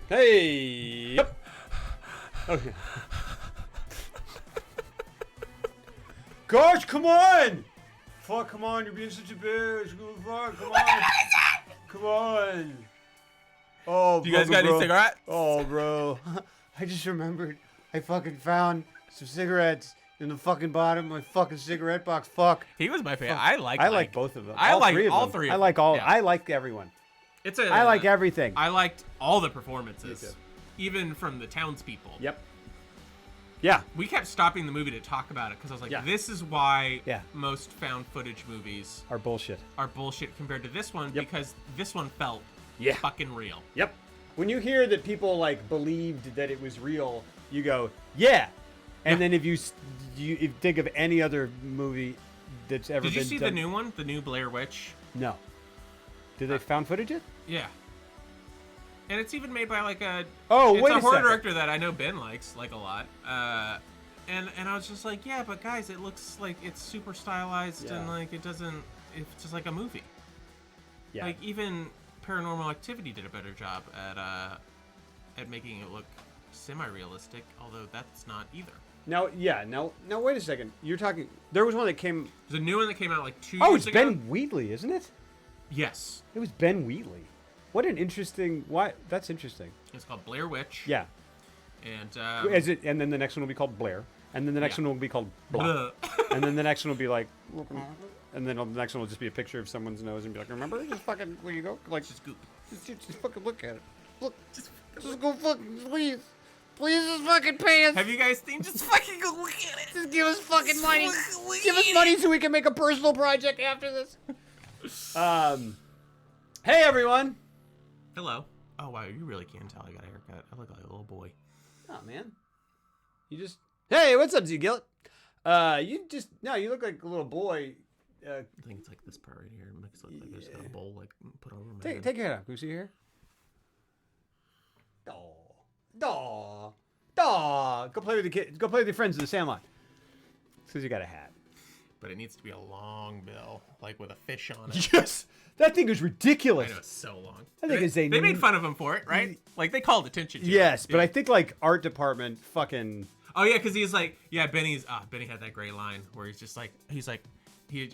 Hey. Yep. Okay. Gosh, come on! Fuck, come on, you're being such a bitch. Fuck, come on. Come on. Oh, Do you guys got any cigarettes? Oh, bro. I just remembered I fucking found some cigarettes in the fucking bottom of my fucking cigarette box. Fuck. He was my favorite. Fuck. I like both of them. I like all them. three of I them. like all. Yeah. I like everyone. I I like everything. I liked all the Me performances, too. even from the townspeople. Yep. Yeah. We kept stopping the movie to talk about it because I was like, Yeah. this is why Yeah. most found footage movies Our bullshit. are bullshit compared to this one, Yep. because this one felt Yeah. fucking real. Yep. When you hear that people like believed that it was real, you go, yeah. And then if you think of any other movie that's ever been Did you see done, the new one, the new Blair Witch? No. Did they found footage it? Yeah. And it's even made by like a Oh, it's wait a a horror second. director that I know Ben likes like a lot. And I was just like, yeah, but guys, it looks like it's super stylized Yeah. and like it's just like a movie. Yeah. Like even Paranormal Activity did a better job at making it look semi-realistic, although that's not either. Now, yeah. Now, wait a second. You're talking. There was one that came. There's a new one that came out like 2 Oh, years it's ago. Ben Wheatley, isn't it? Yes. It was Ben Wheatley. What an interesting. Why? That's interesting. It's called Blair Witch. Yeah. And Is it? And then the next one will be called Blair. And then the next Yeah. one will be called Blah. And then the next one will be like. And then the next one will just be a picture of someone's nose and be like, remember? Just fucking. Where you go? Like. just goop. Just fucking look at it. Look. Just go fucking. Please. Please just fucking pay us. Have you guys seen? Just fucking go look at it. Just give us fucking money. Look Give us at money so we can make a personal project after this. Hey everyone. Hello. Oh wow, you really can tell I got a haircut. I look like a little boy. Oh man. You just. Hey, what's up, Z Gillett? You look like a little boy. I think it's like this part right here. It makes it look like there's a bowl like put over my head. Take your head off. Can we see your hair? Daw. Go play with the kids. Go play with your friends in the Sandlot. It's because you got a hat. But it needs to be a long bill, like with a fish on it. Yes, that thing is ridiculous. I know, it's so long. I think it's they made fun of him for it, right? Like they called attention to Yes, it. but I think like art department fucking. Oh yeah, because he's like, yeah, Benny had that great line where he's like they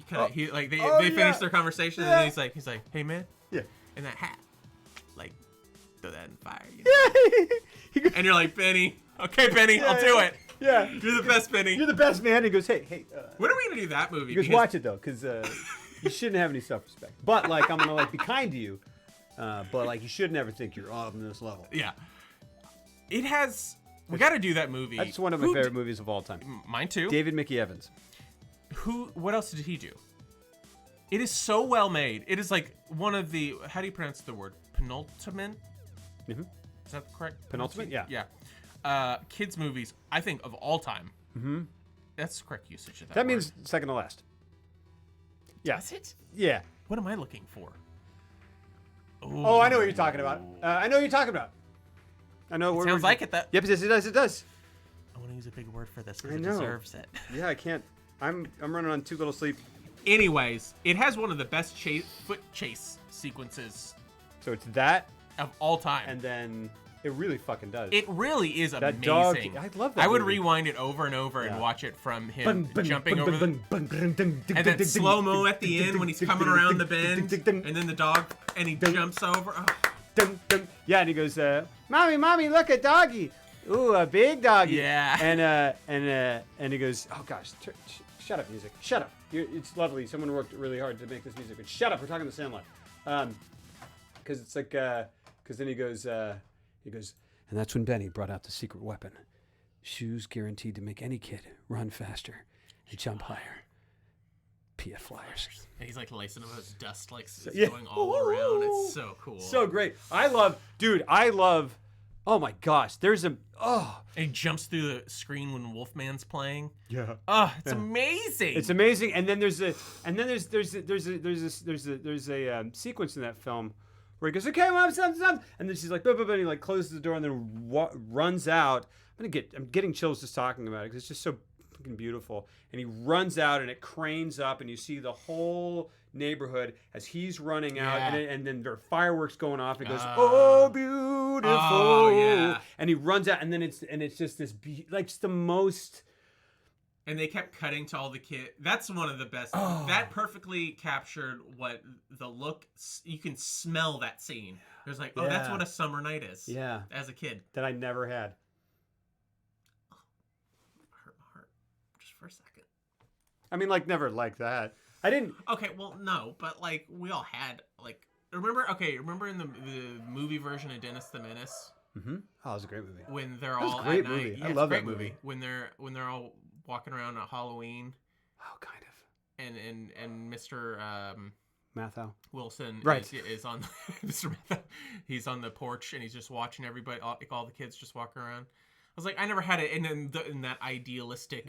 finished their conversation and then he's like, hey man, Yeah. and that hat, like throw that in the fire. You know? Yeah. And you're like, Benny, okay, Benny, I'll do it. Yeah. You're the best, Benny. You're the best, man. He goes, hey. When are we gonna do that movie? He goes, watch it though, because you shouldn't have any self-respect. But like, I'm gonna like be kind to you, but like, you should never think you're on this level. Yeah. It has. We got to do that movie. That's one of my favorite movies of all time. Mine too. David Mickey Evans. What else did he do? It is so well made. It is like one of the. How do you pronounce the word? Penultimate. Mm-hmm. Is that correct? Penultimate? Yeah. Yeah. Kids movies, I think, of all time. Mm-hmm. That's the correct usage of that. That word. means second to last. Yeah. That's it. Yeah. What am I looking for? Oh, I know what you're talking about. I know what you're talking about. I know. Sounds like it. That. Yep, yes, it does. It does. I want to use a big word for this I because it know. deserves it. Yeah, I can't. I'm running on too little sleep. Anyways, it has one of the best foot chase sequences So it's that, of all time. and then it really fucking does. It really is That amazing. dog. I love that. I would movie. rewind it over and over and Yeah. watch it from him jumping over the, and then then slow-mo at the end when he's coming around the bend, and then the dog, and he jumps over. Oh. Yeah, and he goes, "Mommy, look at doggy. Ooh, a big doggy." Yeah. And he goes, "Oh gosh, shut up, music. Shut up. It's lovely. Someone worked really hard to make this music, but shut up. We're talking the Sandlot." Because it's like, because then he goes, and that's when Benny brought out the secret weapon. Shoes guaranteed to make any kid run faster and jump higher. PF Flyers. And he's like lacing him with dust, like Yeah. going all around. It's so cool. So great. I love, oh my gosh, And he jumps through the screen when Wolfman's playing. Yeah. Oh, it's amazing. It's amazing. And then there's a sequence in that film where he goes, "Okay, mom, stop," and then she's like, "But," and he like closes the door and then runs out. I'm getting chills just talking about it because it's just so fucking beautiful. And he runs out and it cranes up and you see the whole neighborhood as he's running out, Yeah. and then there are fireworks going off. It goes, Oh. "Oh, beautiful!" Oh, yeah. And he runs out, and then it's just this like just the most. And they kept cutting to all the kids. That's one of the best. Oh. That perfectly captured what the look. You can smell that scene. There's like, oh, that's Yeah. what a summer night is. Yeah, As a kid. that I never had. Hurt my heart. Just for a second. I mean, like never like that. I didn't. Okay, well, no, but like we all had like. Remember in the movie version of Dennis the Menace Mm-hmm. Oh, it was a great movie. when they're That was all a great at movie. night. I it's love a great that movie. When they're all walking around at Halloween Oh, kind of. and Mr. Mathau. Wilson Right. is on Mr. Method. He's on the porch and he's just watching everybody, all the kids just walking around. I was like, I never had it in that idealistic,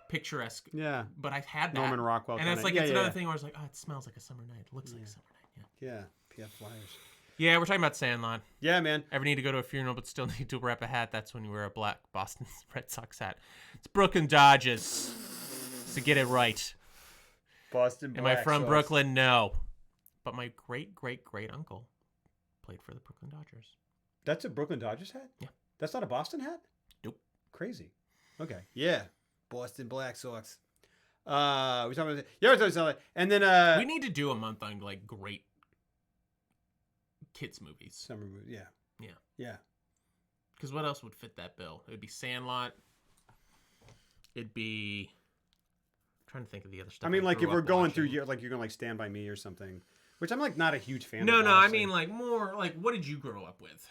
picturesque. Yeah. But I've had that. Norman Rockwell. And kinda. it's like Yeah, it's yeah, another yeah. thing where I was like, oh, it smells like a summer night. It looks like a summer night. Yeah. Yeah. PF Flyers. Yeah, we're talking about Sandlot. Yeah, man. Ever need to go to a funeral but still need to wrap a hat? That's when you wear a black Boston Red Sox hat. It's Brooklyn Dodgers. So get it right. Boston. Am I Black from Sox. Brooklyn? No. But my great uncle played for the Brooklyn Dodgers. That's a Brooklyn Dodgers hat? Yeah. That's not a Boston hat? Nope. Crazy. Okay. Yeah. Boston Black Sox. We talking about yeah, we're talking about that. And then We need to do a month on like great kids movies. summer movie. Yeah. Yeah. Yeah. Because what else would fit that bill? It would be Sandlot. It'd be. I'm trying to think of the other stuff. I mean, like if grew we're up going watching. through you're gonna like Stand By Me or something, which I'm like not a huge fan No, of. no. I honestly. mean, like more like what did you grow up with?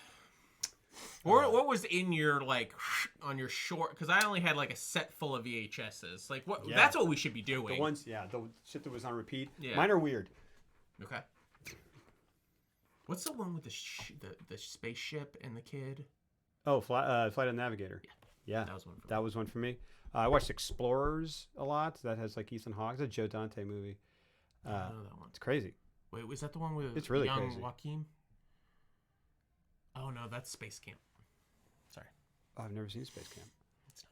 Or what was in your like on your short? Because I only had like a set full of VHSs. Like what? Yeah. That's what we should be doing. the ones, yeah, the shit that was on repeat. Yeah. Mine are weird. Okay. What's the one with the spaceship and the kid? Oh, Flight of the Navigator. Yeah. That was one. That was one for me. I watched Explorers a lot. That has like Ethan Hawke. It's a Joe Dante movie. I don't know that one. It's crazy. Wait, was that the one with It's really young crazy. Joaquin? Oh no, that's Space Camp. Sorry, Oh, I've never seen Space Camp. it's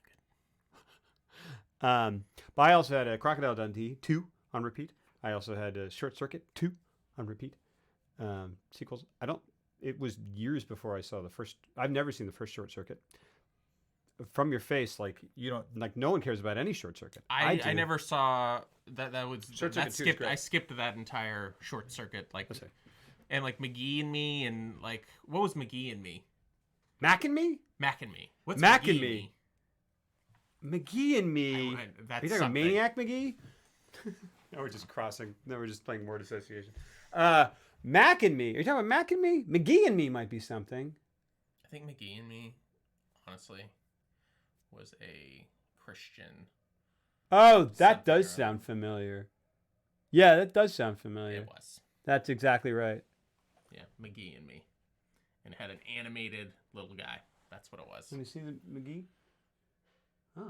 not good. But I also had Crocodile Dundee 2 on repeat. I also had Short Circuit 2 on repeat. Sequels. It was years before I saw the first. I've never seen the first Short Circuit. From your face, like you don't like. No one cares about any Short Circuit. I do. never saw that. That was Short that Circuit 2 is skipped. great. I skipped that entire Short Circuit. Like What's that? and like McGee and Me and like what was McGee and Me? Mac and Me. Mac and Me. What's Mac McGee and Me? McGee and Me. That's Are you talking something. Maniac McGee? No, we're just crossing. No, we're just playing word association. Mac and Me. Are you talking about Mac and Me? McGee and Me might be something. I think McGee and Me, honestly, was a Christian. Oh, that Something does or sound familiar. Yeah, that does sound familiar. It was. That's exactly right. Yeah, McGee and Me. And it had an animated little guy. That's what it was. Let me see the McGee. Oh.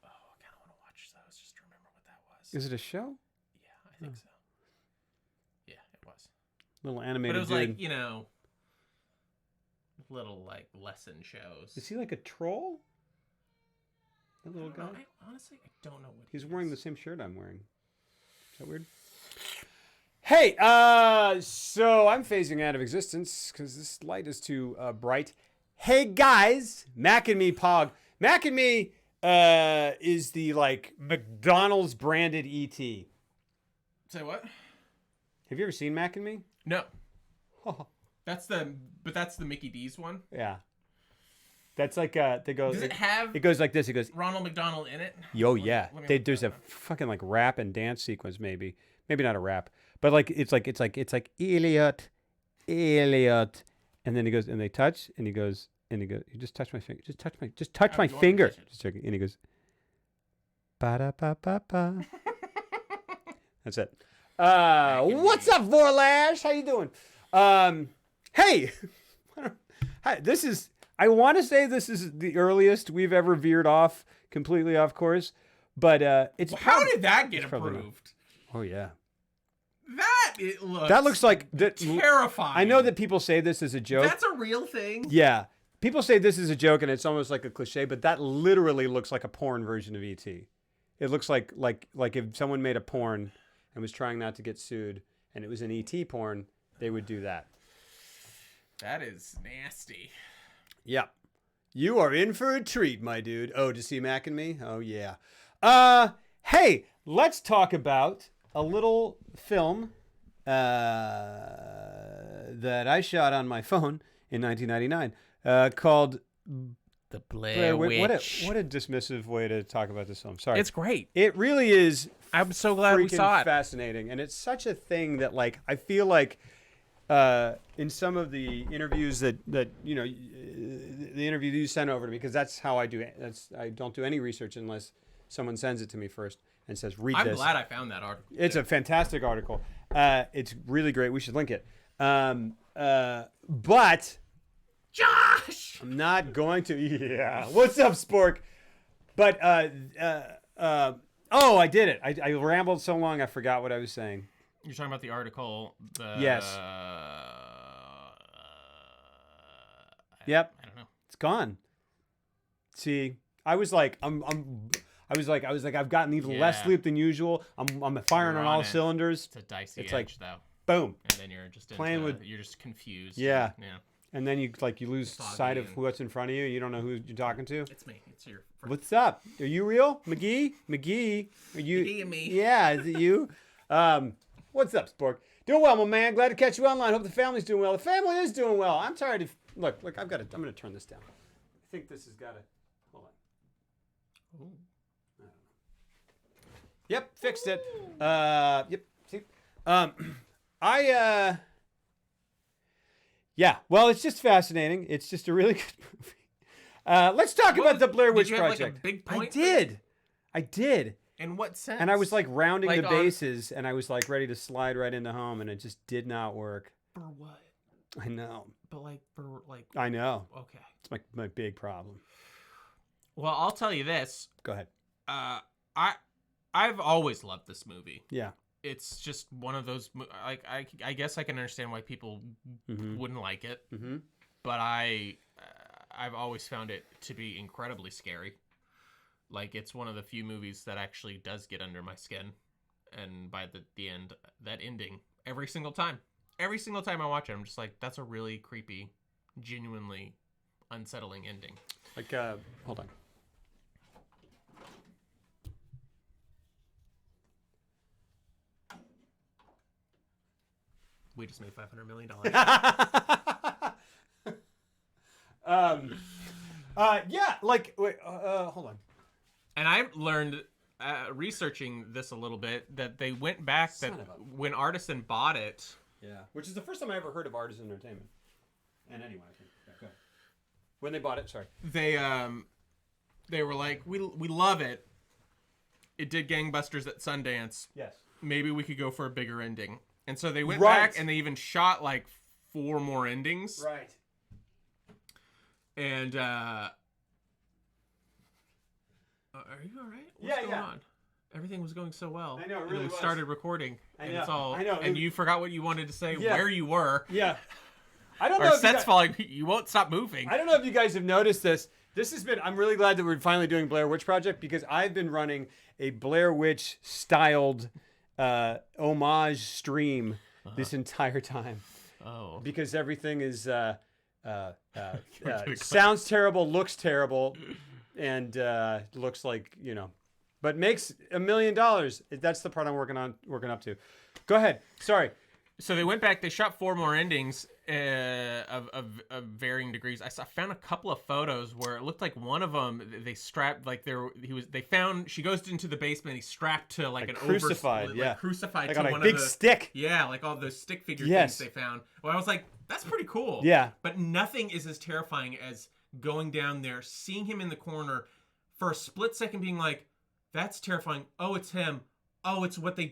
Oh, I kind of want to watch those just to remember what that was. Is it a show? Yeah, I think so. Yeah, it was. Little But animated it was dude. like, you know, little like lesson shows. Is he like a troll? That little guy? Honestly, I don't know what He's he wearing the is. same shirt I'm wearing. Is that weird? Hey, so I'm phasing out of existence because this light is too bright. Hey guys, Mac and Me Pog. Mac and Me is the like McDonald's branded ET. Say what? Have you ever seen Mac and Me? No. That's the Mickey D's one. Yeah. That's like they go. Does it have It goes like this. It goes. Ronald McDonald in it? Yo, yeah. let me look There's that a up. fucking like rap and dance sequence, maybe not a rap, but like it's like Elliot, and then he goes and they touch and he goes you just touch my finger, just touch my Oh, finger, you want me to touch it? just joking. And he goes, ba da ba ba ba. That's it. What's up, Vorlash? How you doing? Hey, hi. This is. I want to say this is the earliest we've ever veered off completely off course, but it's. Well, how prob- did that get it's probably not. approved? Oh yeah. That looks like that. terrifying. I know that people say this as a joke. That's a real thing. Yeah, people say this is a joke and it's almost like a cliche, but that literally looks like a porn version of ET. It looks like if someone made a porn and was trying not to get sued, and it was an ET porn, they would do that. That is nasty. Yep. You are in for a treat, my dude. Oh, to see Mac and me? Oh, yeah. Hey, let's talk about a little film that I shot on my phone in 1999 called The Blair Witch. What a dismissive way to talk about this film. Sorry. It's great. It really is. I'm so glad we saw it. Fascinating, and it's such a thing that, like, I feel like in some of the interviews that you know, the interview you sent over to me, because that's how I do it. I don't do any research unless someone sends it to me first and says, read this. I'm glad I found that article. It's a fantastic article. It's really great. We should link it. But Josh! I'm not going to. Yeah. What's up, Spork? But oh, I did it. I rambled so long I forgot what I was saying. You're talking about the article. Yes. Yep. I don't know. It's gone. See, I was like, I've gotten even less sleep than usual. I'm firing on all cylinders. It's a dicey it's edge, like, though. Boom. And then you're just you're just confused. Yeah. Yeah. And then you lose sight of what's in front of you. You don't know who you're talking to. It's me. It's your friend. What's up? Are you real, McGee? Are you? McGee and me. Yeah, is it you? What's up, Spork? Doing well, my man. Glad to catch you online. Hope the family's doing well. The family is doing well. I'm tired of look. I'm gonna turn this down. I think this has got to. Hold on. Ooh. I don't know. Yep, fixed it. Yep. See. Yeah. Well, it's just fascinating. It's just a really good movie. Let's talk about the Blair Witch Project. Like a big point I did. In what sense? And I was like rounding the bases, and I was like ready to slide right into home, and it just did not work. For what? I know. But for I know. Okay. It's my big problem. Well, I'll tell you this. Go ahead. I've always loved this movie. Yeah. It's just one of those. I guess I can understand why people wouldn't like it. Mm-hmm. But I've always found it to be incredibly scary. Like, it's one of the few movies that actually does get under my skin. And by the end, that ending, every single time I watch it, I'm just like, that's a really creepy, genuinely unsettling ending. Like, hold on. We just made $500 million. Yeah, like, wait, hold on. And I've learned, researching this a little bit, that they went back when Artisan bought it. Yeah, which is the first time I ever heard of Artisan Entertainment. And anyway, I think, yeah, go ahead. When they bought it, sorry. They were like, we love it. It did gangbusters at Sundance. Yes. Maybe we could go for a bigger ending. And so they went back and they even shot like 4 more endings. Right. And are you all right? What's going on? Everything was going so well. I know, it and really then we started recording. And it's all. I know. And you forgot what you wanted to say, where you were. Yeah. I don't know. Our set's falling. You won't stop moving. I don't know if you guys have noticed this. This has been. I'm really glad that we're finally doing Blair Witch Project, because I've been running a Blair Witch styled homage stream this entire time. Oh. Because everything is sounds terrible, looks terrible, and looks like, you know, but makes $1 million. That's the part I'm working up to. Go ahead. Sorry. So they went back. They shot 4 more endings of varying degrees. I found a couple of photos where it looked like one of them they strapped They found she goes into the basement. He's strapped to like an crucified, crucified like to on a one big of the stick. Yeah, like all those stick figure things they found. Well, I was like, that's pretty cool. Yeah, but nothing is as terrifying as going down there, seeing him in the corner, for a split second, being like, that's terrifying. Oh, it's him. Oh, it's what they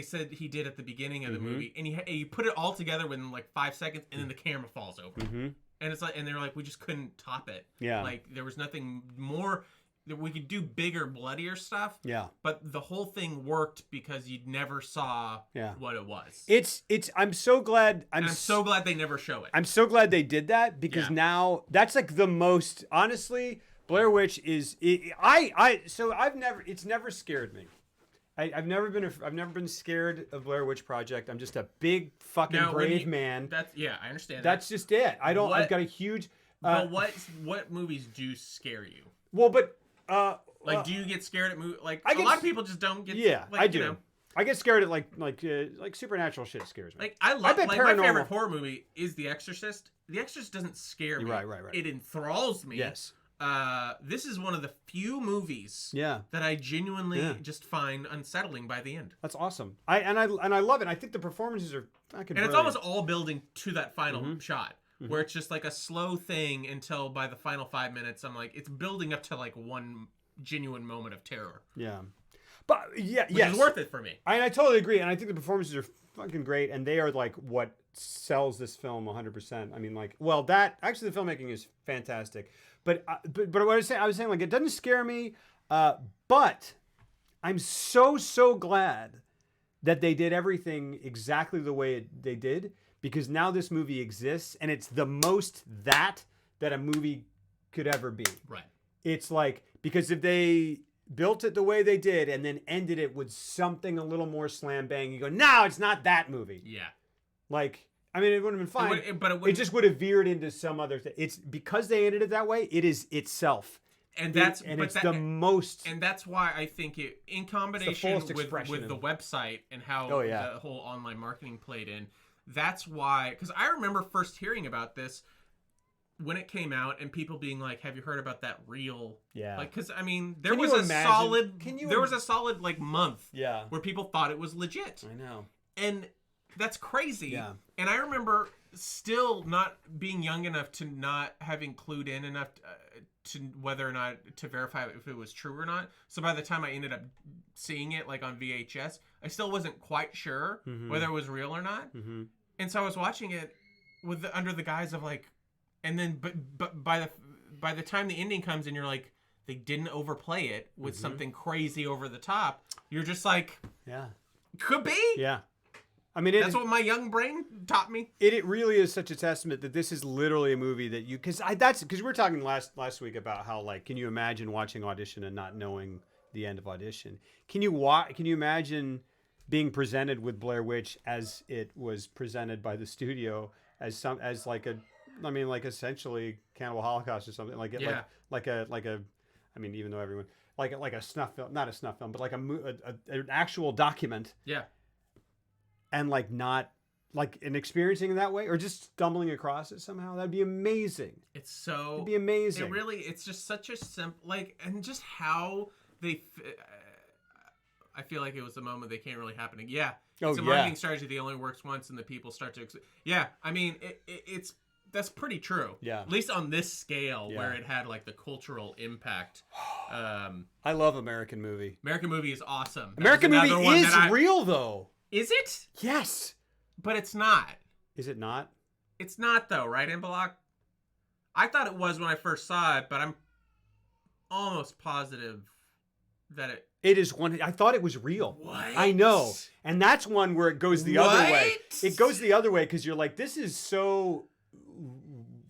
said he did at the beginning of the movie, and you put it all together within like 5 seconds, and then the camera falls over, and it's like, and they're like, we just couldn't top it. Yeah, like there was nothing more that we could do, bigger, bloodier stuff. Yeah, but the whole thing worked because you never saw what it was. It's. I'm so glad. I'm so glad they never show it. I'm so glad they did that, because now that's like the most, honestly, Blair Witch is. It's never scared me. I've never been scared of Blair Witch Project. I'm just a big fucking Now, when brave you- man. I understand That's just it. I've What- got a huge. But what movies do scare you? Well, but Like, do you get scared at movies? Like, I a get lot s- of people just don't get. yeah, like, I do. You know, I get scared at like supernatural shit scares me. like I love. bet Like paranormal- my favorite horror movie is The Exorcist. The Exorcist doesn't scare me. Right. It enthralls me. Yes. This is one of the few movies Yeah. that I genuinely Yeah. just find unsettling by the end. That's awesome. I love it. I think the performances are fucking. And it's brilliant. almost all building to that final shot, where it's just like a slow thing until by the final 5 minutes, I'm like, it's building up to like one genuine moment of terror. Yeah. But yeah, Which yes. is worth it for me. I totally agree, and I think the performances are fucking great, and they are like what sells this film 100%. I mean, like, well, that actually the filmmaking is fantastic, but what I was saying, like, it doesn't scare me, but I'm so glad that they did everything exactly the way they did, because now this movie exists, and it's the most that a movie could ever be. Right. It's like, because if they built it the way they did and then ended it with something a little more slam bang, you go, no, it's not that movie. Yeah. Like, I mean, it would have been fine. It just would have veered into some other thing. It's because they ended it that way. It is itself, and it's the most. And that's why I think it, in combination fullest with expression the website and how Oh, yeah. the whole online marketing played in. That's why, because I remember first hearing about this when it came out, and people being like, "Have you heard about that reel?" Yeah. Like, because I mean, there Can was you a imagine- solid, can you there was a solid like month, Yeah. where people thought it was legit, I know. and that's crazy. Yeah. And I remember still not being young enough to not having clued in enough to whether or not to verify if it was true or not. So by the time I ended up seeing it like on VHS, I still wasn't quite sure whether it was real or not. Mm-hmm. And so I was watching it with under the guise of like, and then but by the time the ending comes and you're like, they didn't overplay it with something crazy over the top. You're just like, Yeah. could be. Yeah. I mean, That's what my young brain taught me. It really is such a testament that this is literally a movie that you, because we were talking last week about how, like, can you imagine watching Audition and not knowing the end of Audition? Can you imagine being presented with Blair Witch as it was presented by the studio as essentially Cannibal Holocaust or something like it, Yeah. like a I mean, even though everyone like a snuff film, not a snuff film, but like an actual document. Yeah. And like not like an experiencing it that way, or just stumbling across it somehow. That'd be amazing. It'd be amazing. It's just such a simple, like, and just how they. I feel like it was a moment they can't really happen. Yeah, it's a marketing strategy that only works once, and the people start to. Yeah, I mean, that's pretty true. Yeah. At least on this scale, where it had like the cultural impact. I love American Movie. American Movie is awesome. American Movie is real, though. Is it? Yes. But it's not. Is it not? It's not, though, right, Imbalak? I thought it was when I first saw it, but I'm almost positive that it is one. I thought it was real. What? I know. And that's one where it goes the other way. It goes the other way because you're like, this is so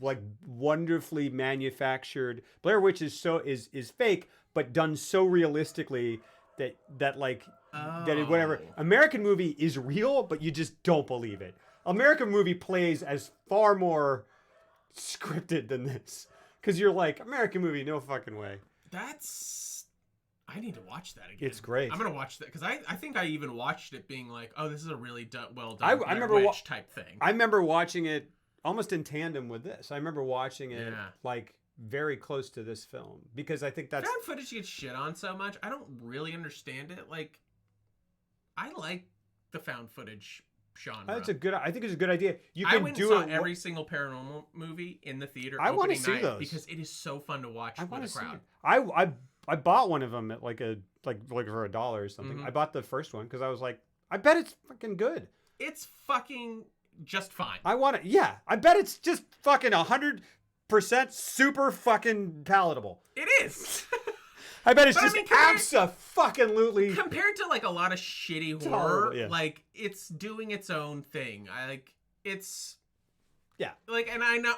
like wonderfully manufactured. Blair Witch is fake, but done so realistically that like that it, whatever. American Movie is real, but you just don't believe it. American Movie plays as far more scripted than this because you're like, American Movie, no fucking way. I need to watch that again. It's great. I'm gonna watch that because I think I even watched it being like, oh, this is a really well done. I remember Witch type thing. I remember watching it almost in tandem with this. I remember watching it like very close to this film because I think that's found footage gets shit on so much. I don't really understand it. Like, I like the found footage genre. I think it's a good idea. I went and saw every single paranormal movie in the theater. I want to see those because it is so fun to watch with a crowd. I bought one of them at like for $1 or something. I bought the first one because I was like, I bet it's fucking good. It's fucking just fine. I want it. Yeah, I bet it's just fucking 100% super fucking palatable. It is. I bet it's just abso-fucking-lutely compared to like a lot of shitty horror. Like, it's doing its own thing. Yeah. Like, and I know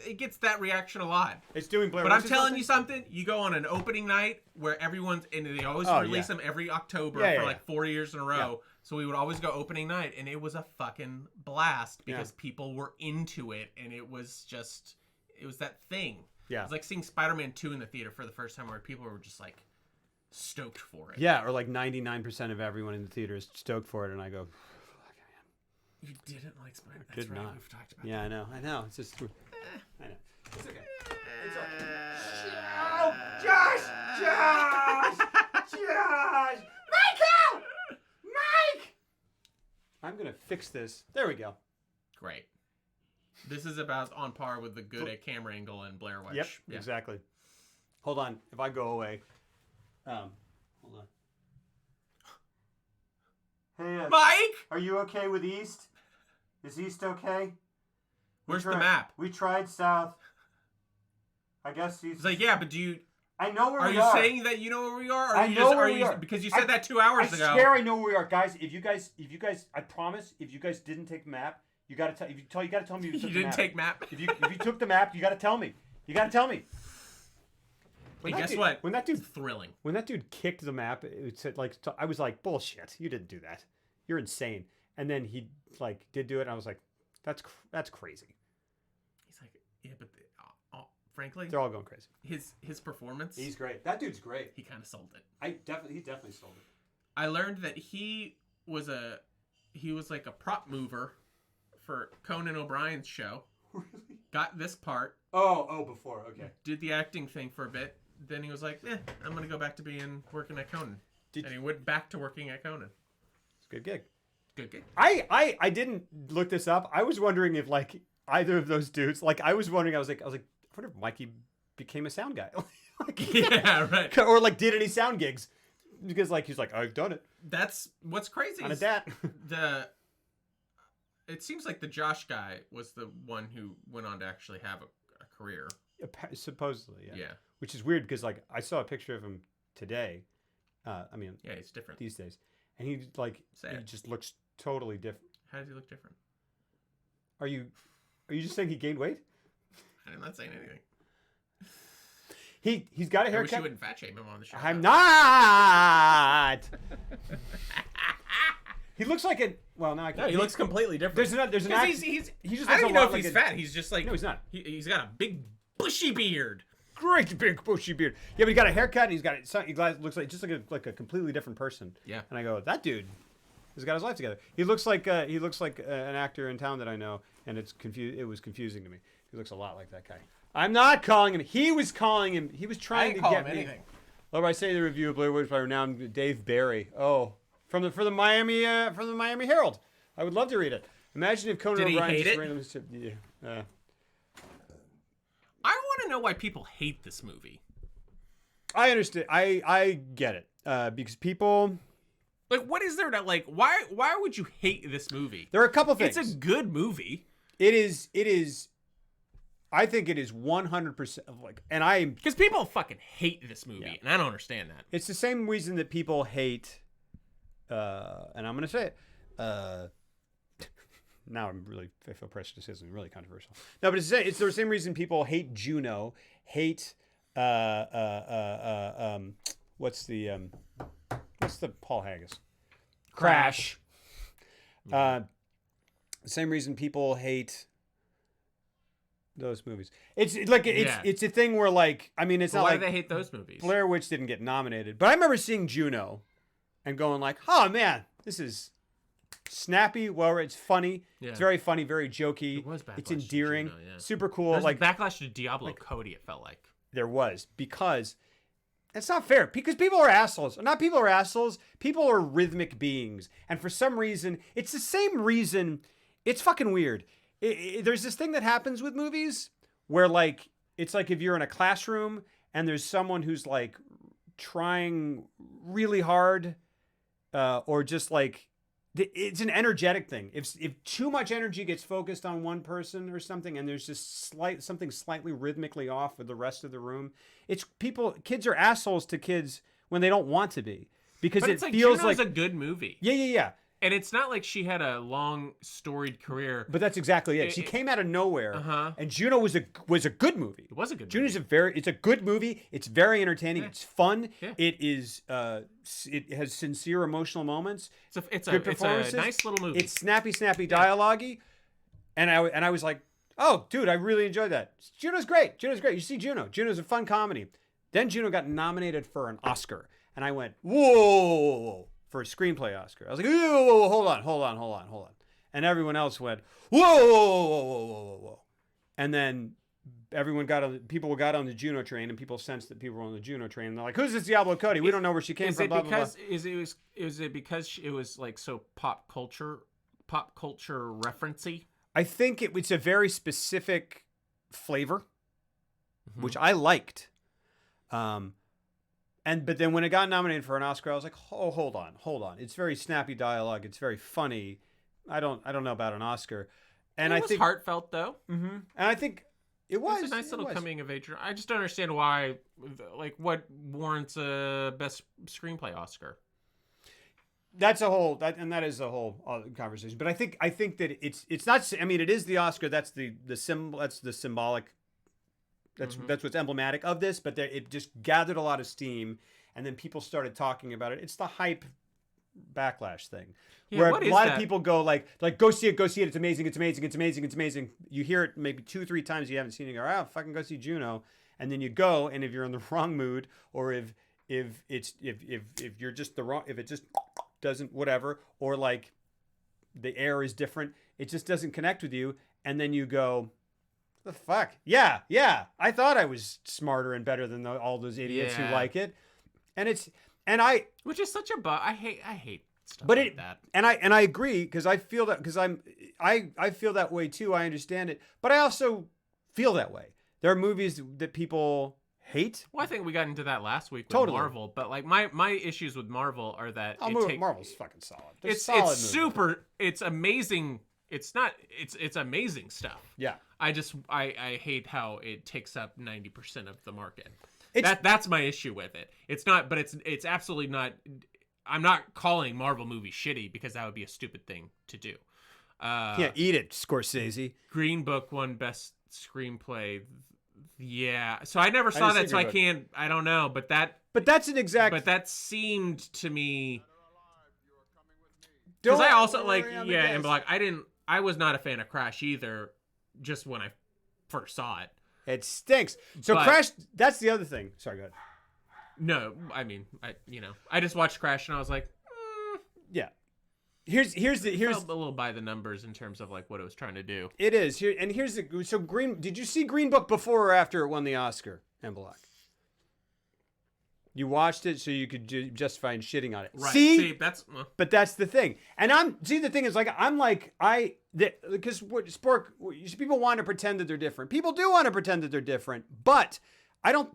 it gets that reaction a lot. It's doing Blair But I'm Witch or telling you something. You go on an opening night where everyone's, and they always release them every October for like 4 years in a row. Yeah. So we would always go opening night, and it was a fucking blast because people were into it, and it was that thing. Yeah. It was like seeing Spider-Man 2 in the theater for the first time, where people were just like stoked for it. Yeah, or like 99% of everyone in the theater is stoked for it, and I go, you didn't like Spider-Man. Did That's right. not. We've talked about yeah, that. I know. It's just, I know. It's okay. It's okay. Oh, Josh! Michael! Mike! I'm gonna fix this. There we go. Great. This is about on par with the good at camera angle and Blair Witch. Yep, exactly. Hold on. If I go away, hold on. Hey, Mike! are you okay with East? Is East okay? Where's the map? We tried South. I guess East. It's like, yeah, but do you... I know where we are. are. You saying that you know where we are? Or I know where we are. Because you said that 2 hours ago. I swear I know where we are. Guys, if you guys, I promise, if you guys didn't take the map, you gotta tell me you took You didn't take map? If you took the map, you gotta tell me. You gotta tell me. Hey, guess what? When that dude thrilling. When that dude kicked the map, it said like I was like, bullshit. You didn't do that. You're insane. And then he like did do it, and I was like, that's crazy. He's like, yeah, but frankly, they're all going crazy. His performance. He's great. That dude's great. He kind of sold it. He definitely sold it. I learned that he was like a prop mover for Conan O'Brien's show. Really? Got this part. Oh, before. Okay. Did the acting thing for a bit. Then he was like, I'm going to go back to working at Conan. And he went back to working at Conan. It's a good gig. Good gig. I didn't look this up. I was wondering if like either of those dudes, like I was wondering, I was like, I wonder if Mikey became a sound guy. Like, yeah, right. Or like did any sound gigs. Because like he's like, I've done it. That's what's crazy. On a dat. It seems like the Josh guy was the one who went on to actually have a career. Supposedly, yeah. Yeah. Which is weird because like I saw a picture of him today. I mean, yeah, he's different these days, and he like he just looks totally different. How does he look different? Are you just saying he gained weight? I'm not saying anything. He's got a haircut. I wish you wouldn't fat shame him on the show. I'm not. He looks like a well. No, I can't. No, he looks completely different. There's an act, he's he just I looks don't a know lot if like he's fat. He's just like no, he's not. He's got a big bushy beard. Great big bushy beard. Yeah, but he got a haircut. And he looks like just like a completely different person. Yeah. And I go, that dude has got his life together. He looks like an actor in town that I know, and it was confusing to me. He looks a lot like that guy. I'm not calling him. He was calling him. He was trying to get me. Anything. Oh, I say the review of Blair Witch by renowned Dave Barry. Oh, for the Miami Herald. I would love to read it. Imagine if Conan O'Brien just randomly said, yeah. I want to know why people hate this movie. I understand. I get it. Because people like, what is there to like? Why would you hate this movie? There are a couple things. It's a good movie. It is. I think it is 100% like, and because people fucking hate this movie, and I don't understand that. It's the same reason that people hate, and I'm gonna say it. Now I feel pressed to say something really controversial. No, but it's the same reason people hate Juno, hate what's the Paul Haggis? Crash. The same reason people hate those movies. It's like it's a thing where like I mean it's not why like do they hate those movies? Blair Witch didn't get nominated, but I remember seeing Juno and going like, oh man, this is snappy. Well, it's funny. Yeah. It's very funny, very jokey. It was Backlash it's endearing, to Juno, yeah. super cool. There's like Backlash to Diablo Cody. It felt like there was because it's not fair because people are assholes. Not people are assholes. People are rhythmic beings, and for some reason, it's the same reason. It's fucking weird. There's this thing that happens with movies where like it's like if you're in a classroom and there's someone who's like trying really hard or just like it's an energetic thing. If too much energy gets focused on one person or something and there's just something slightly rhythmically off with the rest of the room, kids are assholes to kids when they don't want to be because but it it's like feels Juno's like a good movie. Yeah. And it's not like she had a long storied career. But that's exactly it. She came out of nowhere, Uh-huh. and Juno was a good movie. It was a good Juno's movie. it's a good movie. It's very entertaining. It's fun. Yeah. It is it has sincere emotional moments. It's good a performances. nice little movie. It's snappy dialogue-y, and I was like, oh, dude, I really enjoyed that. Juno's great. You see Juno. Juno's a fun comedy. Then Juno got nominated for an Oscar, and I went, whoa. For a screenplay Oscar. I was like, whoa, hold on. And everyone else went, whoa. And then people got on the Juno train, and people sensed that people were on the Juno train. And they're like, who's this Diablo Cody? We don't know where she came from, blah, blah, blah. Is it because it was like so pop culture referencey? I think it's a very specific flavor, which I liked. But then when it got nominated for an Oscar, I was like, oh, hold on. It's very snappy dialogue. It's very funny. I don't know about an Oscar. And it was heartfelt though. Mm-hmm. And I think it was a nice little coming of age. I just don't understand why, like, what warrants a best screenplay Oscar. That is a whole conversation. But I think that it's not. I mean, it is the Oscar. That's the symbol. That's the symbolic. That's what's emblematic of this, but it just gathered a lot of steam, and then people started talking about it. It's the hype backlash thing, where a lot of people go like go see it. It's amazing. You hear it maybe 2-3 times you haven't seen it. You go, oh, fucking go see Juno, and then you go, and if you're in the wrong mood, or if you're just if it just doesn't whatever, or like the air is different, it just doesn't connect with you, and then you go, the fuck? Yeah. I thought I was smarter and better than all those idiots who like it. Which is such a I hate stuff like that. And I agree, because I feel that, because I feel that way too. I understand it. But I also feel that way. There are movies that people hate. Well, I think we got into that last week with Marvel, but like my issues with Marvel are that Marvel's fucking solid. It's super. It's amazing. It's amazing stuff. Yeah. I hate how it takes up 90% of the market. That's my issue with it. It's not, but it's absolutely not. I'm not calling Marvel movies shitty, because that would be a stupid thing to do. Can't eat it, Scorsese. Green Book won Best Screenplay. Yeah. So I never saw that, so I can't. I don't know, but that's an exact. But that seemed to me. Because I also and like I was not a fan of Crash either. Just when I first saw it. It stinks. So Crash, that's the other thing. Sorry, go ahead. No, I mean, I just watched Crash and I was like, yeah. Here's a little by the numbers in terms of like what it was trying to do. It is. Did you see Green Book before or after it won the Oscar, M. Block? You watched it so you could justify shitting on it. Right. See that's. But that's the thing. And the thing is, like, because people want to pretend that they're different. People do want to pretend that they're different, but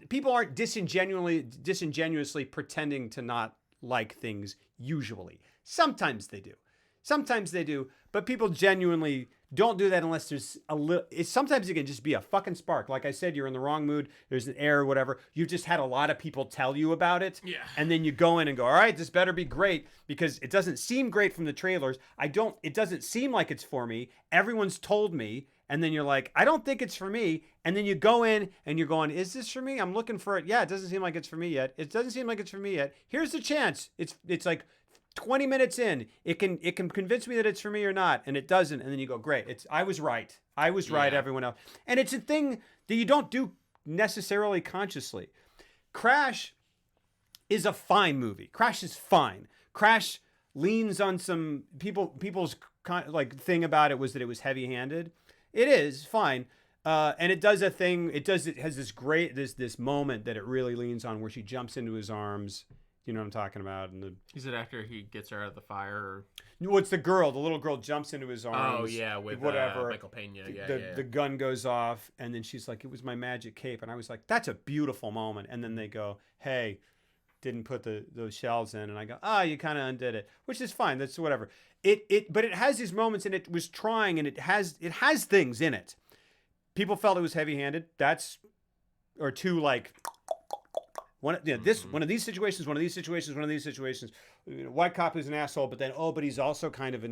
people aren't disingenuously pretending to not like things usually. Sometimes they do. But people genuinely don't do that unless there's a little. Sometimes it can just be a fucking spark. Like I said, you're in the wrong mood. There's an error or whatever. You've just had a lot of people tell you about it. Yeah. And then you go in and go, all right, this better be great, because it doesn't seem great from the trailers. It doesn't seem like it's for me. Everyone's told me. And then you're like, I don't think it's for me. And then you go in and you're going, is this for me? I'm looking for it. Yeah, it doesn't seem like it's for me yet. Here's the chance. It's like 20 minutes in, it can convince me that it's for me or not, and it doesn't, and then you go, great, I was right, everyone else. And it's a thing that you don't do necessarily consciously. Crash is a fine movie. Crash is fine. Crash leans on some people's like thing about it was that it was heavy-handed. It is fine. And it does a thing, it has this moment that it really leans on, where she jumps into his arms. You know what I'm talking about? Is it after he gets her out of the fire? Or... No, it's the little girl jumps into his arms. Oh, yeah, with whatever. Michael Pena. The gun goes off, and then she's like, it was my magic cape. And I was like, that's a beautiful moment. And then they go, hey, didn't put those shells in. And I go, you kind of undid it, which is fine. That's whatever. But it has these moments, and it was trying, and it has things in it. People felt it was heavy-handed. Or too, like... One of these situations, one of these situations, one of these situations. White cop is an asshole, but then but he's also kind of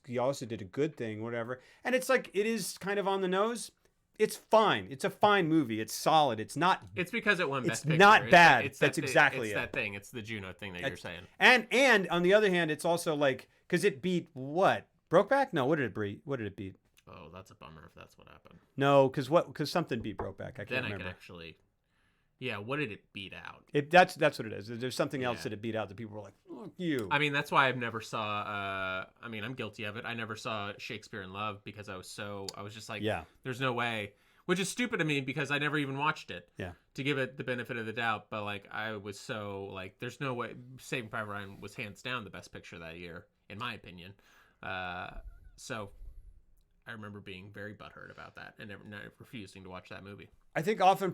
he also did a good thing, whatever. And it's like it is kind of on the nose. It's fine. It's a fine movie. It's solid. It's not. It's because it won Best Picture. It's not bad. That's exactly it. It's that thing. It's the Juno thing that you're saying. And on the other hand, it's also like because it beat what? Brokeback? No, what did it beat? What did it beat? Oh, that's a bummer if that's what happened. No, because something beat Brokeback. I can't remember. I can actually. Yeah, what did it beat out? That's what it is. There's something else that it beat out that people were like, "Fuck you." I mean, that's why I've never saw. I mean, I'm guilty of it. I never saw Shakespeare in Love because I was just like, there's no way. Which is stupid of me because I never even watched it. Yeah. To give it the benefit of the doubt, but like I was so like, there's no way. Saving Private Ryan was hands down the best picture that year, in my opinion. So I remember being very butthurt about that and never refusing to watch that movie. I think often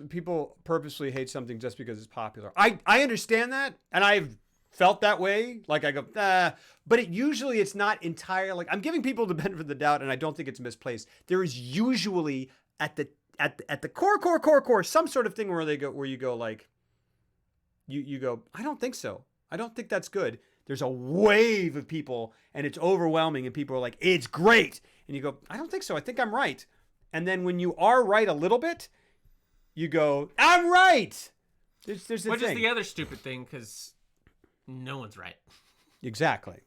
people purposely hate something just because it's popular. I understand that, and I've felt that way. Like I go, but it's not entirely. Like I'm giving people the benefit of the doubt, and I don't think it's misplaced. There is usually at the core some sort of thing where you go like, you go, I don't think so. I don't think that's good. There's a wave of people, and it's overwhelming, and people are like, it's great, and you go, I don't think so. I think I'm right. And then when you are right a little bit, you go, I'm right. There's Which is the other stupid thing, because no one's right. Exactly.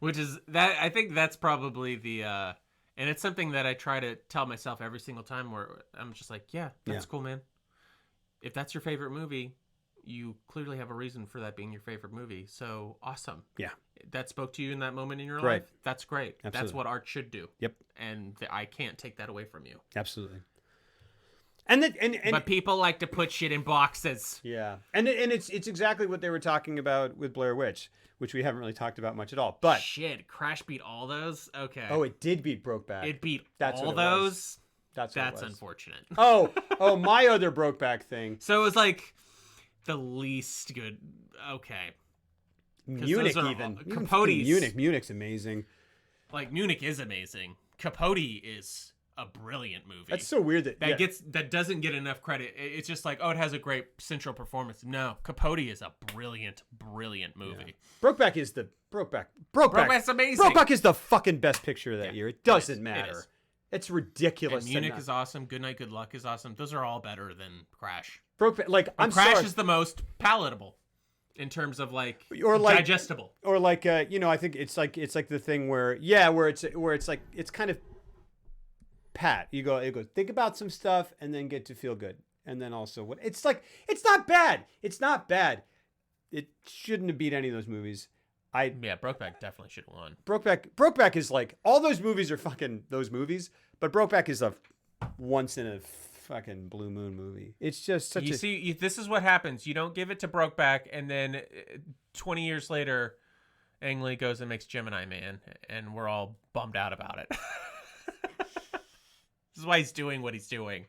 Which is that I think that's probably the and it's something that I try to tell myself every single time where I'm just like, that's cool, man. If that's your favorite movie, you clearly have a reason for that being your favorite movie. So awesome. Yeah. That spoke to you in that moment in your life. That's great. Absolutely. That's what art should do. Yep. And I can't take that away from you. Absolutely. But people like to put shit in boxes. Yeah. And it's exactly what they were talking about with Blair Witch, which we haven't really talked about much at all. But shit, Crash beat all those? Okay. Oh, it did beat Brokeback. It beat all those? That's unfortunate. Oh, my other Brokeback thing. So it was like the least good. Okay. Munich even. Capote's. Munich's amazing. Like Munich is amazing. Capote is a brilliant movie. That's so weird that doesn't get enough credit. It's just like, it has a great central performance. No, Capote is a brilliant movie. Yeah. Brokeback is the Brokeback's amazing. Brokeback is the fucking best picture of that year. It doesn't matter. It's ridiculous. And Munich is awesome. Good Night, Good Luck is awesome. Those are all better than Crash. Brokeback, like Crash is the most palatable in terms of digestible. Or I think it's like the thing where it's like it's kind of pat. You go think about some stuff and then get to feel good. And then also it's like it's not bad. It's not bad. It shouldn't have beat any of those movies. Brokeback definitely should have won. Brokeback is like all those movies are fucking those movies, but Brokeback is a once in a fucking blue moon movie. It's just such this is what happens. You don't give it to Brokeback, and then 20 years later, Ang Lee goes and makes Gemini Man, and we're all bummed out about it. This is why he's doing what he's doing.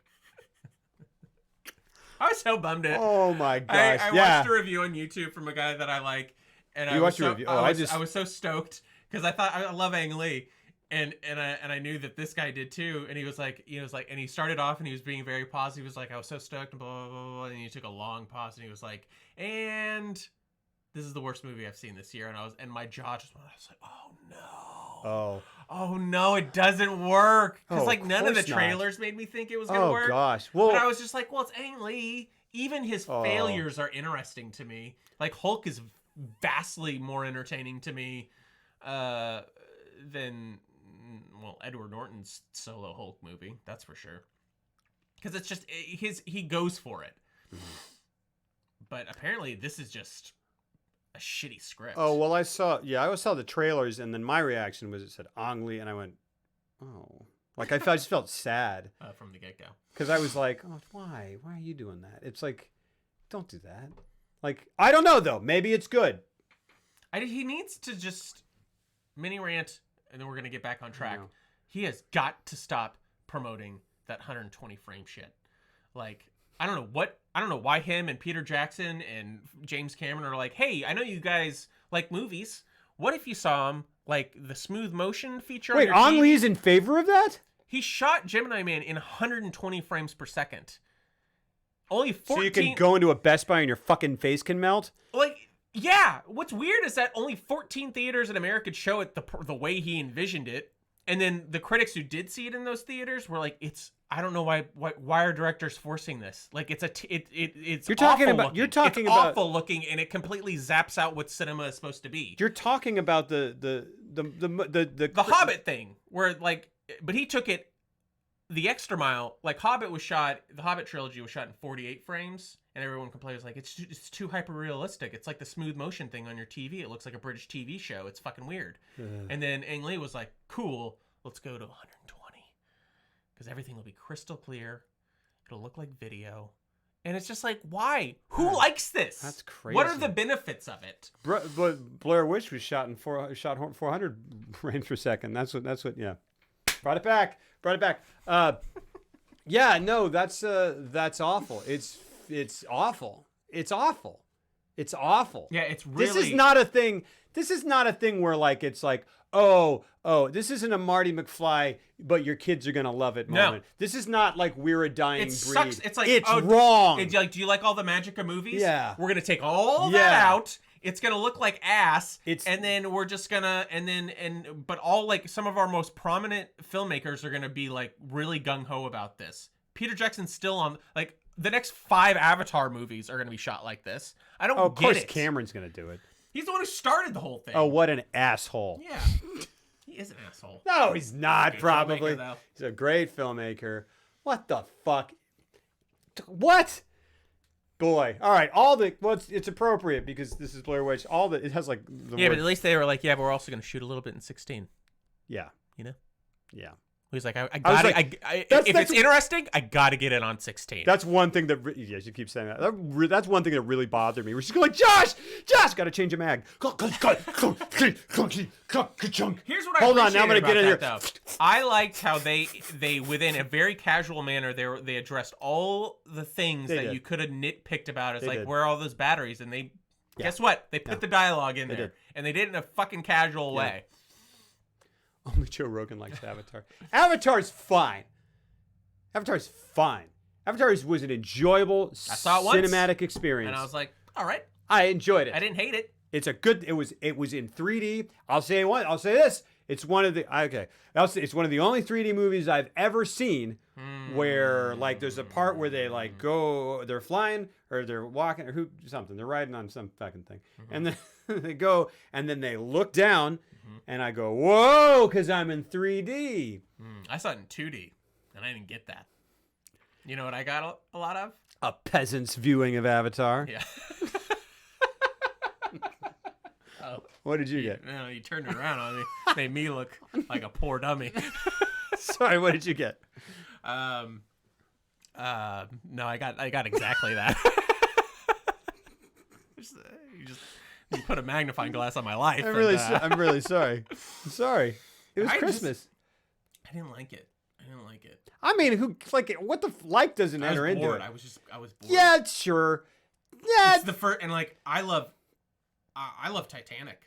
I was so bummed at. Oh my gosh! I watched a review on YouTube from a guy that I like, and I was so stoked because I love Ang Lee. And I knew that this guy did too, and he was like, and he started off and he was being very positive. He was like, I was so stoked, and blah blah blah blah. And he took a long pause, and he was like, and this is the worst movie I've seen this year. And my jaw just went. I was like, oh no, it doesn't work because none of the trailers made me think it was gonna work. Oh gosh, well, but I was just like, well, it's Ang Lee. Even his failures are interesting to me. Like Hulk is vastly more entertaining to me than. Well, Edward Norton's solo Hulk movie, that's for sure. Because it's just he goes for it. Mm-hmm. But apparently this is just a shitty script. Oh, well, I saw the trailers, and then my reaction was it said Ang Lee, and I went, oh. Like, I just felt sad. From the get-go. Because I was like, oh, why? Why are you doing that? It's like, don't do that. Like, I don't know, though. Maybe it's good. He needs to just mini rant, and then we're going to get back on track. He has got to stop promoting that 120 frame shit. Like, I don't know why him and Peter Jackson and James Cameron are like, hey, I know you guys like movies. What if you saw him like the smooth motion feature? Wait, Ang Lee's in favor of that? He shot Gemini Man in 120 frames per second only 14. So you can go into a Best Buy and your fucking face can melt? Like, yeah. What's weird is that only 14 theaters in America show it the way he envisioned it. And then the critics who did see it in those theaters were like, I don't know why are directors forcing this? Like it's You're talking about awful looking, and it completely zaps out what cinema is supposed to be. You're talking about the Hobbit thing, where like, but he took it the extra mile. Like the Hobbit trilogy was shot in 48 frames, and everyone complains like it's too hyper realistic. It's like the smooth motion thing on your TV. It looks like a British TV show. It's fucking weird. And then Ang Lee was like, cool, let's go to 120 because everything will be crystal clear. It'll look like video. And it's just like, why? Who likes this? That's crazy. What are the benefits of it? But Blair Witch was shot 400 frames per second. That's what. Yeah, brought it back. Yeah, no, that's awful. It's awful. It's awful. It's awful. Yeah, it's really. This is not a thing. This is not a thing where like it's like, oh, this isn't a Marty McFly, but your kids are gonna love it moment. No. This is not like we're a dying breed. Sucks. It's like, it's wrong. It's like, do you like all the Magica movies? Yeah. We're gonna take all that out. It's gonna look like ass. And then we're just gonna but all like some of our most prominent filmmakers are gonna be like really gung ho about this. Peter Jackson's still on like the next 5 Avatar movies are gonna be shot like this. I don't get it. Of course Cameron's gonna do it. He's the one who started the whole thing. Oh, what an asshole. Yeah. He is an asshole. No, he's not, Good probably. He's a great filmmaker. What the fuck? What? Boy. All right. It's appropriate because this is Blair Witch. It has like the but at least they were like, yeah, but we're also going to shoot a little bit in 16. Yeah. You know? Yeah. He's like, I gotta, if it's interesting, I gotta get it on 16. That's one thing that, yes, you keep saying that. That's one thing that really bothered me. We're just going, Josh, gotta change a mag. Here's what I Hold on, now I'm gonna get in here. Though. I liked how they within a very casual manner they addressed all the things that you could have nitpicked about. It's like, where are all those batteries? And they guess what? They put the dialogue in there, and they did it in a fucking casual way. Only Joe Rogan likes Avatar. Avatar's fine. Avatar was an enjoyable cinematic experience. And I was like, all right. I enjoyed it. I didn't hate it. It's a good. It was in 3D. I'll say this. It's one of the It's one of the only 3D movies I've ever seen where like there's a part where they like they're flying or they're walking or something. They're riding on some fucking thing, and then they go and then they look down. And I go, whoa, because I'm in 3D. I saw it in 2D, and I didn't get that. You know what I got a lot of? A peasant's viewing of Avatar. Yeah. Oh. What did you get? No, you turned it around on me. Made me look like a poor dummy. Sorry, what did you get? No, I got exactly that. You put a magnifying glass on my life. I'm really sorry. I'm sorry. It was Christmas. I didn't like it. I mean, what the life doesn't enter into it. I was bored. Yeah, sure. Yeah. It's the first, and like I love Titanic.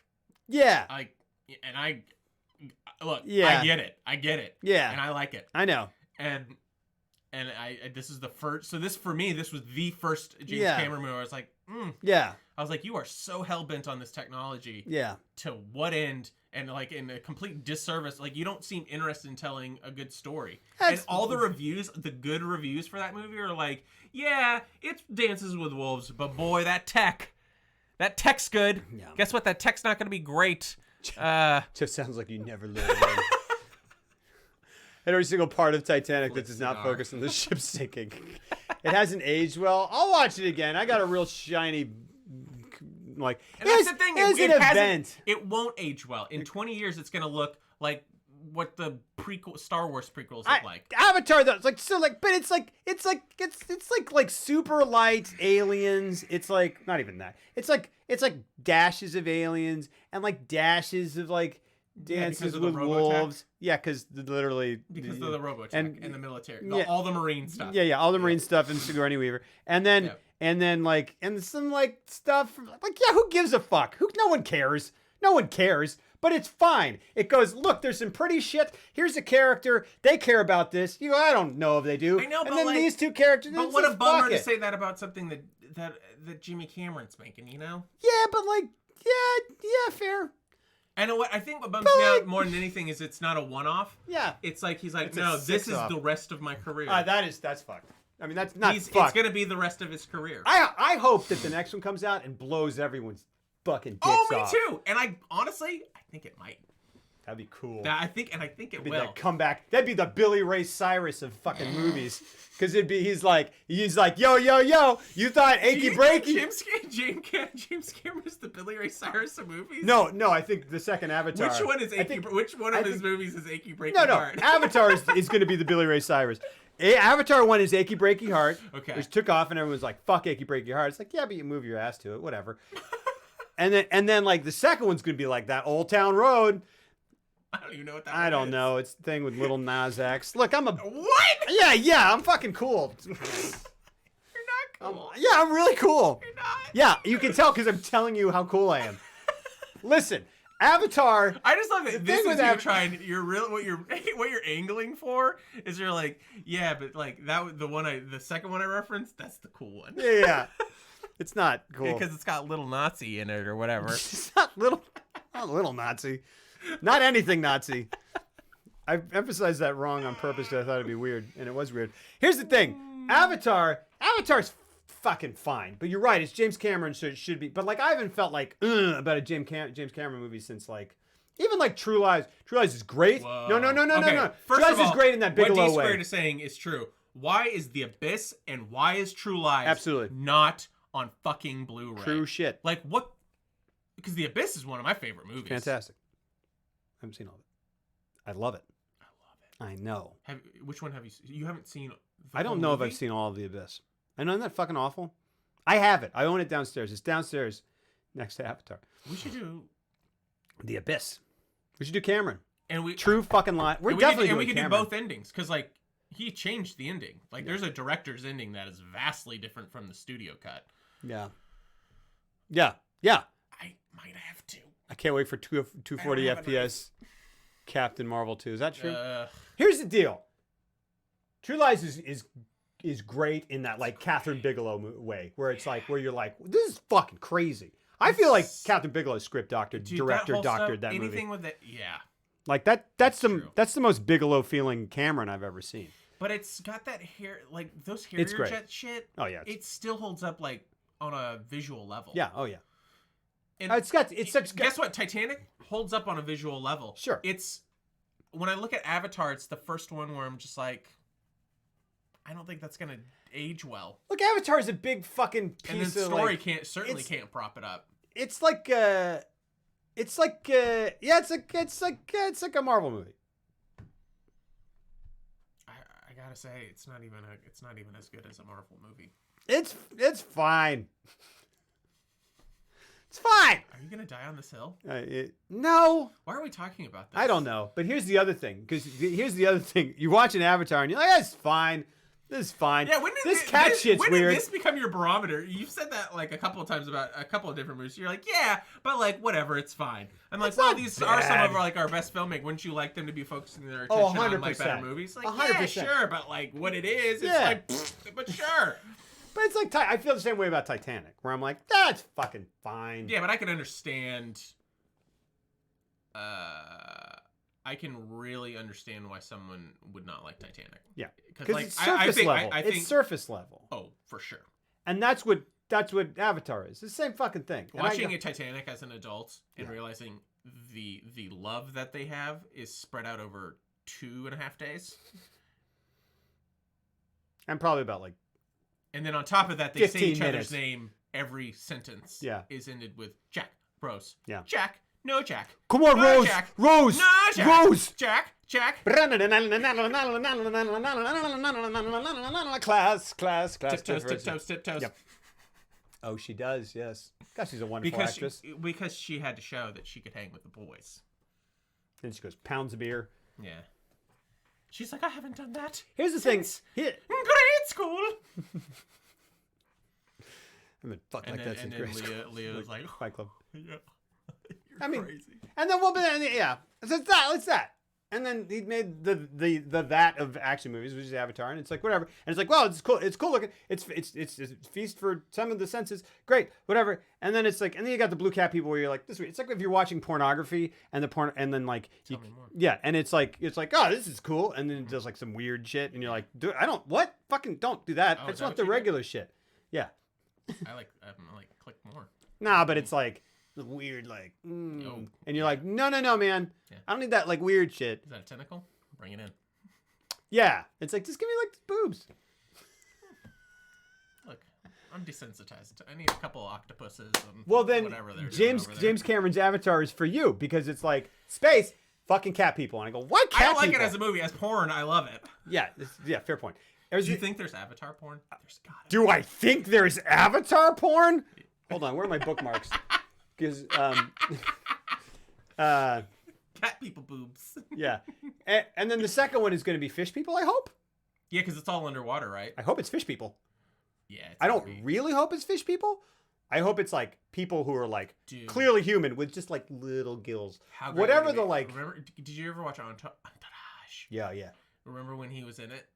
Yeah. I get it. Yeah. And I like it. I know. And this is the first. So this for me, this was the first James Cameron movie where I was like, yeah. I was like, you are so hell bent on this technology. Yeah. To what end? And like in a complete disservice, like you don't seem interested in telling a good story. And all the good reviews for that movie are like, yeah, it dances with wolves, but boy, that tech's good. Yeah. Guess what? That tech's not going to be great. Just sounds like you never learned. Every single part of Titanic that does not focus on the ship sinking. It hasn't aged well. I'll watch it again. I got a real shiny, like. And that's the thing. It won't age well. In 20 years, it's gonna look like what the Star Wars prequels look like. Avatar, though, but it's like super light aliens. It's like not even that. It's like dashes of aliens and like dashes of like. Dances with wolves. Yeah, because literally. Because of the Robotech and the military. All the Marine stuff. Yeah, all the Marine stuff and Sigourney Weaver. And then, and some like stuff. Like, yeah, who gives a fuck? No one cares. But it's fine. It goes, look, there's some pretty shit. Here's a character. They care about this. You go, I don't know if they do. I know, and but then like, these two characters. But what a bummer to say that about something that Jimmy Cameron's making, you know? Yeah, but like, yeah, fair. I know what I think what bums me out more than anything is it's not a one-off. Yeah. It's like he's like, It's no, this is the rest of my career. That's fucked. I mean, that's not fucked. It's gonna be the rest of his career. I hope that the next one comes out and blows everyone's fucking dicks off. Oh, me too. And I think it might. That'd be cool. I think it will. That comeback. That'd be the Billy Ray Cyrus of fucking movies. Because he's like, yo, you thought Achy Breaky. James Cameron's the Billy Ray Cyrus of movies? No, I think the second Avatar. Which one of his movies is Achy Breaky No, Heart? Avatar is going to be the Billy Ray Cyrus. Avatar 1 is Achy Breaky Heart. Okay. Which took off and everyone's like, fuck Achy Breaky Heart. It's like, yeah, but you move your ass to it, whatever. and then like the second one's going to be like that Old Town Road. I don't even know what that I don't know. It's the thing with Little Nas X. Look, I'm a... What? Yeah, I'm fucking cool. You're not cool. Yeah, I'm really cool. You're not. Yeah, you can tell because I'm telling you how cool I am. Listen, Avatar... I just love that this is you Avatar- trying... You're real. What you're angling for is you're like, yeah, but like that the second one I referenced, that's the cool one. Yeah. It's not cool. Because it's got little Nazi in it or whatever. It's not little Nazi. Not anything Nazi. I emphasized that wrong on purpose because I thought it'd be weird, and it was weird. Here's the thing. Avatar's fucking fine. But you're right, it's James Cameron, so it should be. But like, I haven't felt like about a James Cameron movie since like, even like True Lies. True Lies is great. Whoa. No. Okay, True Lies is great in that Bigelow what D way. Squared is saying is true. Why is The Abyss and why is True Lies Absolutely not on fucking Blu-ray? True shit. Like what? Because The Abyss is one of my favorite movies. Fantastic. I haven't seen all of it. I love it. I know. Which one have you seen? You haven't seen I don't know if I've seen all of The Abyss. I know, isn't that fucking awful? I have it. I own it downstairs. It's downstairs next to Avatar. We should do The Abyss. We should do Cameron. And we True fucking lie. We're definitely doing we can Cameron. do both endings because like he changed the ending. Like there's a director's ending that is vastly different from the studio cut. Yeah. I might have to. I can't wait for 240 I don't have a FPS Captain Marvel 2. Is that true? Uh, Here's the deal. True Lies is great in that like Catherine Bigelow way, where it's like where you're like, this is fucking crazy. I feel like Catherine Bigelow's script doctored, director doctored that movie. Anything with it, yeah. Like that's true. the most Bigelow feeling Cameron I've ever seen. But it's got that hair, like those Harrier jet shit. Oh yeah, it still holds up like on a visual level. Yeah. Oh yeah. And It's such. Guess what? Titanic holds up on a visual level. Sure. It's when I look at Avatar, it's the first one where I'm just like, I don't think that's gonna age well. Look, Avatar is a big fucking piece and then of story like, can't prop it up. It's like a Marvel movie. I gotta say, it's not even as good as a Marvel movie. It's fine. It's fine. Are you gonna die on this hill? No. Why are we talking about this? I don't know. But here's the other thing. You watch an Avatar and you're like, it's fine. This is fine. Yeah, when did this cat shit's when weird. did this become your barometer? You've said that like a couple of times about a couple of different movies. You're like, yeah, but like whatever, it's fine. I'm like, well, these are some of our best filmmaking. Wouldn't you like them to be focusing their attention on like better movies? Like, 100%. yeah, sure, but like what it is, it's like, but sure. But it's like I feel the same way about Titanic, where I'm like, that's fucking fine. Yeah, but I can understand. I can really understand why someone would not like Titanic. Yeah, because like, it's surface level. It's surface level. Oh, for sure. And that's what Avatar is. It's the same fucking thing. Watching a Titanic as an adult and realizing the love that they have is spread out over 2.5 days. And probably about like. And then on top of that, they say each minutes. other's name every sentence. Yeah. Is ended with Jack, Rose. Yeah. Jack, no Jack. Come on, no Rose. Jack. Rose. No Jack. Rose. Jack. Class. Tiptoes. Yep. Oh, she does, yes. Gosh, she's a wonderful actress. Because she had to show that she could hang with the boys. Then she goes, pounds of beer. Yeah. She's like, I haven't done that. Here's the thing. Grade school. I've been fucked like that since grade school. Leah was like, Fight Club. yeah. You're I mean, Crazy. and then yeah, it's that. And then he made the that of action movies, which is Avatar, and it's like whatever. And it's like, well, it's cool looking. It's a feast for some of the senses. Great, whatever. And then it's like, and then you got the blue cat people where you're like, this. It's like if you're watching pornography and and then like, yeah, and it's like, oh, this is cool, and then it does like some weird shit, and you're like, dude, fucking don't do that. I just want the regular shit. Yeah. I like click more. Nah, but it's like the weird and you're like, no, man, yeah. I don't need that like weird shit. Is that a tentacle? Bring it in. Yeah, it's like, just give me like boobs. Look, I'm desensitized. I need a couple of octopuses. And well, then whatever they're James Cameron's Avatar is for you because it's like space, fucking cat people, and I go, why cat people? I don't like it as a movie. As porn, I love it. Yeah, fair point. Do you think there's Avatar porn? There's gotta be. Do I think there's Avatar porn? Hold on, where are my bookmarks? Because cat people boobs. Yeah, and then the second one is going to be fish people. I hope. Yeah, because it's all underwater, right? I hope it's fish people. Yeah. I don't really hope it's fish people. I hope it's like people who are like clearly human with just like little gills. Whatever the like. Remember? Did you ever watch Entourage? Yeah. Remember when he was in it?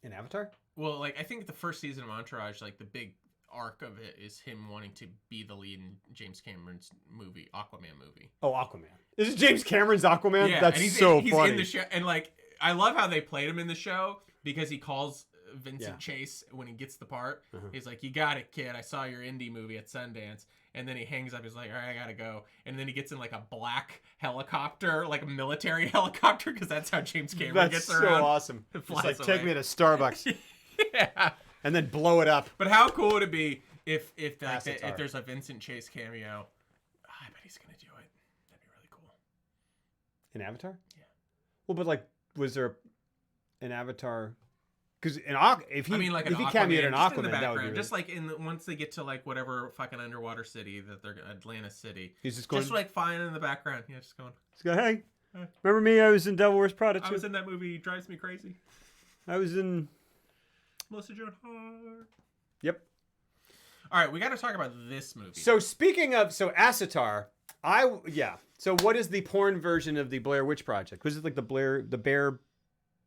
In Avatar? Well, like I think the first season of Entourage, like the big arc of it is him wanting to be the lead in James Cameron's movie, Aquaman movie. Oh, Aquaman. This is James Cameron's Aquaman? Yeah, that's so funny. He's in the show, and like I love how they played him in the show because he calls Vincent Chase when he gets the part. He's like, "You got it, kid. I saw your indie movie at Sundance." And then he hangs up. He's like, "All right, I gotta go." And then he gets in like a black helicopter, like a military helicopter, because that's how James Cameron gets around. That's so awesome. It's like, take me to Starbucks. Yeah. And then blow it up. But how cool would it be if there's a Vincent Chase cameo? I bet he's gonna do it. That'd be really cool. In Avatar? Yeah. Well, but like, was there an Avatar? Because if he cameoed in Aquaman, that would be really... just like once they get to like whatever fucking underwater city that they're Atlantis City. He's just going, just like flying in the background. Yeah, just going. He's going, hey, remember me? I was in Devil Wears Prada too. I was in that movie. Drives Me Crazy. I was in Melissa Joan Hart. Yep. All right, we got to talk about this movie. So speaking of Asatar, So what is the porn version of the Blair Witch Project? Was it like the Bear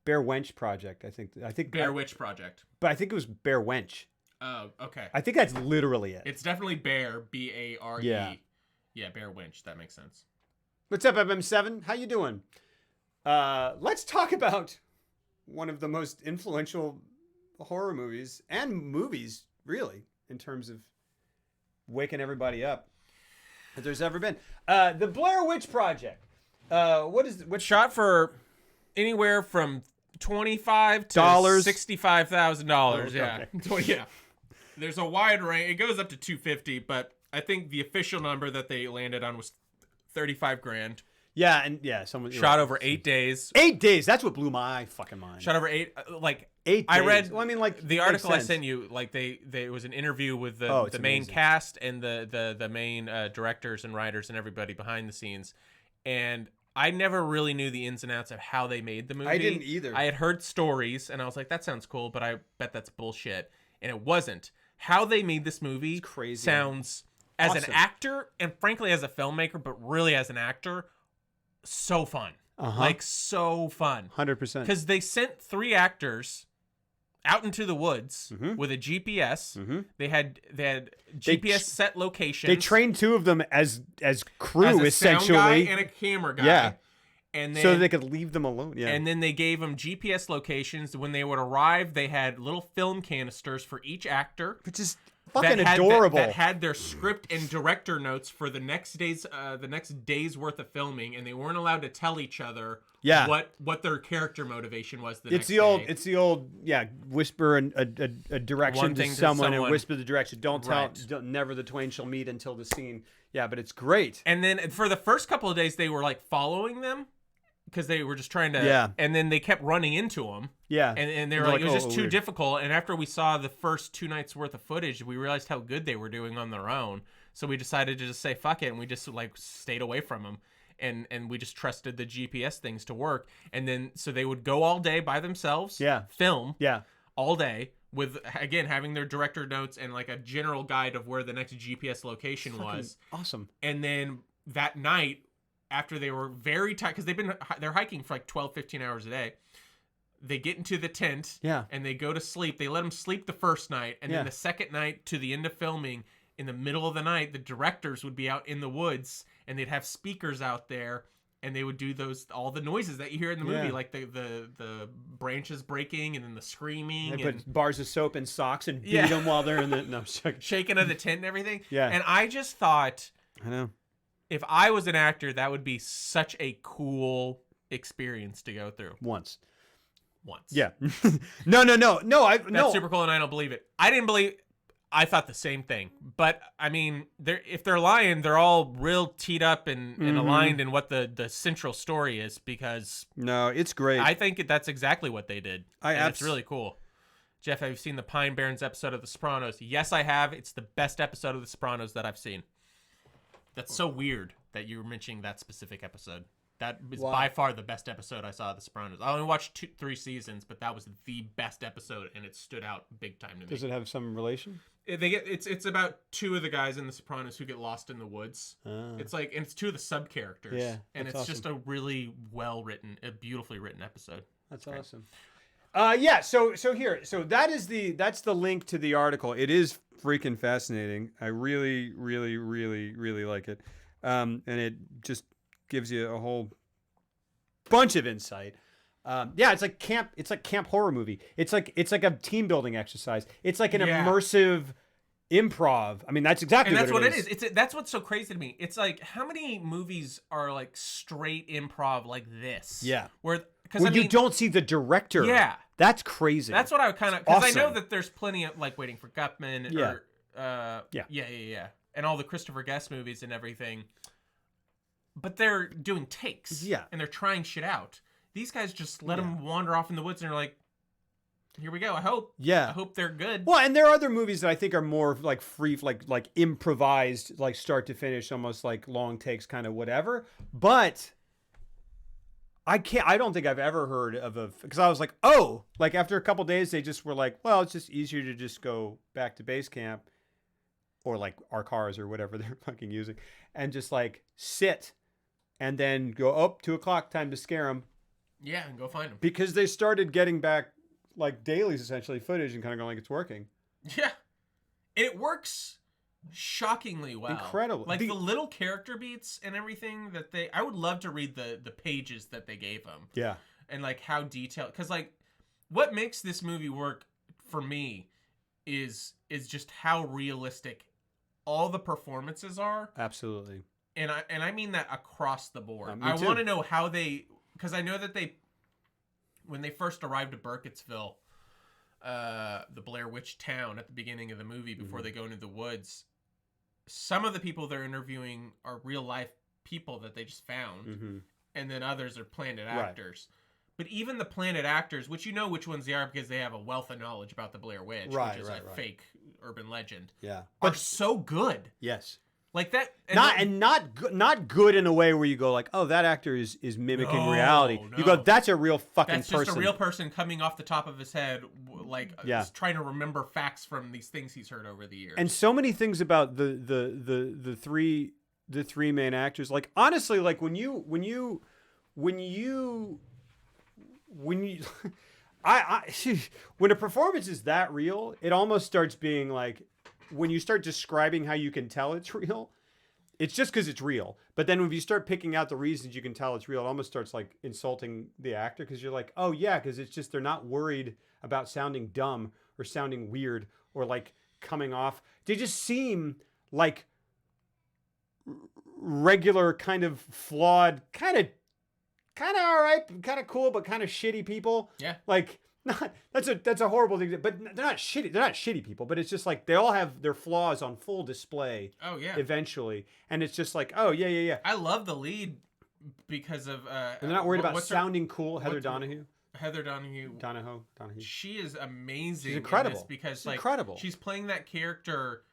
Wench Project? I think Bear Witch Project. But I think it was Bear Wench. Oh, okay. I think that's literally it. It's definitely Bear, Bare. Yeah. Yeah, Bear Wench. That makes sense. What's up, MM7? How you doing? Let's talk about one of the most influential horror movies and movies, really, in terms of waking everybody up that there's ever been. The Blair Witch Project. What's shot for anywhere from $25 to $65,000. Yeah. Okay. Yeah. There's a wide range. It goes up to $250, but I think the official number that they landed on was $35,000. Yeah, and someone shot over 8 days. 8 days. That's what blew my fucking mind. Shot over 8 days. I read. Well, I mean, like the article I sent you. Like it was an interview with the main cast and the main directors and writers and everybody behind the scenes, and I never really knew the ins and outs of how they made the movie. I didn't either. I had heard stories, and I was like, that sounds cool, but I bet that's bullshit. And it wasn't. How they made this movie sounds, as an actor, and frankly as a filmmaker, but really as an actor, so fun. Like, so fun. 100%. Because they sent 3 actors out into the woods with a GPS. They had GPS set locations. They trained 2 of them as crew, as a essentially, sound guy and a camera guy. Yeah, and then, so they could leave them alone. Yeah, and then they gave them GPS locations. When they would arrive, they had little film canisters for each actor, which is fucking adorable. That had their script and director notes for the next day's worth of filming, and they weren't allowed to tell each other. Yeah. What their character motivation was It's the old whisper a direction to someone and whisper the direction. Don't tell never the twain shall meet until the scene. Yeah, but it's great. And then for the first couple of days they were like following them because they were just trying to and then they kept running into them. Yeah. And they were like it was just too difficult, and after we saw the first 2 nights worth of footage, we realized how good they were doing on their own. So we decided to just say fuck it, and we just like stayed away from them. And we just trusted the GPS things to work. And then, so they would go all day by themselves, film all day with, again, having their director notes and like a general guide of where the next GPS location was. Awesome. And then that night, after they were very tired, because they're hiking for like 12, 15 hours a day. They get into the tent, and they go to sleep. They let them sleep the first night, and then the second night to the end of filming, in the middle of the night, the directors would be out in the woods, and they'd have speakers out there, and they would do all the noises that you hear in the movie, like the branches breaking, and then the screaming. They put bars of soap in socks and beat them while they're in the shaking of the tent and everything. Yeah, and I just thought, I know, if I was an actor, that would be such a cool experience to go through once. Yeah. No. That's super cool, and I don't believe it. I thought the same thing. But, I mean, if they're lying, they're all real teed up and aligned in what the central story is, because... No, it's great. I think that's exactly what they did. It's really cool. Jeff, have you seen the Pine Barrens episode of The Sopranos? Yes, I have. It's the best episode of The Sopranos that I've seen. That's so weird that you were mentioning that specific episode. That is by far the best episode I saw of The Sopranos. I only watched 3 seasons, but that was the best episode, and it stood out big time to me. Does it have some relation? It's about 2 of the guys in The Sopranos who get lost in the woods. It's 2 of the sub characters. Yeah, and it's awesome. Just a really well written, a beautifully written episode. That's awesome. So that's the link to the article. It is freaking fascinating. I really, really, really, really like it, and it just gives you a whole bunch of insight. It's like camp horror movie. It's like a team building exercise. It's like an immersive improv. I mean, that's exactly what it is. That's what's so crazy to me. It's like, how many movies are like straight improv like this? Yeah. Where you don't see the director. Yeah. That's crazy. That's what I would kind of, because I know that there's plenty of like Waiting for Gutman and all the Christopher Guest movies and everything. But they're doing takes. Yeah. And they're trying shit out. These guys just let them wander off in the woods and they're like, here we go. I hope they're good. Well, and there are other movies that I think are more like free, like improvised, like start to finish, almost like long takes, kind of whatever. But I don't think I've ever heard of because I was like, like after a couple days, they just were like, well, it's just easier to just go back to base camp, or like our cars or whatever they're fucking using, and just like sit and then go, 2:00, time to scare them. Yeah, and go find them. Because they started getting back like dailies, essentially, footage, and kind of going like, it's working. Yeah. And it works shockingly well. Incredible. Like the little character beats and everything that I would love to read the pages that they gave them. Yeah. And like how detailed, because like what makes this movie work for me is just how realistic all the performances are. Absolutely. And I mean that across the board. I want to know how because I know that when they first arrived at Burkittsville, the Blair Witch town at the beginning of the movie, before they go into the woods, some of the people they're interviewing are real life people that they just found, and then others are planted actors. But even the planted actors, which you know which ones they are because they have a wealth of knowledge about the Blair Witch, which is a fake urban legend, are so good. Yes. Like that, not good in a way where you go like, that actor is mimicking reality. No. You go, that's a real fucking person. That's just a real person coming off the top of his head, like trying to remember facts from these things he's heard over the years. And so many things about the three main actors. Like honestly, like when you when a performance is that real, it almost starts being like, when you start describing how you can tell it's real, it's just because it's real. But then when you start picking out the reasons you can tell it's real, it almost starts like insulting the actor, because you're like, because it's just they're not worried about sounding dumb or sounding weird or like coming off. They just seem like regular, kind of flawed, kind of all right, kind of cool, but kind of shitty people. Yeah. Like, that's a horrible thing, but they're not shitty. They're not shitty people, but it's just like they all have their flaws on full display. Oh yeah. Eventually, and it's just like, yeah. I love the lead because of. And they're not worried about sounding cool. Heather Donahue. Donahoe. She is amazing. She's incredible. In this because she's incredible. She's playing that character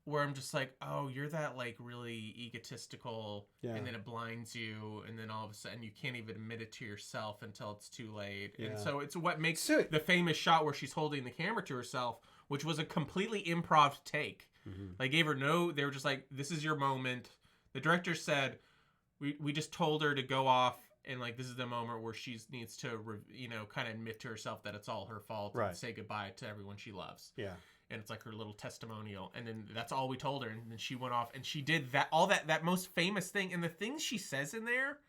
where I'm just like, you're that like really egotistical, and then it blinds you, and then all of a sudden you can't even admit it to yourself until it's too late. And so it's what makes the famous shot where she's holding the camera to herself, which was a completely improv take. They gave her they were just like, this is your moment. The director said, we just told her to go off, and like this is the moment where she needs to, kind of admit to herself that it's all her fault and say goodbye to everyone she loves. Yeah. And it's like her little testimonial, and then that's all we told her, and then she went off and she did that most famous thing, and the things she says in there,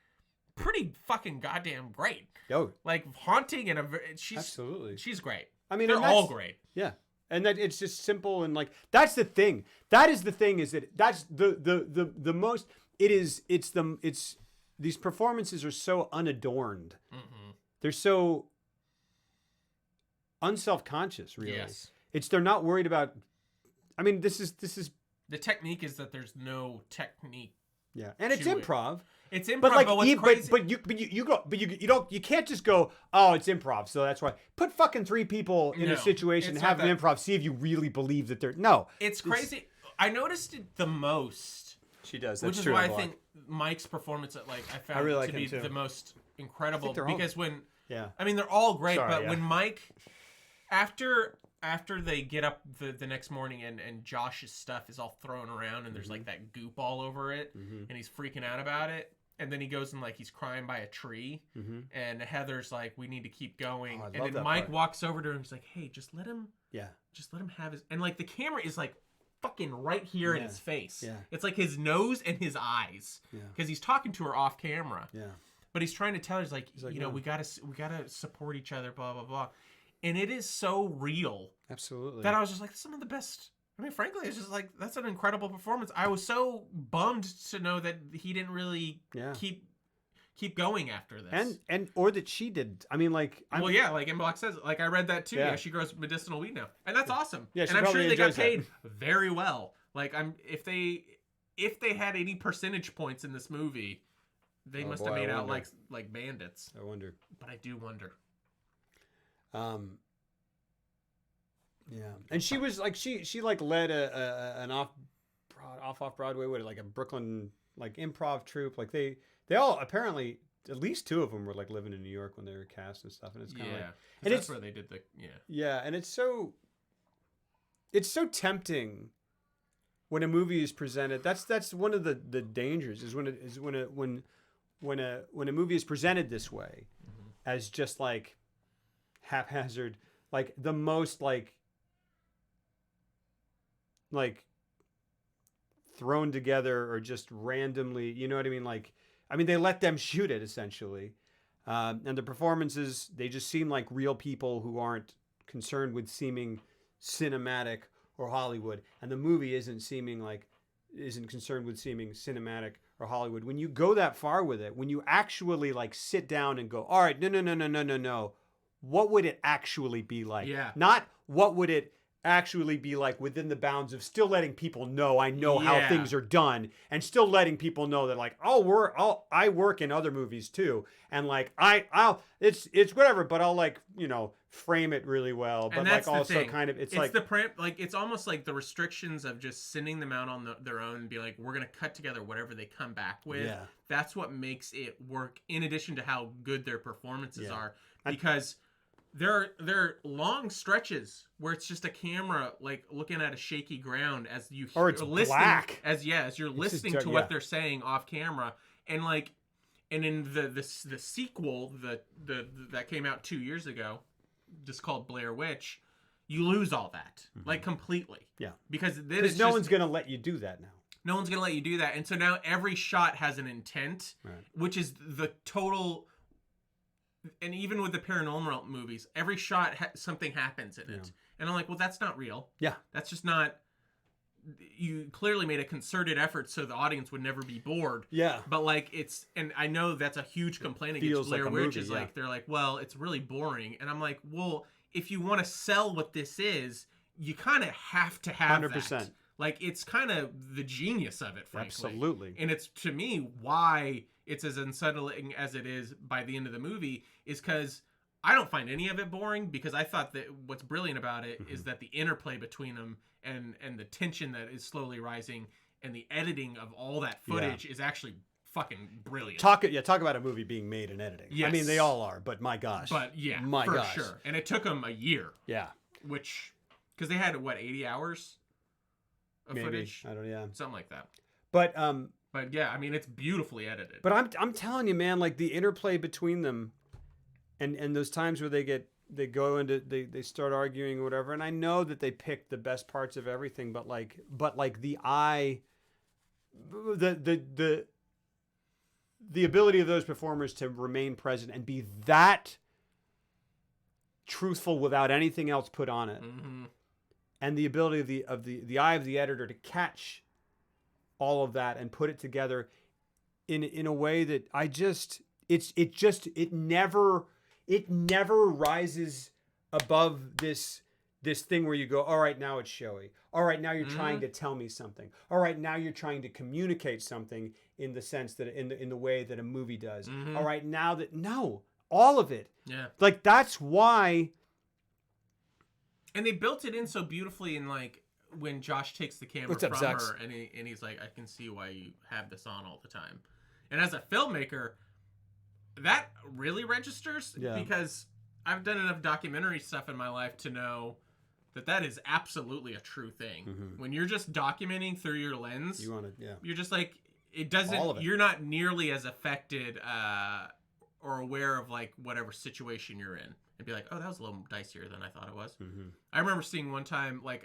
pretty fucking goddamn great. Oh, like haunting, and absolutely, she's great. I mean, they're all great. Yeah, and that it's just simple, and like that's the thing. That is the thing, is that that's the most. It's these performances are so unadorned. Mm-hmm. They're so unself-conscious, really. Yes. They're not worried about. I mean, this is the technique is that there's no technique. Yeah, and it's improv. It's improv, but what's crazy? You can't just go, oh, it's improv, so that's why. Put fucking 3 people in a situation, have an improv, see if you really believe that they're It's crazy. I noticed it the most. She does, which is why I think Mike's performance, I found really to be the most incredible, because when I mean they're all great, but when Mike after they get up the next morning and Josh's stuff is all thrown around and there's like that goop all over it and he's freaking out about it, and then he goes and like he's crying by a tree and Heather's like, we need to keep going, and then Mike walks over to her and he's like, hey, just let him have his, and like the camera is like fucking right here in his face. Yeah. It's like his nose and his eyes because he's talking to her off camera. Yeah. But he's trying to tell her, he's like we gotta support each other, blah blah blah. And it is so real. Absolutely. That I was just like, some of the best. I mean, frankly, it's just like, that's an incredible performance. I was so bummed to know that he didn't really keep going after this. Or that she did. I mean, like... like M. Block says, like I read that too. Yeah, she grows medicinal weed now. And that's awesome. Yeah, and I'm sure they got paid very well. Like, if they had any percentage points in this movie, they must have made out like bandits. I wonder. But I do wonder. Yeah, and she was like she like led an off Broadway, like a Brooklyn like improv troupe. Like they all apparently, at least 2 of them were like living in New York when they were cast and stuff. And it's kind of and that's where they did and it's so tempting when a movie is presented. That's one of the dangers is when a movie is presented this way, as just like haphazard, like the most like thrown together or just randomly, you know what I mean? Like, I mean, they let them shoot it essentially. And the performances, they just seem like real people who aren't concerned with seeming cinematic or Hollywood. And the movie isn't concerned with seeming cinematic or Hollywood. When you go that far with it, when you actually like sit down and go, all right, no. What would it actually be like? Yeah. Not what would it actually be like within the bounds of still letting people know how things are done, and still letting people know that like, I work in other movies too, and like it's whatever, but I'll like, frame it really well, but like also thing. Kind of it's like it's almost like the restrictions of just sending them out on their own and be like, we're gonna cut together whatever they come back with. Yeah. That's what makes it work, in addition to how good their performances are, because there are long stretches where it's just a camera like looking at a shaky ground as you or it's black as you're listening to what they're saying off camera, and in the sequel that came out 2 years ago, just called Blair Witch, you lose all that like completely. Yeah, because no one's gonna let you do that now. No one's gonna let you do that, and so now every shot has an intent, which is the total. And even with the paranormal movies, every shot something happens in it. And I'm like, well, that's not real. Yeah. That's just not... You clearly made a concerted effort so the audience would never be bored. Yeah. But like it's... And I know that's a huge complaint against Blair Witch. Is like, they're like, well, it's really boring. And I'm like, well, if you want to sell what this is, you kind of have to have 100%. That. Like, it's kind of the genius of it, frankly. Absolutely. And it's, to me, why it's as unsettling as it is by the end of the movie, is because I don't find any of it boring, because I thought that what's brilliant about it is that the interplay between them and the tension that is slowly rising and the editing of all that footage is actually fucking brilliant. Talk about a movie being made in editing. Yes. I mean, they all are, but my gosh. But yeah, for sure. And it took them a year. Yeah. Which, because they had, 80 hours? Of footage? I don't know, something like that. But But yeah, I mean, it's beautifully edited. But I'm telling you, man, like the interplay between them, and those times where they start arguing or whatever, and I know that they pick the best parts of everything, but like the ability of those performers to remain present and be that truthful without anything else put on it, and the ability of the eye of the editor to catch all of that and put it together in a way that it never rises above this thing where you go, all right, now it's showy. All right, now you're trying to tell me something. All right, now you're trying to communicate something in the sense that in the way that a movie does. All right, now that all of it. Yeah. Like that's why. And they built it in so beautifully in like when Josh takes the camera from her and he's like, I can see why you have this on all the time. And as a filmmaker, that really registers because I've done enough documentary stuff in my life to know that is absolutely a true thing. When you're just documenting through your lens, you're just like, it doesn't, you're not nearly as affected or aware of like whatever situation you're in. And be like, oh, that was a little dicier than I thought it was. I remember seeing one time, like,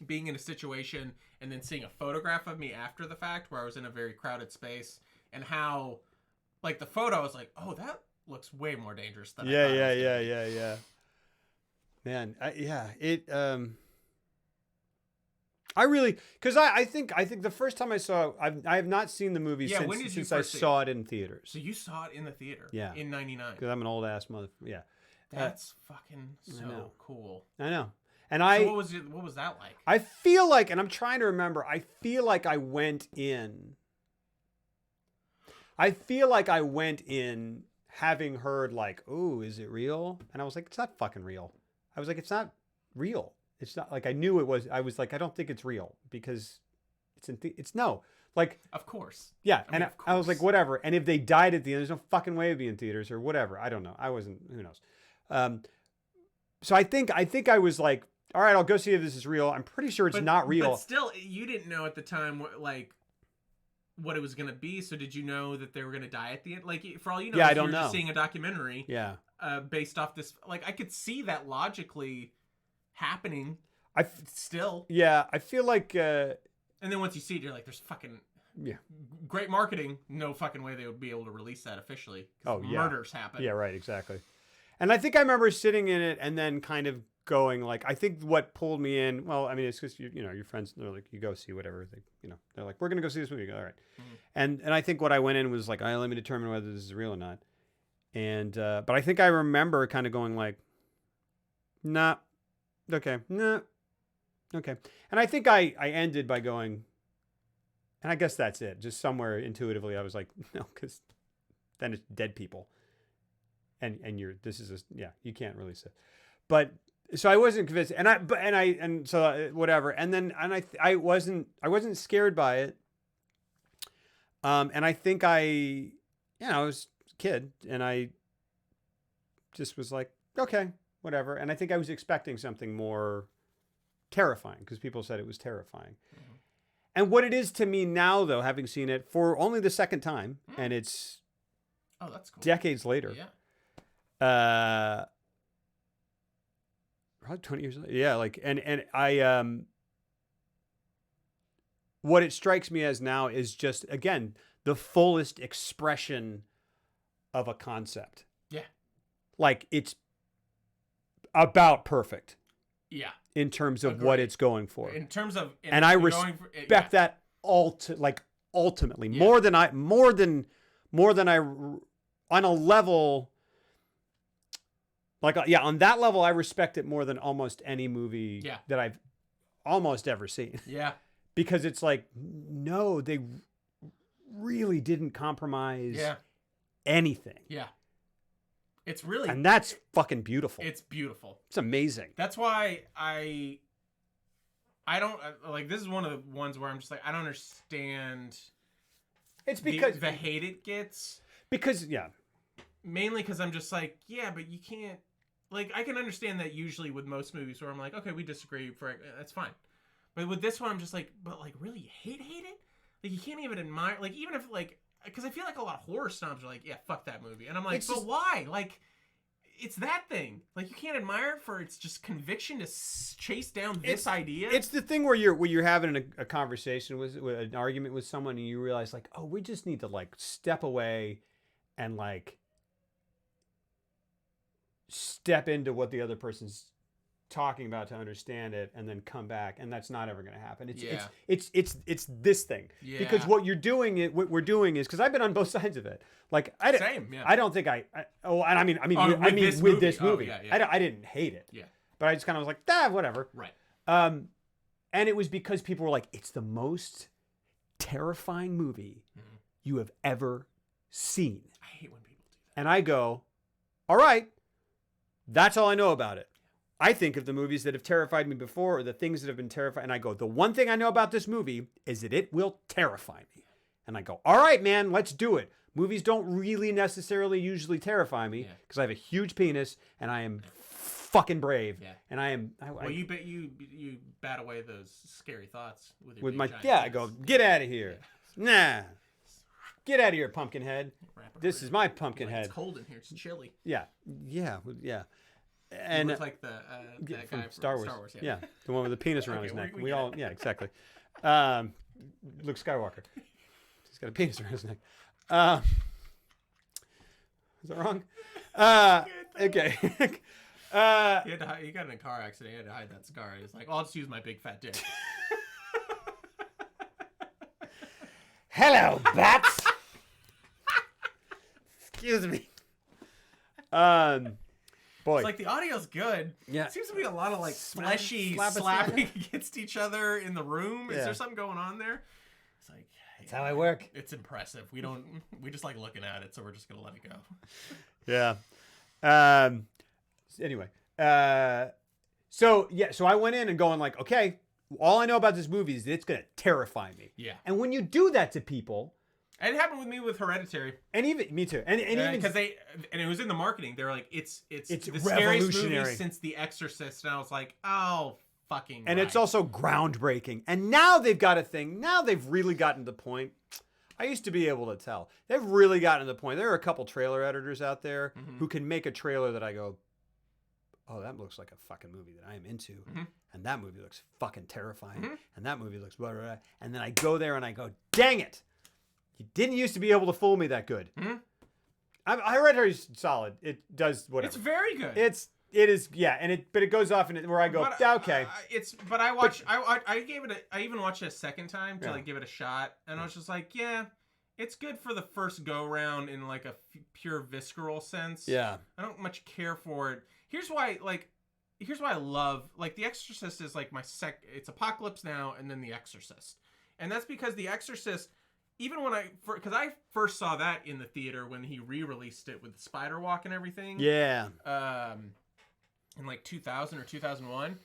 being in a situation and then seeing a photograph of me after the fact where I was in a very crowded space and how, like, the photo, I was like, oh, that looks way more dangerous than I thought it was. Yeah. Man, I think the first time I saw it, I have not seen the movie since I saw it in theaters. So you saw it in the theater? Yeah. In 99? Because I'm an old ass mother. Yeah. That's fucking so cool. I know. And what was that like? I feel like, and I'm trying to remember, I feel like I went in having heard like, oh, is it real? And I was like, it's not fucking real. I was like, it's not real. It's not like I knew it was. I was like, I don't think it's real because it's no. Like, of course. Yeah. I was like, whatever. And if they died at the end, there's no fucking way it'd be in theaters or whatever. I don't know. I wasn't, who knows? So I think I was like, all right, I'll go see if this is real. I'm pretty sure it's not real. But still, you didn't know at the time what it was going to be. So did you know that they were going to die at the end? Like, for all you know, I don't know. Just seeing a documentary. Yeah. Based off this, like, I could see that logically happening. Still. Yeah, I feel like. And then once you see it, you're like, there's fucking great marketing. No fucking way they would be able to release that officially. Oh yeah. Murders happen. Yeah, right, exactly. And I think I remember sitting in it and then kind of going like, I think what pulled me in. Well, I mean, it's because your friends. They're like, you go see whatever. They're like, we're gonna go see this movie. All right. And I think what I went in was like, let me determine whether this is real or not. And but I think I remember kind of going like, nah, okay, nah. Okay. And I think I ended by going, and I guess that's it. Just somewhere intuitively, I was like, no, because then it's dead people. And you can't release it. But so I wasn't convinced, so whatever. And then, I wasn't scared by it. And I think I was a kid and I just was like, okay, whatever. And I think I was expecting something more terrifying because people said it was terrifying. And what it is to me now, though, having seen it for only the second time, and it's that's cool. Decades later. Yeah. Probably 20 years later. Yeah, like and I what it strikes me as now is just again the fullest expression of a concept. Yeah. Like it's about perfect. Yeah. In terms of what it's going for. In terms of, and I respect that ultimately more than I on a level like on that level I respect it more than almost any movie that I've almost ever seen. Yeah. Because it's like, no, they really didn't compromise anything. Yeah. It's really... And that's fucking beautiful. It's beautiful. It's amazing. That's why I don't... Like, this is one of the ones where I'm just like, I don't understand... It's because... The hate it gets. Because, yeah. Mainly because I'm just like, yeah, but you can't... Like, I can understand that usually with most movies where I'm like, okay, we disagree, that's fine. But with this one, I'm just like, but like, really, you hate it? Like, you can't even admire, like, even if, like, because I feel like a lot of horror snobs are like, yeah, fuck that movie. And I'm like, but why? Like, it's that thing. Like, you can't admire it for its just conviction to chase down this idea. It's the thing where you're having a conversation with an argument with someone, and you realize, like, oh, we just need to, like, step away and, like, step into what the other person's talking about to understand it, and then come back, and that's not ever going to happen. It's this thing, because what we're doing is because I've been on both sides of it. Like, I don't think with this movie, I didn't hate it, but I just kind of was like, whatever, right. And it was because people were like, it's the most terrifying movie you have ever seen. I hate when people do that. And I go, all right, that's all I know about it. I think of the movies that have terrified me before, or the things that have been terrifying, and I go, the one thing I know about this movie is that it will terrify me. And I go, all right, man, let's do it. Movies don't really necessarily usually terrify me because I have a huge penis and I am fucking brave. Yeah. And I am. You bat away those scary thoughts with my I go, get out of here. Yeah. Nah. Get out of here, Pumpkinhead. This is my Pumpkinhead. It's cold in here. It's chilly. Yeah. And looks like that guy from Star Wars. Yeah, the one with the penis around his neck. We all, exactly. Luke Skywalker. He's got a penis around his neck. Is that wrong? Okay. He got in a car accident. He had to hide that scar. He's like, I'll just use my big fat dick. Hello, bats. Excuse me. Boy. It's like the audio's good. Yeah. It seems to be a lot of like fleshy slapping against each other in the room. Is there something going on there? It's like, that's how I work. It's impressive. We just like looking at it, so we're just gonna let it go. Yeah. Anyway. So I went in and going like, okay, all I know about this movie is that it's gonna terrify me. Yeah. And when you do that to people. It happened with me with Hereditary, and even me too, and even because it was in the marketing. They were like, it's the scariest movie since The Exorcist, and I was like, oh fucking. And it's also groundbreaking. And now they've got a thing. Now they've really gotten to the point. I used to be able to tell. They've really gotten to the point. There are a couple trailer editors out there who can make a trailer that I go, oh, that looks like a fucking movie that I am into, and that movie looks fucking terrifying, and that movie looks blah, blah, blah. And then I go there and I go, dang it. You didn't used to be able to fool me that good. Hereditary's solid. It does whatever. It's very good. It is, but it goes off and where I go, okay. I even watched it a second time to like give it a shot, and I was just like, yeah, it's good for the first go round in like a pure visceral sense. Yeah. I don't much care for it. Here's why I love, like, The Exorcist is like it's Apocalypse Now and then The Exorcist, and that's because The Exorcist. Even when because I first saw that in the theater when he re-released it with the spider walk and everything. Yeah. In like 2000 or 2001.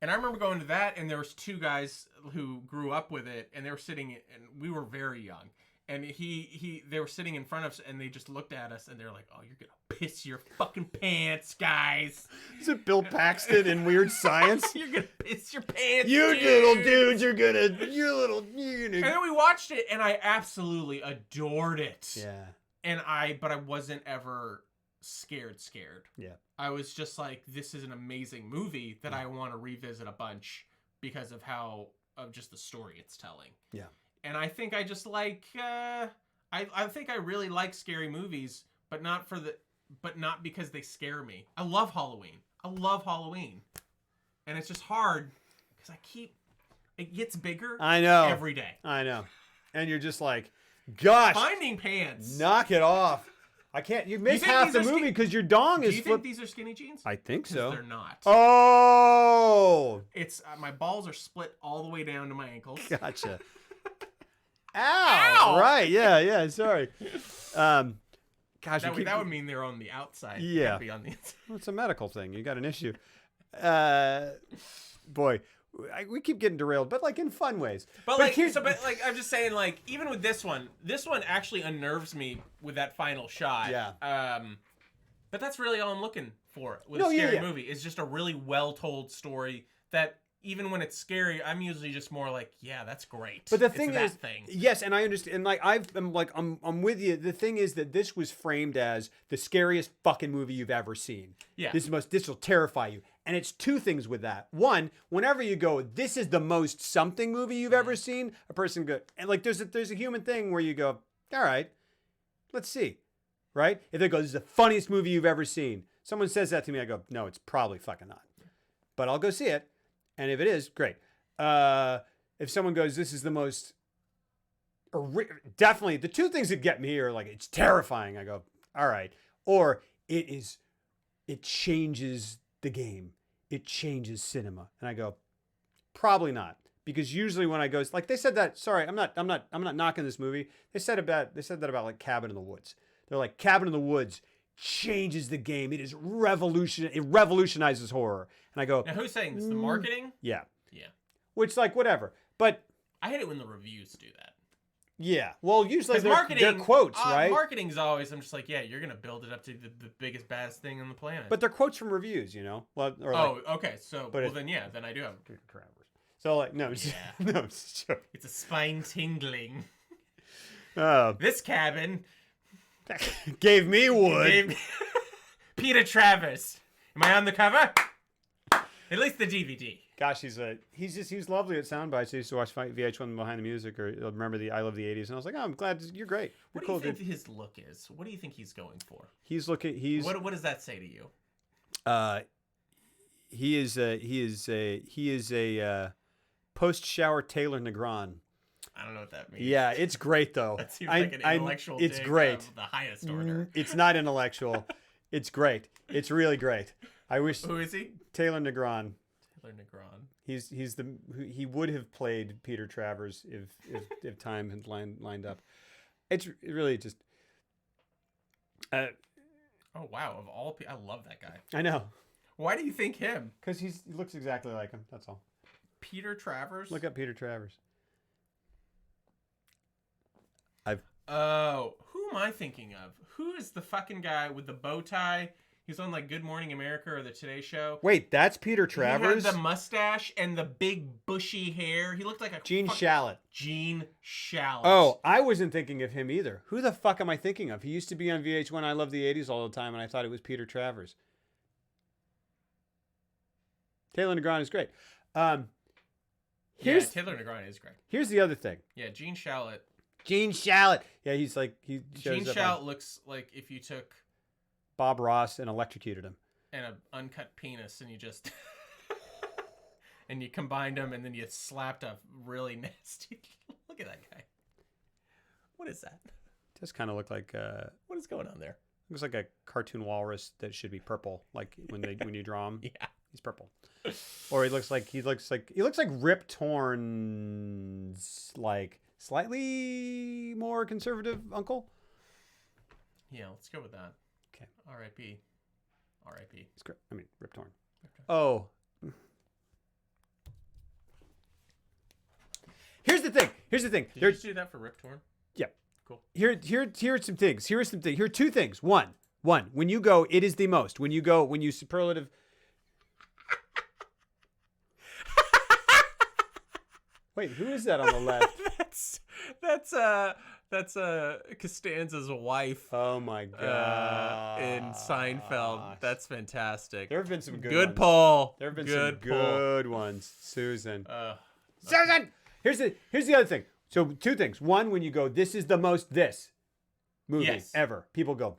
And I remember going to that, and there was two guys who grew up with it, and they were sitting, and we were very young. And they were sitting in front of us, and they just looked at us, and they're like, "Oh, you're gonna piss your fucking pants, guys." Is it Bill Paxton in Weird Science? You're gonna piss your pants, you little dudes. You're gonna. And then we watched it, and I absolutely adored it. Yeah. But I wasn't ever scared. Yeah. I was just like, this is an amazing movie that I want to revisit a bunch because of just the story it's telling. Yeah. And I think I just like, I think I really like scary movies, but not because they scare me. I love Halloween. And it's just hard because it gets bigger. I know. Every day. I know. And you're just like, gosh. Finding pants. Knock it off. I can't. You miss half the movie because your dong is. Do you think these are skinny jeans? I think so. They're not. Oh. It's my balls are split all the way down to my ankles. Gotcha. Ow! Right? Yeah. Sorry. Gosh, that would mean they're on the outside. Yeah. Can't be on the inside. Well, it's a medical thing. You got an issue. Boy. We keep getting derailed, but like in fun ways. But I'm just saying, like, even with this one actually unnerves me with that final shot. Yeah. But that's really all I'm looking for with a scary movie. It's just a really well told story that even when it's scary, I'm usually just more like, yeah, that's great. But the It's thing that is, thing. yes, and I understand. And like I'm with you. The thing is that this was framed as the scariest fucking movie you've ever seen. Yeah. This will terrify you. And it's two things with that. One, whenever you go, this is the most something movie you've ever seen. A person go, and like there's a human thing where you go, all right, let's see, right? If they go, this is the funniest movie you've ever seen. Someone says that to me, I go, no, it's probably fucking not. But I'll go see it. And if it is, great. If someone goes, this is the most, definitely, the two things that get me are like, it's terrifying. I go, all right. Or it changes the game. It changes cinema. And I go, probably not. Because usually when I go, like they said that, sorry, I'm not knocking this movie. They said that about like Cabin in the Woods. They're like, Cabin in the Woods changes the game. It is it revolutionizes horror. And I go, now who's saying this? The marketing? yeah. Yeah. Which like whatever. But I hate it when the reviews do that. yeah. Well, usually Because they're quotes, right? Marketing's always, I'm just like, yeah, you're going to build it up to the biggest, baddest thing on the planet. But they're quotes from reviews, you know? Well, or okay. So, but then yeah, then I do have Peter Travers. So like, no, Yeah. no, it's a joke. It's a spine tingling. Uh, This cabin gave me wood. gave me Peter Travers. Am I on the cover? At least the DVD. Gosh, he's lovely at sound bites. I used to watch VH1 Behind the Music, or remember the I Love the 80s, and I was like, oh, I'm glad you're great. You're What cool, do you think dude. his look is? What do you think he's going for? He's What does that say to you? he is a post shower Taylor Negron. I don't know what that means. Yeah, it's great though. That seems like an intellectual It's dig great. of the highest order. It's not intellectual. It's great. It's really great. I wish Who is he? Taylor Negron. Taylor Negron. He would have played Peter Travers if time had lined up. It's really just. Oh wow! Of all people, I love that guy. I know. Why do you think him? Because he looks exactly like him. That's all. Peter Travers. Look up Peter Travers. Oh, who am I thinking of? Who is the fucking guy with the bow tie? He's on like Good Morning America or the Today Show. Wait, that's Peter Travers? He had the mustache and the big bushy hair. He looked like a Gene Shalit. Gene Shalit. Oh, I wasn't thinking of him either. Who the fuck am I thinking of? He used to be on VH1 I Love the 80s all the time, and I thought it was Peter Travers. Taylor Negron is great. Taylor Negron is great. Here's the other thing. Yeah, Gene Shalit. Gene Shalit. Yeah, he shows Gene up Shalit on looks like if you took Bob Ross and electrocuted him. an uncut penis and you just and you combined them and then you slapped a really nasty. Look at that guy. What is that? Does kind of look like What is going on there? looks like a cartoon walrus that should be purple, like when you draw him. Yeah. He's purple. Or he looks like Rip Torn's like slightly more conservative uncle. Yeah, let's go with that. Okay. R.I.P. R.I.P. It's great. I mean, Rip Torn. Oh. Here's the thing. Did you just do that for Rip Torn? Yeah. Cool. Here are some things. Here are two things. One. When you go, it is the most. When you superlative. Wait, who is that on the left? That's Costanza's wife. Oh my god! In Seinfeld, that's fantastic. There have been some good ones. pull. There have been good some good ones. Susan. Susan. Susan. Here's the other thing. So two things. One, when you go, this is the most this movie Yes. ever. People go,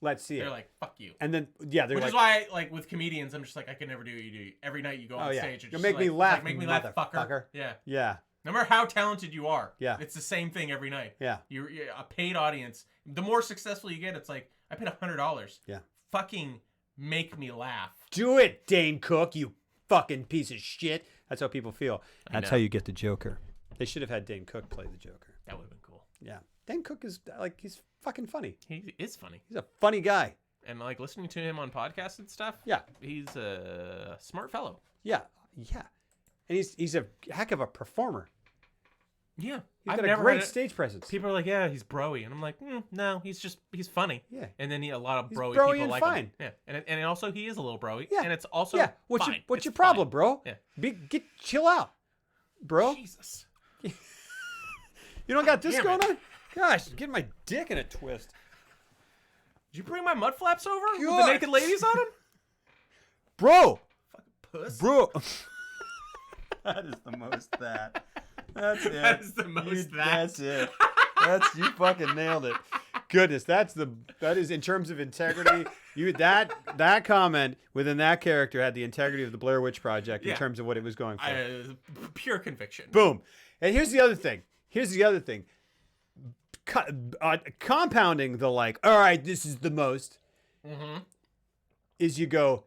let's see They're it. like, fuck you. And then they're Which like, is why, like with comedians, I'm just like, I could never do what you do. Every night you go on stage, You'll just make me like, laugh, like, make me laugh, motherfucker. fucker. Yeah. yeah, No matter how talented you are. Yeah. It's the same thing every night. yeah. You're a paid audience. The more successful you get, it's like, I paid $100. Yeah. Fucking make me laugh. Do it, Dane Cook, you fucking piece of shit. That's how people feel. That's know. how you get the Joker. They should have had Dane Cook play the Joker. That would have been cool. Yeah. Dane Cook is like, he's fucking funny. He is funny. He's a funny guy. And like listening to him on podcasts and stuff. Yeah. He's a smart fellow. Yeah. Yeah. And he's a heck of a performer. Yeah. He's got a great stage presence. People are like, yeah, he's broy. And I'm like, no, he's funny. Yeah. And then a lot of He's broy broy people and like fine. him. Yeah. And also he is a little broy. Yeah. And it's also What's fine. your problem, bro? Yeah. Chill out, bro. Jesus. You don't got this Damn going it. on? Gosh, getting my dick in a twist. Did you bring my mud flaps over with the God. naked ladies on them? Bro. Fucking puss. Bro. That is the most that. That's it. That is the most that. That's it. You fucking nailed it. Goodness, that is in terms of integrity. That comment within that character had the integrity of the Blair Witch Project in terms of what it was going for. Pure conviction. Boom. And here's the other thing. Compounding the like, all right, this is the most, is you go,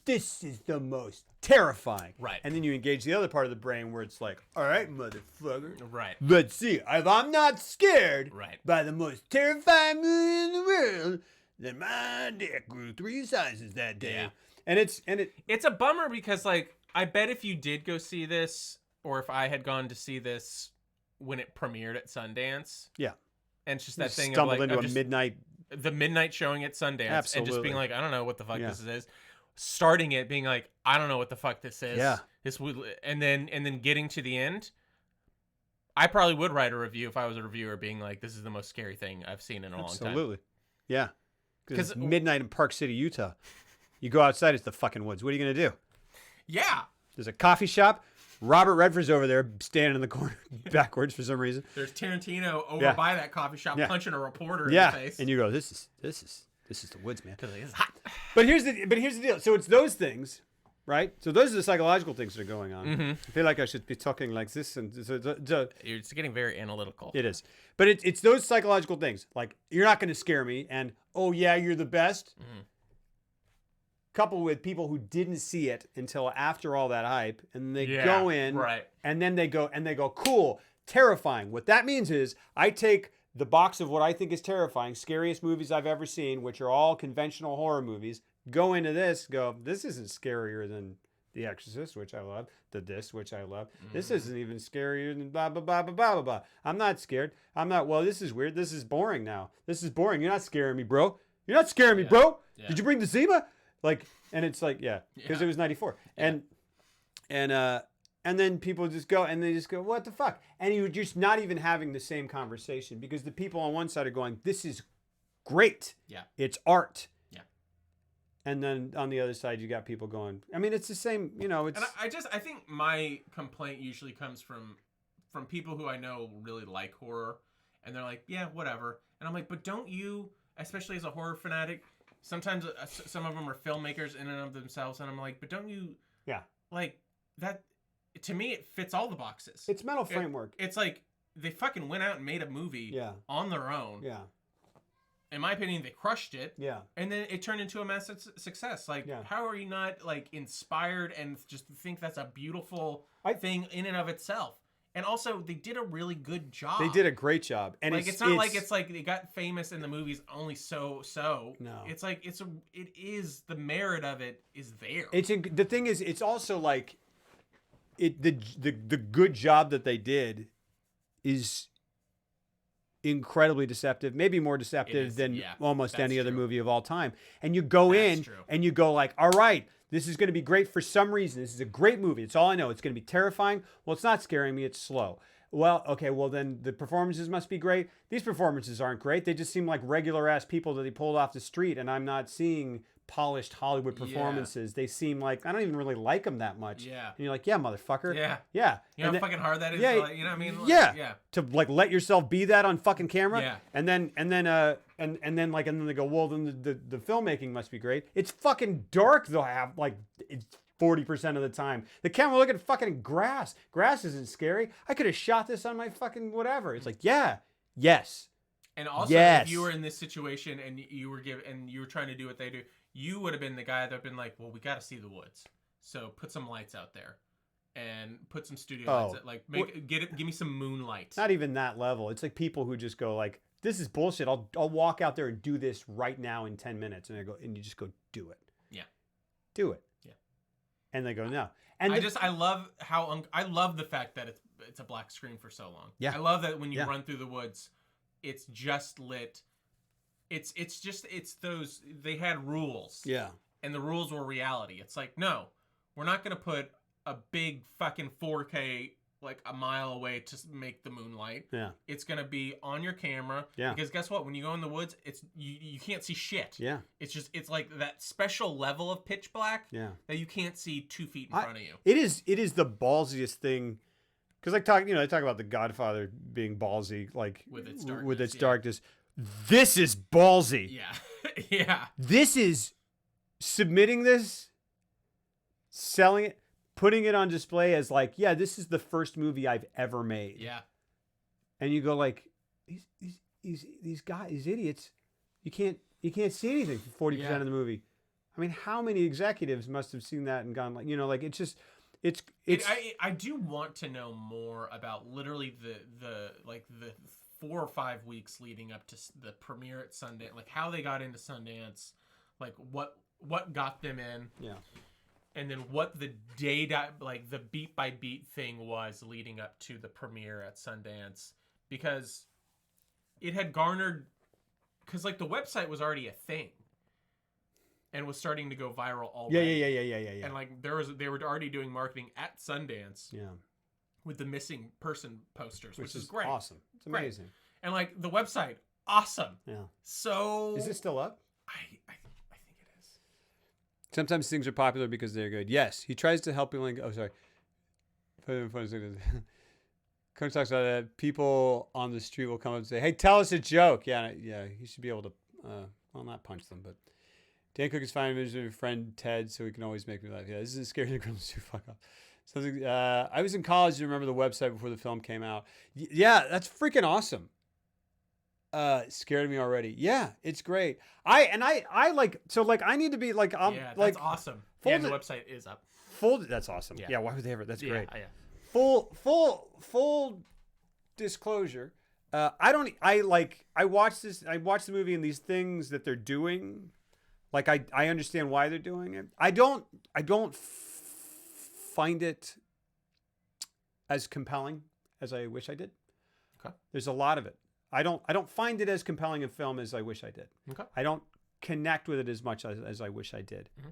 this is the most terrifying. Right. And then you engage the other part of the brain where it's like, all right, motherfucker. Right. Let's see. If I'm not scared Right. by the most terrifying movie in the world, then my dick grew 3 sizes that day. Yeah. And it's a bummer because, like, I bet if you did go see this, or if I had gone to see this when it premiered at Sundance. Yeah. And it's just that thing stumbled of like, into the midnight showing at Sundance. Absolutely. And just being like, I don't know what the fuck this is. Starting it being like, I don't know what the fuck this is. Yeah. And then getting to the end. I probably would write a review if I was a reviewer being like, this is the most scary thing I've seen in a long time. Absolutely. Yeah. Because it's midnight in Park City, Utah. You go outside, it's the fucking woods. What are you going to do? Yeah. There's a coffee shop. Robert Redford's over there standing in the corner backwards for some reason. There's Tarantino over by that coffee shop punching a reporter in the face. And you go, this is the woods, man. Because it is hot. But here's the deal. So it's those things, right? So those are the psychological things that are going on. Mm-hmm. I feel like I should be talking like this, and You're just getting very analytical. it is. But it's those psychological things. Like, you're not going to scare me, and oh yeah, you're the best. Mm-hmm. Coupled with people who didn't see it until after all that hype, and they go in, right. and then they go, cool, terrifying. What that means is I take the box of what I think is terrifying, scariest movies I've ever seen, which are all conventional horror movies, go into this, this isn't scarier than The Exorcist, which I love, This, which I love. This isn't even scarier than blah, blah, blah, blah, blah, blah, blah. I'm not scared. Well, this is weird. This is boring now. This is boring. You're not scaring me, bro. You're not scaring me, bro. Yeah. Did you bring the Zima? Like, and it's like, because it was 94. Yeah. And then people just go, what the fuck? And you're just not even having the same conversation because the people on one side are going, this is great. Yeah. It's art. Yeah. And then on the other side, you got people going, I mean, it's the same, it's. And I think my complaint usually comes from people who I know really like horror. And they're like, yeah, whatever. And I'm like, but don't you, especially as a horror fanatic, sometimes some of them are filmmakers in and of themselves. And I'm like, but don't you, like that, to me, it fits all the boxes. It's mental framework. It's like they fucking went out and made a movie on their own. Yeah. In my opinion, they crushed it. Yeah. And then it turned into a massive success. Like, how are you not, like, inspired and just think that's a beautiful thing in and of itself? And also, they did a really good job. They did a great job. And like, it's not like it's like they got famous in the movies only so. No. It's like, it is, the merit of it is there. The thing is, it's also like, the good job that they did is incredibly deceptive, maybe more deceptive than almost any other movie of all time. And you go in and you go like, all right, this is going to be great for some reason. This is a great movie. It's all I know. It's going to be terrifying. Well, it's not scaring me. It's slow. Well, okay, well then the performances must be great. These performances aren't great. They just seem like regular ass people that they pulled off the street, and I'm not seeing polished Hollywood performances. They seem like I don't even really like them that much. Yeah. And you're like, yeah, motherfucker. Yeah. Yeah. You know how fucking hard that is? Yeah. Like, you know what I mean? Like, yeah. To like let yourself be that on fucking camera. Yeah. And then they go, well, then the filmmaking must be great. It's fucking dark though. Like it's 40% of the time. The camera, look at fucking grass. Grass isn't scary. I could have shot this on my fucking whatever. It's like, yes. And also, if you were in this situation and you were trying to do what they do, you would have been the guy that would have been like, well, we got to see the woods. So put some lights out there and put some studio lights. Like, give me some moonlight. Not even that level. It's like people who just go like, this is bullshit. I'll walk out there and do this right now in 10 minutes. And you just go, do it. Yeah. Do it. Yeah. And they go, no. And I love the fact that it's a black screen for so long. Yeah. I love that when you Yeah. run through the woods, it's just lit. It's those, they had rules. Yeah. And the rules were reality. It's like, no, we're not going to put a big fucking 4K like a mile away to make the moonlight. Yeah. It's going to be on your camera. Yeah. Because guess what? When you go in the woods, it's you can't see shit. Yeah. It's like that special level of pitch black Yeah. that you can't see 2 feet in front of you. It is the ballsiest thing. Because they talk about The Godfather being ballsy, like With its darkness. with its darkness. This is ballsy. Yeah. Yeah. This is submitting this, selling it, putting it on display as like, yeah, this is the first movie I've ever made. Yeah. And you go like, these guys, these idiots, you can't see anything for 40% of the movie. I mean, how many executives must have seen that and gone like, like it's just, it's. I do want to know more about literally the 4 or 5 weeks leading up to the premiere at Sundance, like how they got into Sundance, like what got them in. Yeah. And then what the like the beat by beat thing was leading up to the premiere at Sundance, because it had garnered, because like the website was already a thing and was starting to go viral already. Yeah. And like they were already doing marketing at Sundance. Yeah. With the missing person posters, which is great. Awesome. It's amazing. Great. And like the website, awesome. Yeah. So is it still up? I think it is. Sometimes things are popular because they're good. Yes, he tries to help you link. Oh, sorry. Coach talks about that. People on the street will come up and say, "Hey, tell us a joke." Yeah. He should be able to, not punch them, but Dan Cook is fine with his friend Ted, so he can always make me laugh. Yeah, this is scary. The criminals too. Fuck off. Something. I was in college. You remember the website before the film came out? Yeah, that's freaking awesome. Scared me already. Yeah, it's great. I like, so like I need to be like, yeah, that's like awesome. Yeah, the website is up. That's awesome. Yeah. Yeah, why would they ever? That's great. Yeah. Full disclosure. I watched the movie and these things that they're doing, like I understand why they're doing it. I don't find it as compelling as I wish I did. Okay. There's a lot of it. I don't find it as compelling a film as I wish I did. Okay. I don't connect with it as much as I wish I did. Mm-hmm.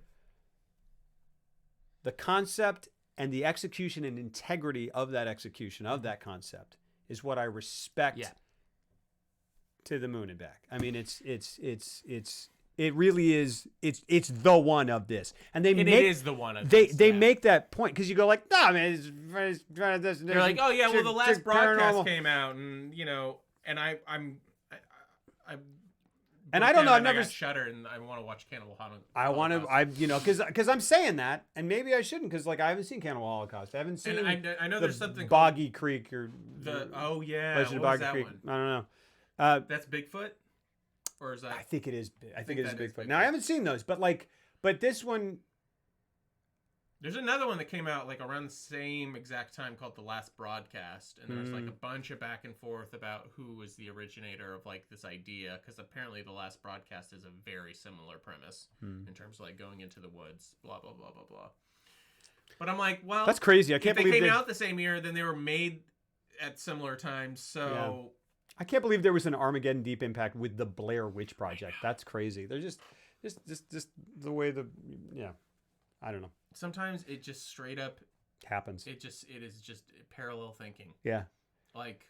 The concept and the execution and integrity of that execution of that concept is what I respect to the moon and back. I mean, it really is. It's the one of this, and it is the one of this. They make that point because you go like, no, man, they're like, oh yeah, well the last broadcast came out, and and and I don't know. I've never Shudder, and I want to watch Cannibal Holocaust. I want to. Because I'm saying that, and maybe I shouldn't, because like I haven't seen Cannibal Holocaust. I haven't seen. And I know there's something Boggy Creek or Legend of Boggy Creek. One? I don't know. That's Bigfoot, or is that? I think it is. I think it is Bigfoot. Bigfoot. Now I haven't seen those, but this one. There's another one that came out like around the same exact time called The Last Broadcast, and there's like a bunch of back and forth about who was the originator of like this idea, because apparently The Last Broadcast is a very similar premise in terms of like going into the woods, blah blah blah blah blah. But I'm like, well, that's crazy. I can't believe they came out the same year, then they were made at similar times. So yeah. I can't believe there was an Armageddon Deep Impact with the Blair Witch Project. That's crazy. They're just the way I don't know. Sometimes it just straight up happens. It is just parallel thinking. Yeah. Like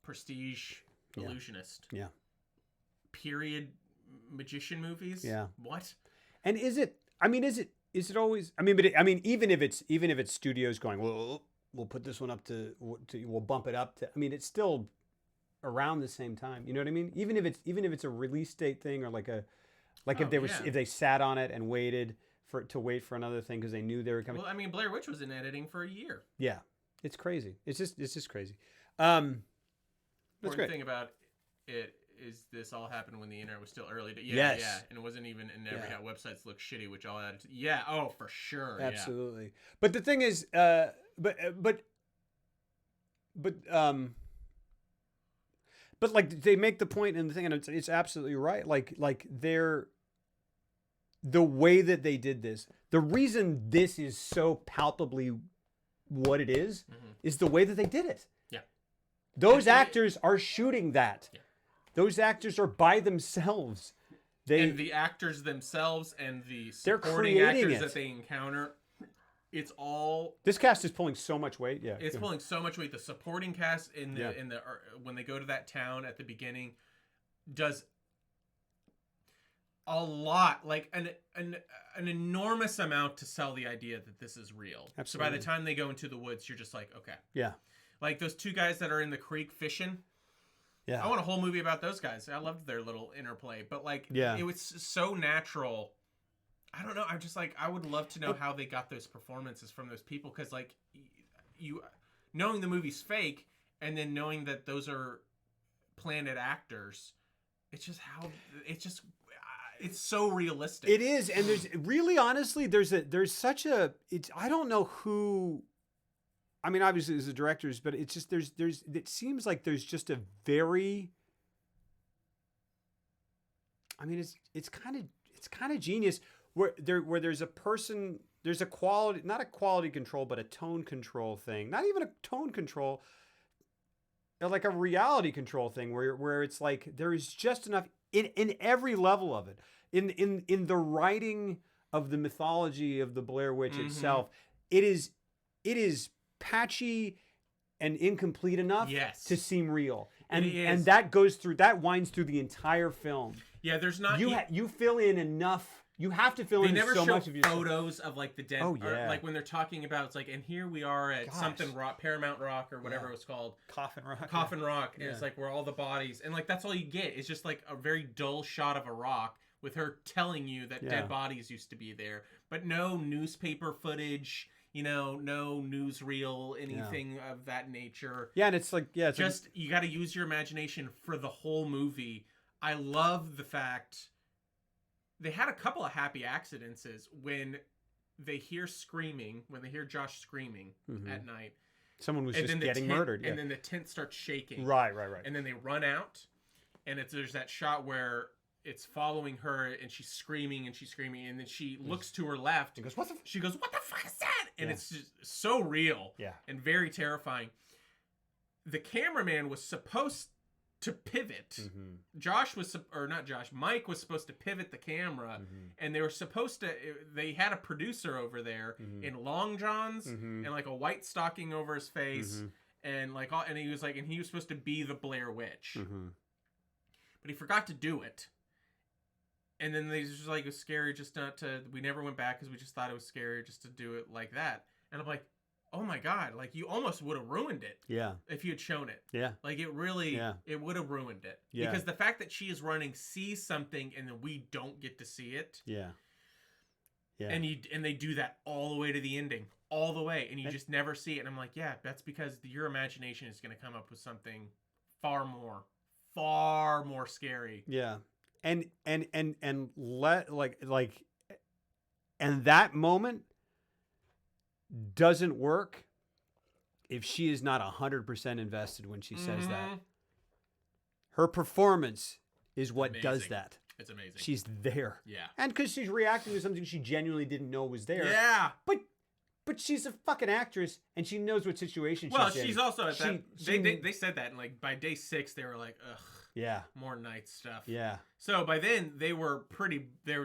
Prestige, Illusionist. Yeah. Period magician movies. Yeah. What? And is it always? Even if it's studios going, well, we'll put this one up we'll bump it up to. I mean, it's still around the same time. You know what I mean? Even if it's a release date thing, or if they sat on it and waited to wait for another thing because they knew they were coming. Well, I mean, Blair Witch was in editing for a year. Yeah, it's crazy. It's just crazy. That's great. Thing about it is this all happened when the internet was still early. Yeah, and it wasn't even, and never had websites look shitty, which all added. For sure. Absolutely. Yeah. But the thing is, but like they make the point in the thing, and it's absolutely right. Like they're. The way that they did this, the reason this is so palpably what it is the way that they did it. Yeah. Those actors are shooting that. Yeah. Those actors are by themselves. And the actors themselves and the they're supporting creating actors it. that they encounter, it's all. This cast is pulling so much weight. Yeah. It's pulling so much weight. The supporting cast when they go to that town at the beginning does a lot, like an enormous amount to sell the idea that this is real. Absolutely. So by the time they go into the woods, you're just like, okay. Yeah. Like those two guys that are in the creek fishing. Yeah. I want a whole movie about those guys. I loved their little interplay, but like, yeah. it was so natural. I don't know. I'm just like, I would love to know how they got those performances from those people. Cause like you knowing the movie's fake and then knowing that those are planted actors, it's so realistic. It is. And there's really, honestly, I don't know who, I mean, obviously there's the directors, but it's just, it seems like there's just a very, I mean, it's kind of genius where there's a person, there's a quality, not a quality control, but a tone control thing, not even a tone control, like a reality control thing where it's like, there is just enough in every level of it, in the writing of the mythology of the Blair Witch itself, it is patchy and incomplete enough to seem real, and that winds through the entire film. Yeah, there's not you fill in enough. You have to fill in so much of your photos of like the dead. Oh yeah, or, like when they're talking about, it's like, and here we are at something rock, Paramount Rock or whatever it was called, Coffin Rock, and it's like where all the bodies, and like that's all you get. It's just like a very dull shot of a rock with her telling you that dead bodies used to be there, but no newspaper footage. No newsreel, anything of that nature. Yeah, and it's like, you got to use your imagination for the whole movie. I love the fact they had a couple of happy accidents when they hear screaming, when they hear Josh screaming at night. Someone was just getting murdered. Yeah. And then the tent starts shaking. Right. And then they run out, and there's that shot where it's following her, and she's screaming, and then she looks to her left. She goes, what the fuck is that? And it's just so real and very terrifying. The cameraman was supposed to pivot. Mike was supposed to pivot the camera, and they had a producer over there in long johns and like a white stocking over his face, and like and he was supposed to be the Blair Witch, but he forgot to do it. And then they just like, it was scary just not to, we never went back because we just thought it was scary just to do it like that. And I'm like, oh my God, like you almost would have ruined it. Yeah. If you had shown it. Yeah. Like it really, it would have ruined it. Yeah. Because the fact that she is running, sees something, and then we don't get to see it. Yeah. Yeah. And they do that all the way to the ending. All the way. And you just never see it. And I'm like, yeah, that's because your imagination is going to come up with something far more scary. Yeah. And that moment doesn't work if she is not 100% invested when she says that. Her performance is what does that. It's amazing. She's there. Yeah. And because she's reacting to something she genuinely didn't know was there. Yeah. But she's a fucking actress, and she knows what situation she's in. Well, she's also at that. They said that, and like by day 6, they were like, ugh. Yeah. More night stuff. Yeah. So by then they were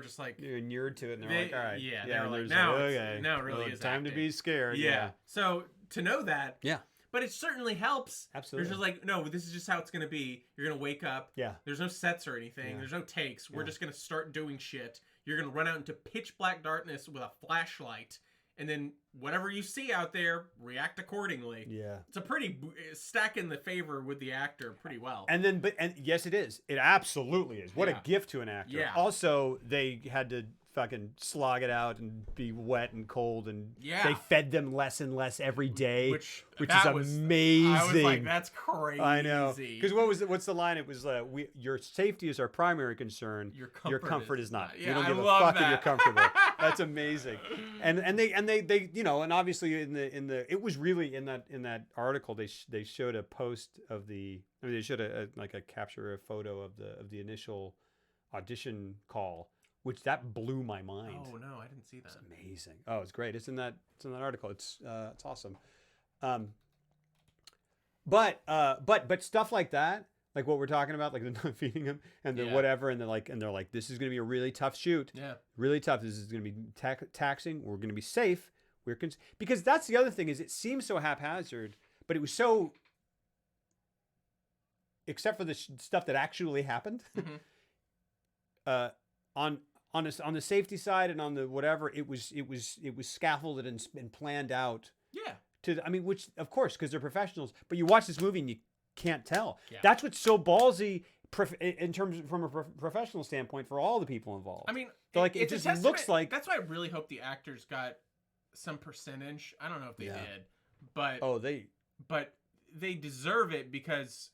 just like, you're inured to it, and they're like, all right. Yeah. They were like, now it really is time acting. To be scared. Yeah. So to know that. Yeah. But it certainly helps. Absolutely. There's just like, no, this is just how it's going to be. You're going to wake up. Yeah. There's no sets or anything. Yeah. There's no takes. We're just going to start doing shit. You're going to run out into pitch black darkness with a flashlight. And then whatever you see out there, react accordingly. Yeah. It's a pretty stack in the favor with the actor pretty well. And yes, it is. It absolutely is. What a gift to an actor. Yeah. Also, they had to fucking slog it out and be wet and cold, and they fed them less and less every day, which is amazing. I was like, that's crazy. I know. Because what's the line? It was your safety is our primary concern. Your comfort is not. Yeah, we don't give a fuck if you're comfortable. That's amazing. And they and obviously in the it was really in that article they showed a post of they showed a capture, a photo of the initial audition call, which that blew my mind. Oh no, I didn't see that. It's amazing. Oh, it's great. It's in that article. It's awesome. But stuff like that, like what we're talking about, like they're not feeding him and they're whatever, and they're like, this is going to be a really tough shoot. Yeah. Really tough. This is going to be taxing. We're going to be safe. Because that's the other thing is it seems so haphazard, but it was so, except for the stuff that actually happened, on the safety side and on the whatever, it was scaffolded and planned out. Yeah. Which of course, because they're professionals, but you watch this movie and you can't tell. Yeah. That's what's so ballsy in terms from a professional standpoint for all the people involved. I mean, it just looks like. That's why I really hope the actors got some percentage. I don't know if they did, but but they deserve it, because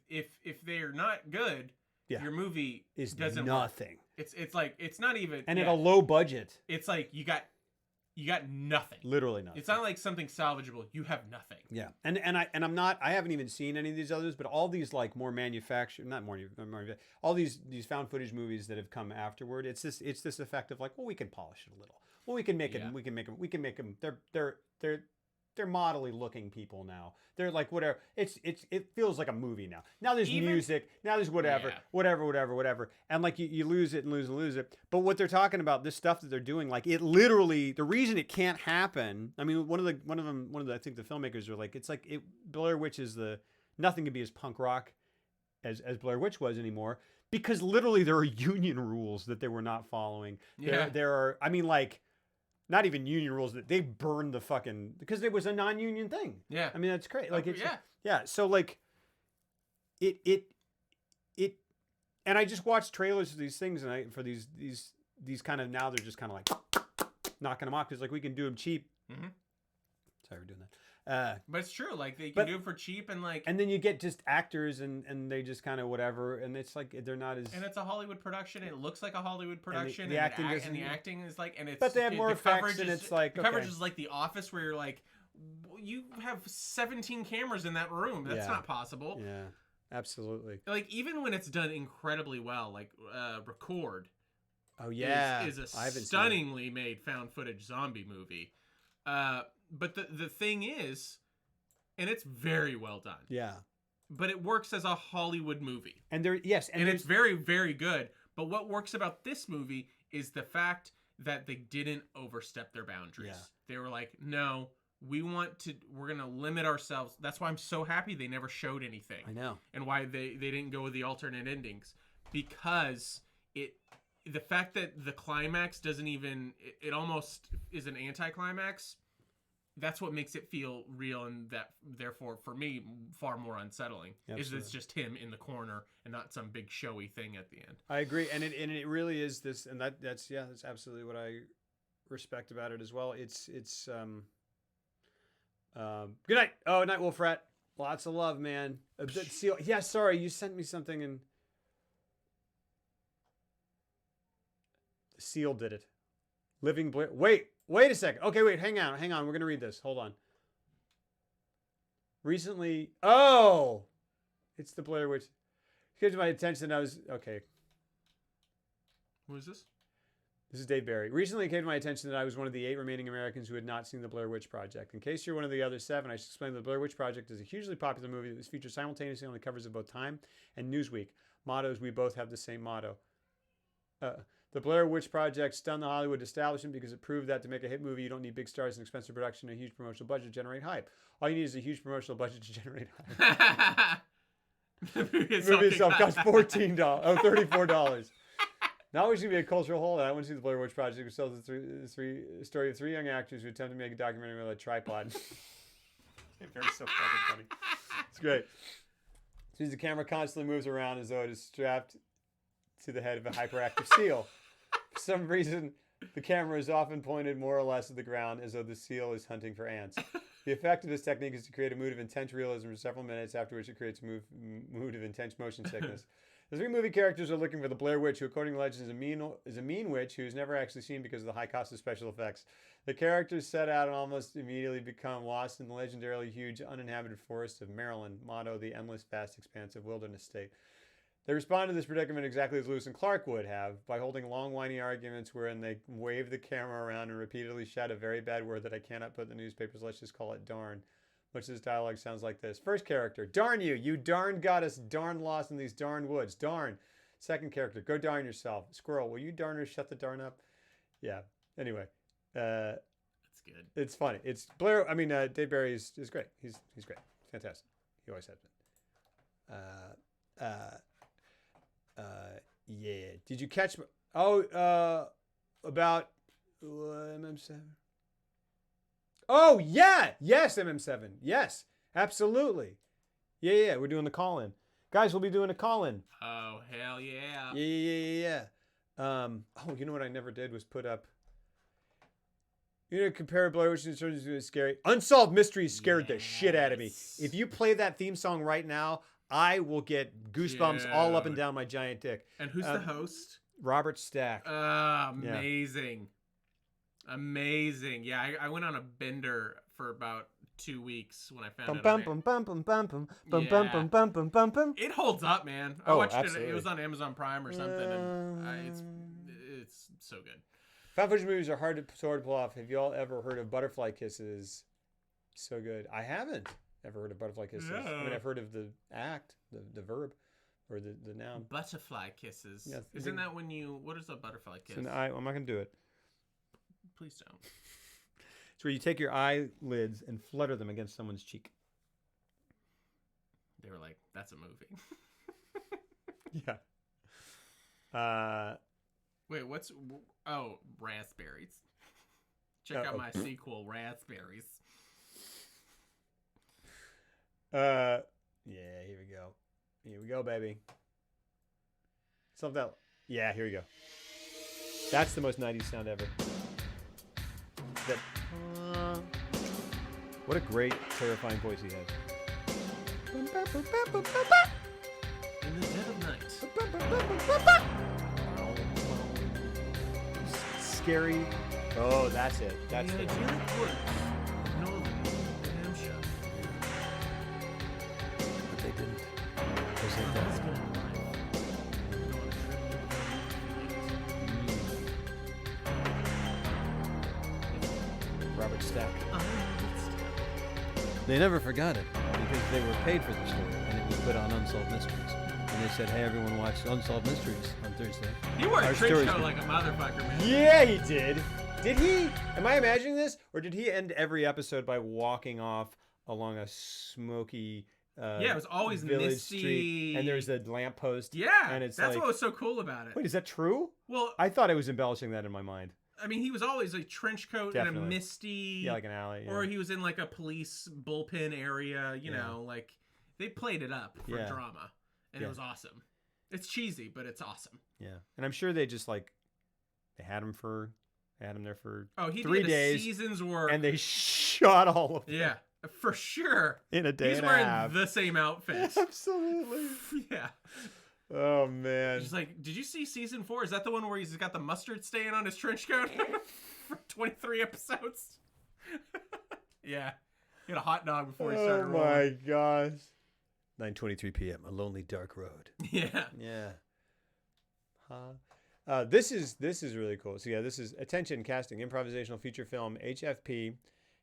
if they're not good, your movie doesn't nothing. Work. It's like it's not even, and at a low budget. It's like you got nothing. Literally nothing. It's not like something salvageable. You have nothing. Yeah, and I haven't even seen any of these others, but all these like more manufactured, not more, all these found footage movies that have come afterward. It's this effect of like, well, we can polish it a little. Well, we can make it. We can make them. They're modelly looking people now. They're like whatever. It feels like a movie now. Now there's music. Now there's whatever. And like you lose it and lose it. But what they're talking about, this stuff that they're doing, like it literally, the reason it can't happen. I mean, one of the I think the filmmakers are like, Blair Witch is nothing can be as punk rock as Blair Witch was anymore, because literally there are union rules that they were not following. Yeah. There are. I mean, like. Not even union rules, that they burned the fucking, because it was a non-union thing. Yeah. I mean, that's great. Like, yeah. So like, it, and I just watched trailers for these things, and for these kind of, now they're just kind of like knocking them off, because like we can do them cheap. Mm-hmm. Sorry, we're doing that. But it's true. Like they can do it for cheap, and like, and then you get just actors and they just kind of whatever, and it's like they're not as. And it's a Hollywood production. It looks like a Hollywood production, and the acting is like, and it's. But they have more effects, and it's like the coverage is like The Office, where you're like, you have 17 cameras in that room. That's not possible. Yeah, absolutely. Like even when it's done incredibly well, like Record. Oh yeah, is a stunningly made found footage zombie movie. But the thing is, and it's very well done. Yeah. But it works as a Hollywood movie. And it's very, very good. But what works about this movie is the fact that they didn't overstep their boundaries. Yeah. They were like, no, we're going to limit ourselves. That's why I'm so happy they never showed anything. I know. And why they didn't go with the alternate endings. Because the fact that the climax doesn't even, it almost is an anticlimax. That's what makes it feel real, and that therefore for me far more unsettling. Absolutely. Is it's just him in the corner and not some big showy thing at the end. I agree, and it really is this, and that's absolutely what I respect about it as well. It's good night. Oh, night Wolf Rat. Lots of love, man. Seal. Yeah, sorry, you sent me something, and Seal did it. Living Blair. Wait a second. Okay, wait. Hang on. We're going to read this. Hold on. Recently... Oh! It's the Blair Witch. It came to my attention. Okay. Who is this? This is Dave Barry. Recently it came to my attention that I was one of the 8 remaining Americans who had not seen the Blair Witch Project. In case you're one of the other 7, I should explain that the Blair Witch Project is a hugely popular movie that was featured simultaneously on the covers of both Time and Newsweek. Mottos, we both have the same motto. The Blair Witch Project stunned the Hollywood establishment because it proved that to make a hit movie, you don't need big stars and expensive production and a huge promotional budget to generate hype. All you need is a huge promotional budget to generate hype. The movie itself cost $34. Now we should be a cultural hole, and I want to see the Blair Witch Project, which tells the story of 3 young actors who attempt to make a documentary with a tripod. Very so fucking funny. It's great. So the camera constantly moves around as though it is strapped to the head of a hyperactive seal. For some reason, the camera is often pointed more or less at the ground as though the seal is hunting for ants. The effect of this technique is to create a mood of intense realism for several minutes, after which it creates a mood of intense motion sickness. The 3 movie characters are looking for the Blair Witch, who, according to legend, is a mean witch who is never actually seen because of the high cost of special effects. The characters set out and almost immediately become lost in the legendarily huge uninhabited forests of Maryland, motto, the endless, vast, expansive wilderness state. They respond to this predicament exactly as Lewis and Clark would have, by holding long, whiny arguments wherein they wave the camera around and repeatedly shout a very bad word that I cannot put in the newspapers. Let's just call it darn. Much of this dialogue sounds like this. First character, darn you. You darn got us darn lost in these darn woods. Darn. Second character, go darn yourself. Squirrel, will you darn or shut the darn up? Yeah. Anyway. That's good. It's funny. It's Blair. I mean, Dave Barry is great. He's great. Fantastic. He always has been. Yeah. Did you catch? About MM7. Oh yeah. Yes, MM7. Yes, absolutely. Yeah. We're doing the call-in, guys. We'll be doing a call-in. Oh hell yeah. Yeah. Oh, you know what I never did was put up. You know, compare Blair Witch and Surgeons is scary. Unsolved Mysteries scared the shit out of me. If you play that theme song right now, I will get goosebumps all up and down my giant dick. And who's the host? Robert Stack. Amazing. Yeah. Amazing. Yeah, I went on a bender for about 2 weeks when I found out. It holds up, man. I watched absolutely. It was on Amazon Prime or something, and it's so good. Found footage movies are hard to pull off. Have you all ever heard of Butterfly Kisses? So good. I haven't ever heard of Butterfly Kisses. Yeah. I mean, I've heard of the act, the verb, or the noun. Butterfly Kisses. Yeah, isn't that when you... What is a butterfly kiss? I'm not going to do it. Please don't. It's where you take your eyelids and flutter them against someone's cheek. They were like, that's a movie. Yeah. Wait, what's... Oh, raspberries. Check out my sequel, Raspberries. Yeah, here we go. Here we go, baby. Something. Yeah, here we go. That's the most 90s sound ever. That. What a great, terrifying voice he has. In the dead of night. Scary. Oh, that's it. That's the idyllic woods of northern New Hampshire. But they didn't. Because they Robert Stack. They never forgot it because they were paid for the story and it was put on Unsolved Mysteries. And they said, hey, everyone watch Unsolved Mysteries on Thursday. He wore a trench coat like a motherfucker, man. Yeah, he did. Did he? Am I imagining this? Or did he end every episode by walking off along a smoky yeah, it was always village misty. Street, and there's a lamppost. Yeah, and it's that's what was so cool about it. Wait, is that true? Well, I thought I was embellishing that in my mind. I mean, he was always a trench coat and a misty... Yeah, like an alley. Yeah. Or he was in like a police bullpen area, you know, like they played it up for drama. And it was awesome. It's cheesy, but it's awesome. Yeah. And I'm sure they just like, they had him there for 3 days. Season's work. And they shot all of them. Yeah, for sure. In a day and a half. He's wearing the same outfit. Absolutely. Yeah. Oh, man. He's like, did you see season 4? Is that the one where he's got the mustard stain on his trench coat for 23 episodes? Yeah. He had a hot dog before he started rolling. Oh, my gosh. 9:23 p.m. A lonely dark road. Yeah. Yeah. This is really cool. So, yeah, this is Attention Casting, Improvisational Feature Film, HFP,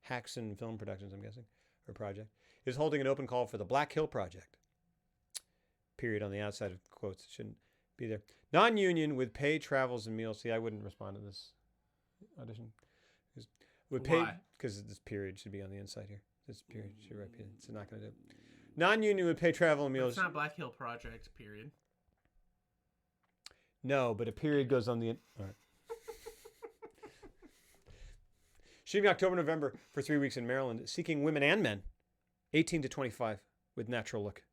Haxon Film Productions, I'm guessing, or project, is holding an open call for the Black Hill Project. Period on the outside of quotes. It shouldn't be there. Non-union with pay, travels, and meals. See, I wouldn't respond to this audition. Why? Because this period should be on the inside here. This period should be right here. It's not going to do. Non-union with pay, travel, and meals. It's not Black Hill Project, period. No, but a period goes on the... All right. Shooting October, November for 3 weeks in Maryland, seeking women and men, 18 to 25, with natural look.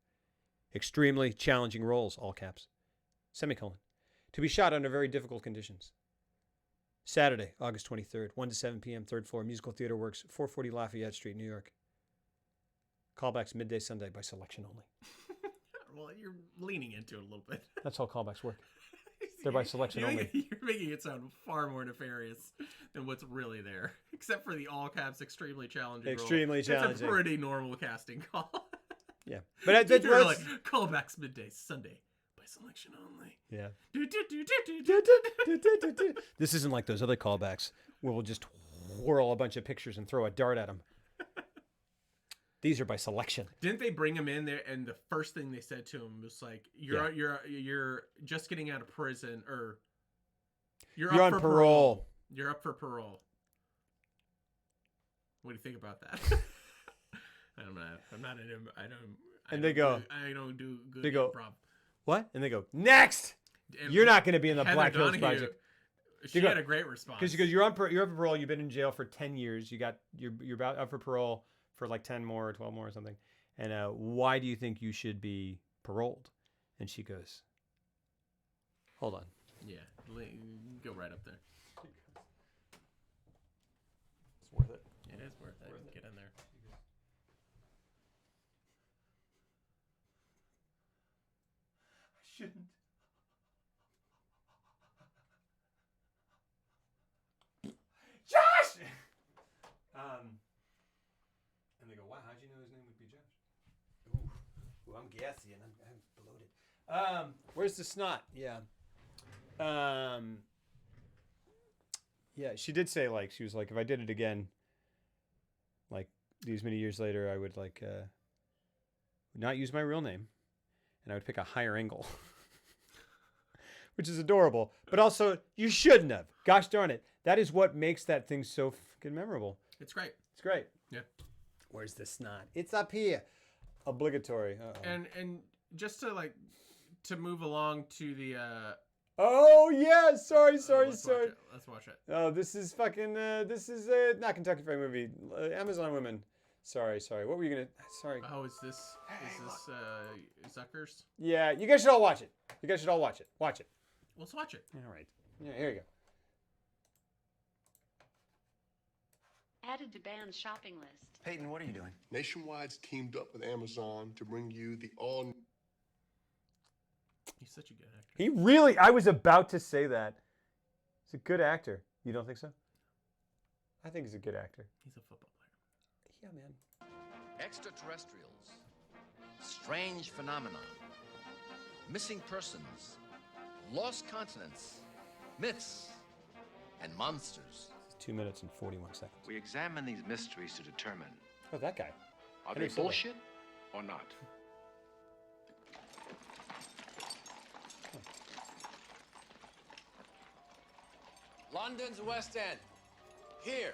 Extremely challenging roles, all caps. Semicolon. To be shot under very difficult conditions. Saturday, August 23rd, 1 to 7 p.m., 3rd floor, Musical Theater Works, 440 Lafayette Street, New York. Callbacks midday Sunday by selection only. Well, you're leaning into it a little bit. That's how callbacks work. They're by selection only. You're making it sound far more nefarious than what's really there. Except for the all caps, extremely challenging Extremely challenging. It's a pretty normal casting call. Yeah. But that's like, callbacks midday Sunday by selection only. Yeah. Do, do, do, do, do, do. This isn't like those other callbacks where we'll just whirl a bunch of pictures and throw a dart at them. These are by selection. Didn't they bring him in there, and the first thing they said to him was like, "You're just getting out of prison, or you're up on for parole. You're up for parole." What do you think about that? I'm not an. And they go. I don't do good. They go. Improv. What? And they go next. And You're not going to be in the Heather Black Hills Donahue, Project. She had a great response. Because she goes, you're up for parole. You've been in jail for 10 years. You're about up for parole for like 10 more or 12 more or something. And why do you think you should be paroled? And she goes, hold on. Yeah, go right up there. It's worth it. It is worth it. Get in there. I shouldn't. Josh! And they go, wow, how'd you know his name would be Josh? Ooh, I'm gassy and I'm bloated. Where's the snot? Yeah. Yeah, she did say, like, she was like, if I did it again, like, these many years later, I would, like, not use my real name, and I would pick a higher angle. Which is adorable. But also, you shouldn't have. Gosh darn it. That is what makes that thing so fucking memorable. It's great. It's great. Yeah. Where's the snot? It's up here. Obligatory. Uh-oh. And just to move along to the oh yeah, sorry. let's watch it. Oh, this is fucking this is not Kentucky Fried Movie. Amazon Women. Sorry. What were you gonna? Sorry. Oh, is this Zuckers? Yeah, you guys should all watch it. Watch it. Let's watch it. All right. Yeah, here you go. Added to band's shopping list. Peyton, what are you doing? Nationwide's teamed up with Amazon to bring you the all. He's such a good actor. I was about to say that. He's a good actor. You don't think so? I think he's a good actor. He's a football player. Yeah, man. Extraterrestrials, strange phenomena, missing persons, lost continents, myths, and monsters. 2 minutes and 41 seconds. We examine these mysteries to determine, Oh, that guy. are Henry they Silva. bullshit or not? London's West End. Here,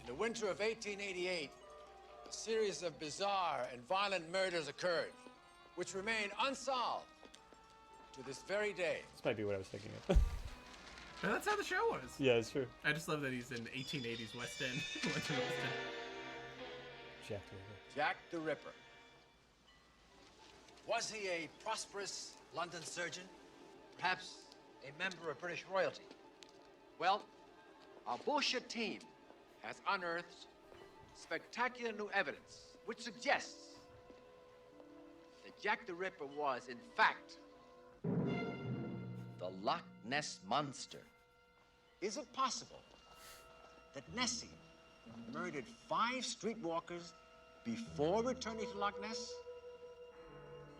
in the winter of 1888, a series of bizarre and violent murders occurred, which remain unsolved to this very day. This might be what I was thinking of. And that's how the show was. Yeah, it's true. I just love that he's in 1880s West End. London West End. Jack the Ripper. Was he a prosperous London surgeon? Perhaps a member of British royalty? Well, our bullshit team has unearthed spectacular new evidence which suggests that Jack the Ripper was, in fact, The Loch Ness Monster. is it possible that Nessie murdered 5 streetwalkers before returning to Loch Ness?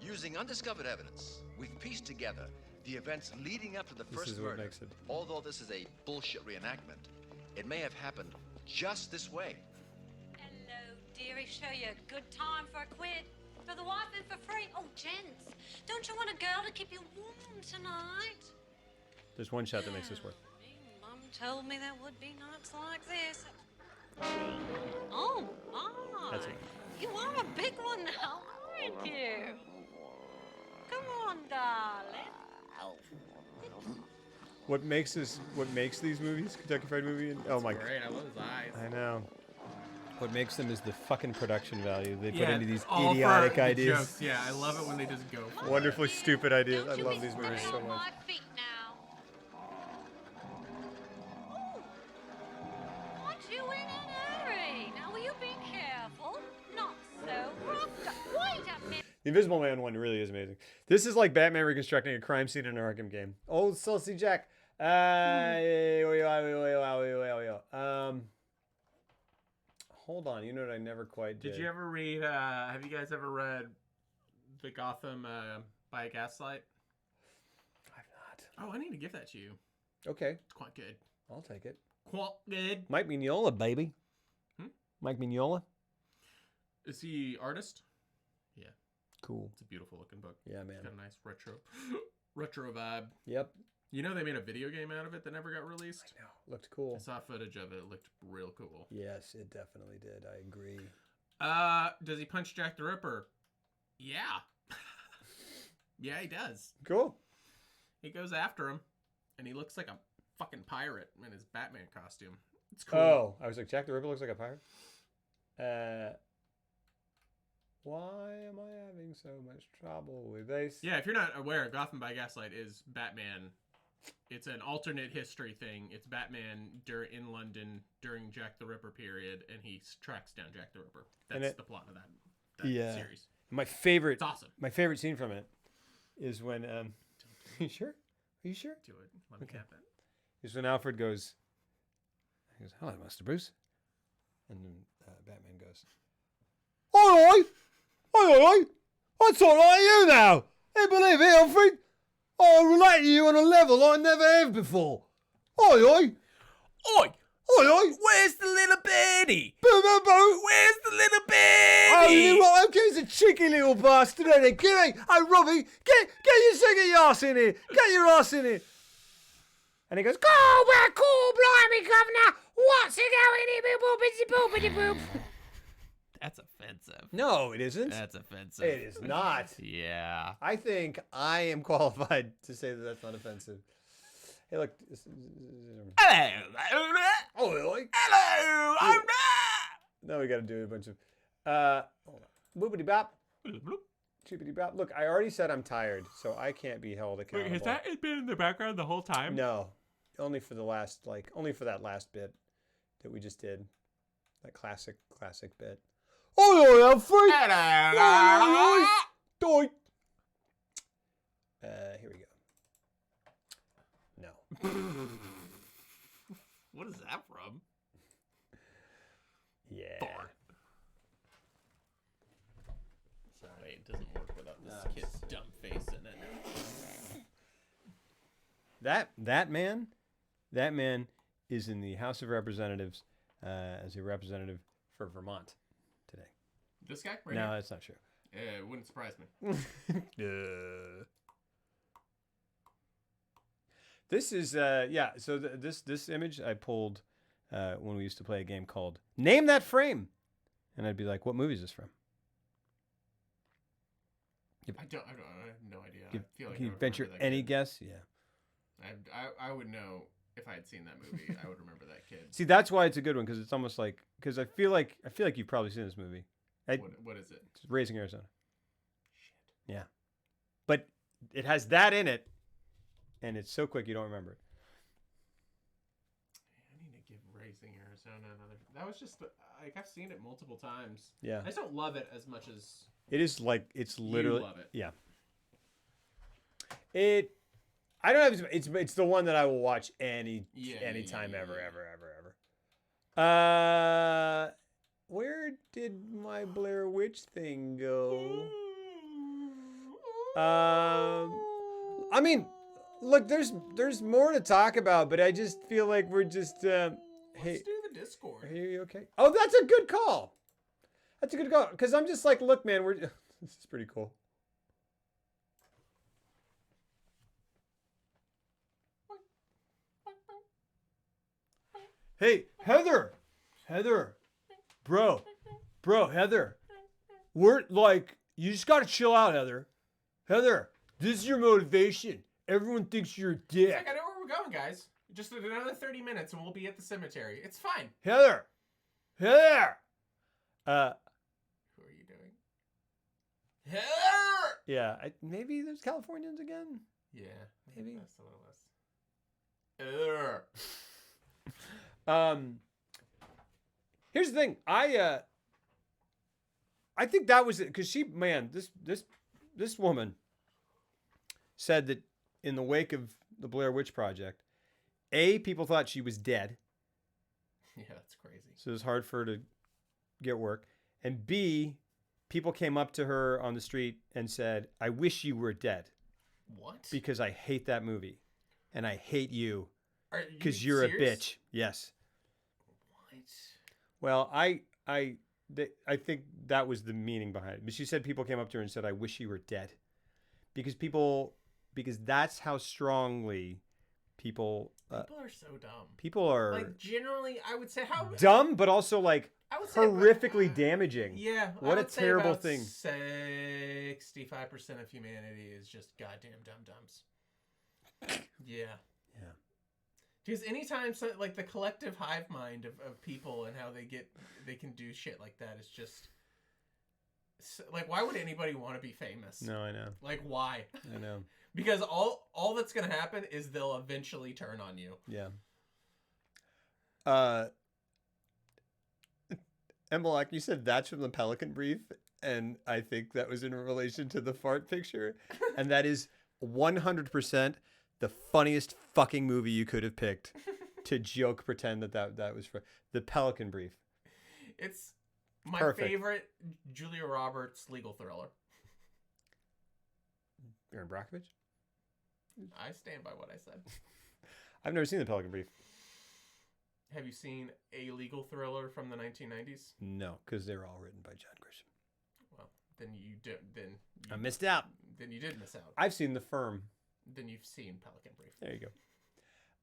Using undiscovered evidence, we've pieced together the events leading up to the first is what murder. makes it. Although this is a bullshit reenactment, it may have happened just this way. Hello, dearie. Show you a good time for a quid. For the wife and for free. Oh, gents, don't you want a girl to keep you warm tonight? There's one shot that makes this work. Mum told me there would be nights like this. Oh, my. That's it. You are a big one now, aren't you? Come on, darling. What makes these movies, Kentucky Fried Movie? Oh my god. Great, I love his eyes. I know. What makes them is the fucking production value they put Yeah, into these all for idiotic the ideas. jokes. Yeah, I love it when they just go for it. Wonderfully stupid ideas. Don't I you love be these movies stepping so on much. my feet now. Oh, aren't you in a hurry? Now, will you be careful? Not so roughed up. Wait a minute. The Invisible Man one really is amazing. This is like Batman reconstructing a crime scene in an Arkham game. Old Saucy Jack. Hold on. You know what I never quite did. Did you ever read? Have you guys ever read the Gotham by Gaslight? I've not. Oh, I need to give that to you. Okay, It's quite good. I'll take it. Quite good. Mike Mignola, baby. Mike Mignola. Is he artist? Yeah. Cool. It's a beautiful looking book. Yeah, man. It's got a nice retro vibe. Yep. You know they made a video game out of it that never got released? I know. Looked cool. I saw footage of it. It looked real cool. Yes, it definitely did. I agree. Does he punch Jack the Ripper? Yeah. Yeah, he does. Cool. He goes after him, and he looks like a fucking pirate in his Batman costume. It's cool. Oh, I was like, Jack the Ripper looks like a pirate? Why am I having so much trouble with this? Yeah, if you're not aware, Gotham by Gaslight is Batman. It's an alternate history thing. It's Batman in London during Jack the Ripper period, and he tracks down Jack the Ripper. That's the plot of that series. My favorite. It's awesome. My favorite scene from it is when. You sure? Are you sure? Do it. Let me cap that. Is when Alfred goes. He goes, "Hello, Master Bruce," and then Batman goes, "Oi, oi! I talk like you now. You believe it, Alfred? I relate to you on a level I never have before. Oi! Oi! Oi! Where's the little birdie? Boo, boo, boo! Where's the little Oh, birdie? you right? Okay, he's a cheeky little bastard, ain't he? Get it! Hey, Robbie, get your ass in here! Get your ass in here!" And he goes, "Go back, cool, blimey, governor! What's it going here, boop, boop, boop, boop?" That's offensive. No, it isn't. That's offensive. It is not. Yeah. I think I am qualified to say that that's not offensive. Hey, look. Hello. Oh, really? Hello. I'm Now we got to do a bunch of. Hold on. Boopity bop. Choopity bop. Look, I already said I'm tired, so I can't be held accountable. Wait, has that been in the background the whole time? No, only for the last, only for that last bit that we just did. That classic bit. Oh, Alfred! Hello. Doink. Here we go. No. What is that from? Yeah. Fart. Wait, it doesn't work without this kid's dumb face in it. That man is in the House of Representatives as a representative for Vermont today. This guy? Right No, here? that's not true. It wouldn't surprise me. This is so this image I pulled when we used to play a game called Name That Frame, and I'd be like, "What movie is this from?" I have no idea. I feel like Can I you would venture remember that any kid. guess? Yeah. I would know if I had seen that movie. I would remember that kid. See, that's why it's a good one, because it's almost like, because I feel like you've probably seen this movie. What is it? It's Raising Arizona. Shit. Yeah, but it has that in it, and it's so quick you don't remember it. I need to give Raising Arizona another. That was just like I've seen it multiple times. Yeah. I just don't love it as much as It is like, it's literally. you love it. Yeah. I don't know if it's the one that I will watch anytime ever. Where did my Blair Witch thing go? I mean, look, there's more to talk about, but I just feel like we're just hey, Let's do the Discord. are you okay? Oh, that's a good call. That's a good call, because I'm just like, look, man, this is pretty cool. Hey, Heather, bro, Heather, we're like, you just gotta chill out, Heather, this is your motivation. Everyone thinks you're a dick. Heck, I know where we're going, guys. Just another 30 minutes and we'll be at the cemetery. It's fine. Heather, Who are you doing? Heather! yeah, maybe there's Californians again. Yeah, Maybe. that's what it was. Heather. Here's the thing. I think that was it, because this woman said that in the wake of the Blair Witch Project, people thought she was dead, Yeah, that's crazy. so it was hard for her to get work, and B, people came up to her on the street and said, "I wish you were dead." What? Because I hate that movie, and I hate you because you you're serious? a bitch. Yes. What? Well, I think that was the meaning behind it. But she said people came up to her and said, "I wish you were dead," because that's how strongly people People are so dumb. people are Like generally, I would say how dumb, but also like I would say horrifically damaging. Yeah, What I a would say terrible about thing. 65% of humanity is just goddamn dum-dums. Yeah. Yeah. Because anytime, like the collective hive mind of people and how they can do shit like that is just like, why would anybody want to be famous? No, I know. Like, why? I know. Because all that's gonna happen is they'll eventually turn on you. Yeah. Emmalak, you said that's from the Pelican Brief, and I think that was in relation to the fart picture, and that is 100% the funniest fucking movie you could have picked to pretend that was for the Pelican Brief. It's my Perfect. favorite Julia Roberts legal thriller. Aaron Brockovich? I stand by what I said. I've never seen the Pelican Brief. Have you seen a legal thriller from the 1990s? No, because they're all written by John Grisham. Well, then you did. I missed out. Then you did miss out. I've seen The Firm. Then you've seen Pelican Brief. There you go.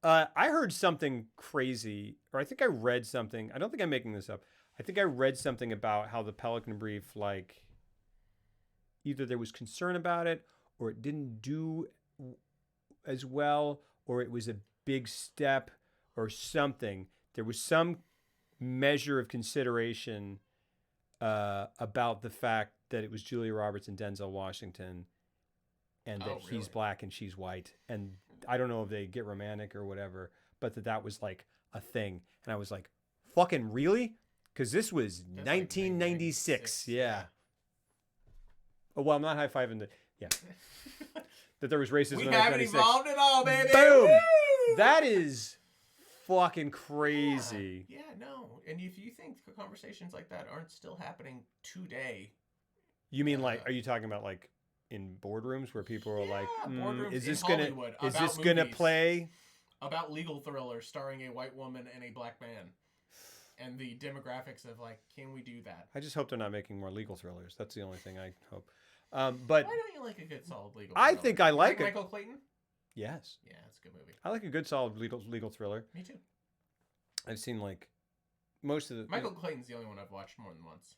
I heard something crazy, or I think I read something. I don't think I'm making this up. I think I read something about how the Pelican Brief, like, either there was concern about it, or it didn't do as well, or it was a big step, or something. There was some measure of consideration about the fact that it was Julia Roberts and Denzel Washington, and that he's black and she's white. And I don't know if they get romantic or whatever, but that was like a thing. And I was like, fucking really? Because this was 1996. Yeah. Oh, well, I'm not high-fiving the... Yeah. That there was racism in 1996. We haven't evolved at all, baby. Boom! Woo! That is fucking crazy. Yeah, no. And if you think conversations like that aren't still happening today... You mean like, are you talking about like in boardrooms where people are like, boardrooms is in this Hollywood gonna movies. play? About legal thrillers starring a white woman and a black man. And the demographics of like, can we do that? I just hope they're not making more legal thrillers. That's the only thing I hope. But why don't you like a good solid legal thriller? I think I like it. Michael Clayton? Yes. Yeah, it's a good movie. I like a good solid legal thriller. Me too. I've seen like most of the... Michael Clayton's the only one I've watched more than once.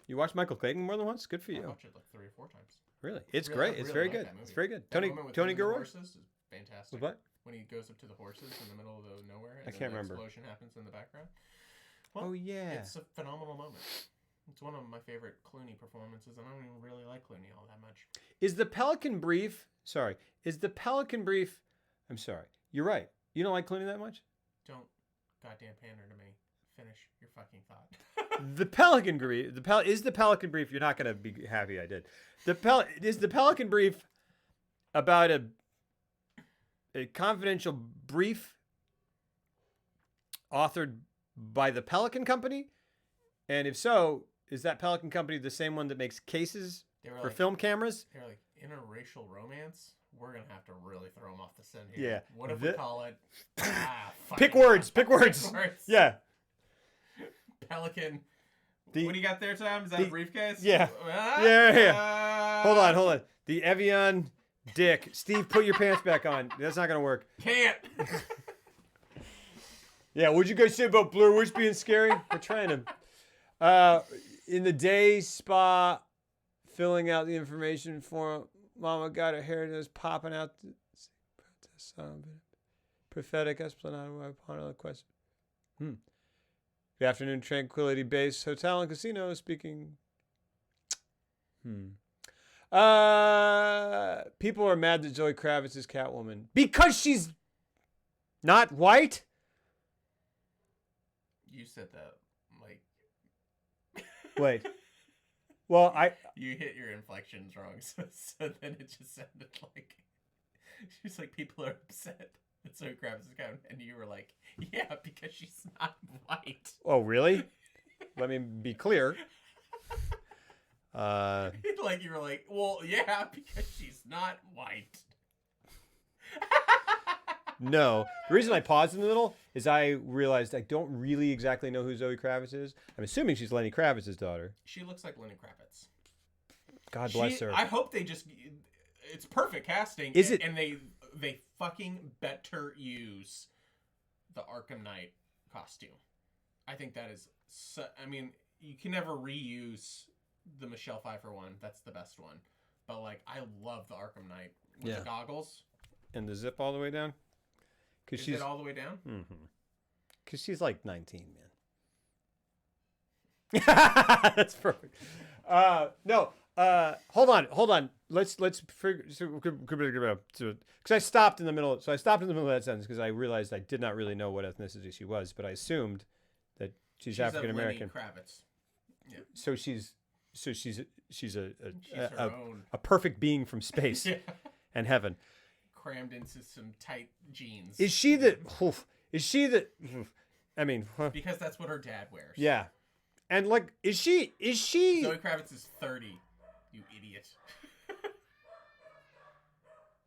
You watched Michael Clayton more than once? Good for you. I watched it like 3 or 4 times. Really? It's Really- great. I It's really very like good. that movie. It's very good. That moment with Tony him and the Gilroy? horses is fantastic. With what? When he goes up to the horses in the middle of the nowhere and I then can't the remember. explosion happens in the background. Well, Oh, yeah. It's a phenomenal moment. It's one of my favorite Clooney performances, and I don't even really like Clooney all that much. Is the Pelican Brief... Sorry. Is the Pelican Brief... I'm sorry. You're right. You don't like Clooney that much? Don't goddamn pander to me. Finish your fucking thought. The Pelican Brief... Is the Pelican Brief... You're not going to be happy I did. Is the Pelican Brief about a confidential brief authored by the Pelican Company? And if so, is that Pelican Company the same one that makes cases for film cameras? They're like, interracial romance? We're going to have to really throw them off the scent here. Yeah. What if we call it... Pick words. Pick words. Yeah. Pelican... what do you got there, Tom? Is that a briefcase? Yeah. Yeah. Hold on. The Evian dick. Steve, put your pants back on. That's not going to work. Can't. Yeah, what'd you guys say about Blair Witch being scary? We're trying to... in the day spa, filling out the information form, Mama got her hair nose popping out. Prophetic esplanade upon a question. Good afternoon, Tranquility Base Hotel and Casino speaking. People are mad that Zoe Kravitz is Catwoman because she's not white. You said that, like... Wait. Well, You hit your inflections wrong, so then it just sounded like... She's like, people are upset that Zoe Kravitz is Catwoman, and you were like, yeah, because she's not white. Oh, really? Let me be clear. Like you were like, well, yeah, because she's not white. No. The reason I paused in the middle is I realized I don't really exactly know who Zoe Kravitz is. I'm assuming she's Lenny Kravitz's daughter. She looks like Lenny Kravitz. God bless her. I hope they just... It's perfect casting. Is it? And they fucking better use the Arkham Knight costume. I think that is... I mean, you can never reuse the Michelle Pfeiffer one. That's the best one. But, like, I love the Arkham Knight with the goggles. And the zip all the way down? Is it all the way down? Mm-hmm. Because she's like 19, man. That's perfect. No. Hold on. Let's figure. Because I stopped in the middle. So I stopped in the middle of that sentence because I realized I did not really know what ethnicity she was, but I assumed that she's African American. Kravitz. Yeah. So she's her own. a perfect being from space and heaven. Crammed into some tight jeans. Is she the? I mean, because that's what her dad wears. Yeah, and like, is she? Zoe Kravitz is 30. You idiot.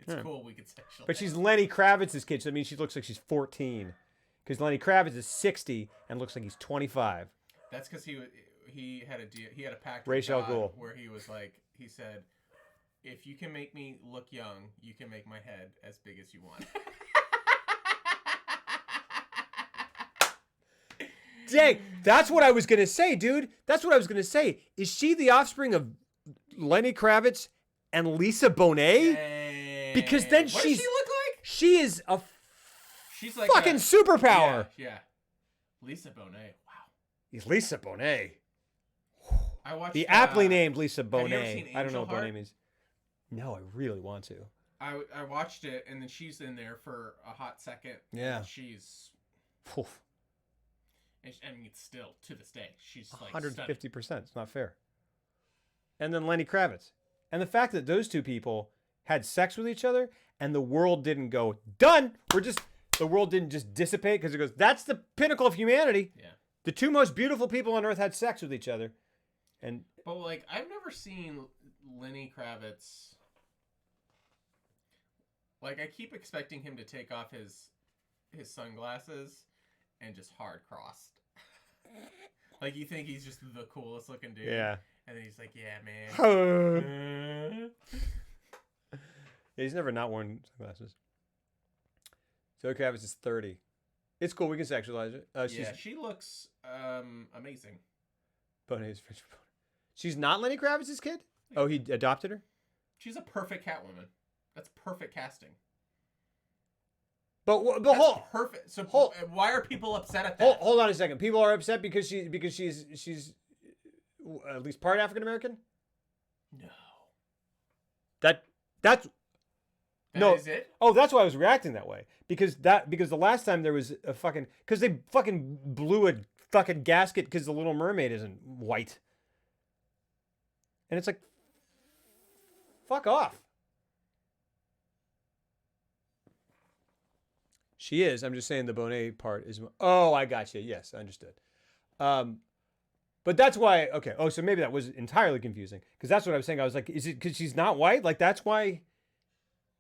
It's cool. We could sexualize. But she's Lenny Kravitz's kid, so I mean, she looks like she's 14. Because Lenny Kravitz is 60 and looks like he's 25. That's because he had a deal. He had a pact Ra's with al God Ghul. where he was like, he said, if you can make me look young, you can make my head as big as you want. Dang, that's what I was going to say, dude. That's what I was going to say. Is she the offspring of Lenny Kravitz and Lisa Bonet? Because then what does she look like? She is a she's like fucking superpower. Yeah. Lisa Bonet. Wow. He's Lisa Bonet. I watched The aptly named Lisa have you ever Bonet. seen I don't know Angel what Heart? Bonet means. No, I really want to. I watched it, and then she's in there for a hot second. Yeah. And she's... Oof. I mean, still, to this day, she's like 150%. It's not fair. And then Lenny Kravitz. And the fact that those two people had sex with each other and the world didn't go, done. The world didn't just dissipate because it goes, that's the pinnacle of humanity. Yeah. The two most beautiful people on earth had sex with each other. But, like, I've never seen Lenny Kravitz... Like, I keep expecting him to take off his sunglasses and just hard crossed. Like, you think he's just the coolest looking dude. Yeah. And then he's like, yeah, man. Yeah, he's never not worn sunglasses. Zoe Kravitz is 30. It's cool. We can sexualize it. She looks amazing. Bonet's French. She's not Lenny Kravitz's kid? Oh, he adopted her? She's a perfect Catwoman. That's perfect casting. But That's hold, perfect. So why are people upset at that? hold on a second. People are upset because she's at least part African American? No. That's That is it? Oh, that's why I was reacting that way. Because the last time there was a fucking because they fucking blew a fucking gasket because the Little Mermaid isn't white. And it's like fuck off. She is. I'm just saying the Bonet part is. Oh, I got you. Yes, I understood. But that's why. Okay. Oh, so maybe that was entirely confusing because that's what I was saying. I was like, is it because she's not white? Like that's why.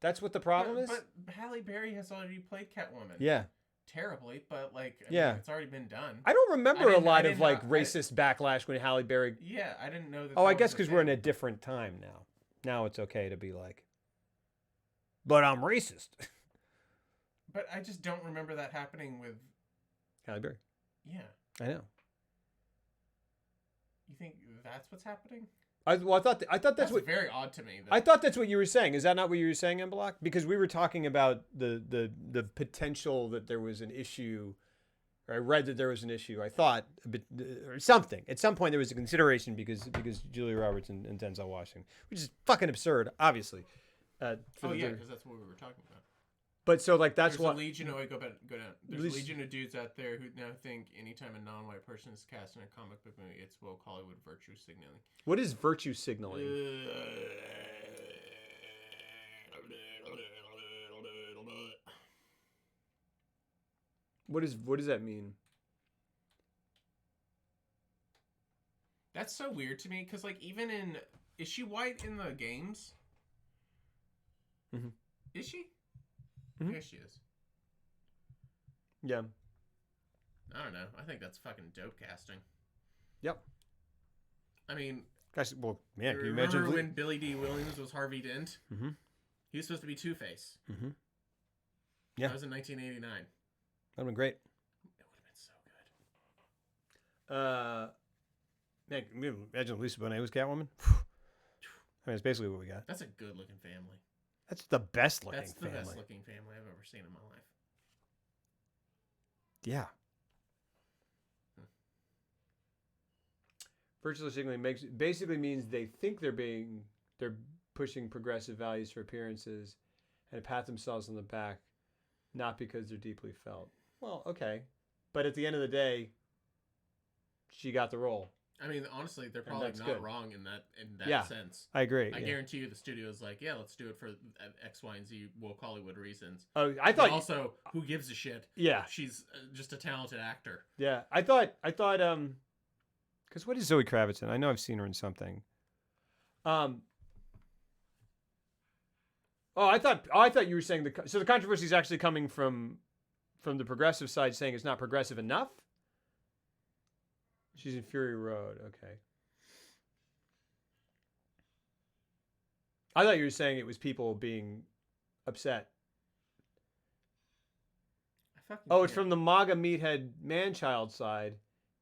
That's what the problem is. But Halle Berry has already played Catwoman. Yeah. Terribly, but like, I yeah, mean, it's already been done. I don't remember a lot of like racist backlash when Halle Berry. Yeah, I didn't know that. Oh, I guess because we're in a different time now. Now it's okay to be like, but I'm racist. But I just don't remember that happening with Halle Berry. Yeah. I know. You think that's what's happening? I thought that's what very odd to me. I thought that's what you were saying. Is that not what you were saying, Mbelak? Because we were talking about the potential that there was an issue, or I read that there was an issue. I thought a bit or something. At some point there was a consideration because Julia Roberts and Denzel Washington, which is fucking absurd, obviously. Because that's what we were talking about. But so like that's There's what a legion. Oh, go down. There's a legion of dudes out there who now think anytime a non-white person is cast in a comic book movie, it's woke Hollywood virtue signaling. What is virtue signaling? What does that mean? That's so weird to me because, like, even in is she white in the games? Mm-hmm. Is she? Mm-hmm. Yes, she is. Yeah. I don't know. I think that's fucking dope casting. Yep. I mean, Gosh, well, man, can you remember imagine when Billy D. Williams was Harvey Dent? Mm-hmm. He was supposed to be Two-Face. Mm-hmm. Yeah. That was in 1989. That'd have been great. It would have been so good. Man, can you imagine Lisa Bonet was Catwoman? I mean, it's basically what we got. That's a good-looking family. That's the best looking That's the family. best-looking family I've ever seen in my life. Yeah. Virtually signaling basically means they think they're pushing progressive values for appearances and pat themselves on the back, not because they're deeply felt. Well, okay. But at the end of the day, she got the role. I mean, honestly, they're probably not good. wrong in that Yeah, sense. I agree. I yeah. guarantee you the studio's like, yeah, let's do it for X, Y, and Z woke Hollywood reasons. Oh, I thought But also, who gives a shit? Yeah. She's just a talented actor. Yeah. I thought because what is Zoe Kravitz in? I know I've seen her in something. I thought you were saying so the controversy is actually coming from the progressive side saying it's not progressive enough. She's in Fury Road. Okay. I thought you were saying it was people being upset. Oh, it's from the MAGA meathead man-child side,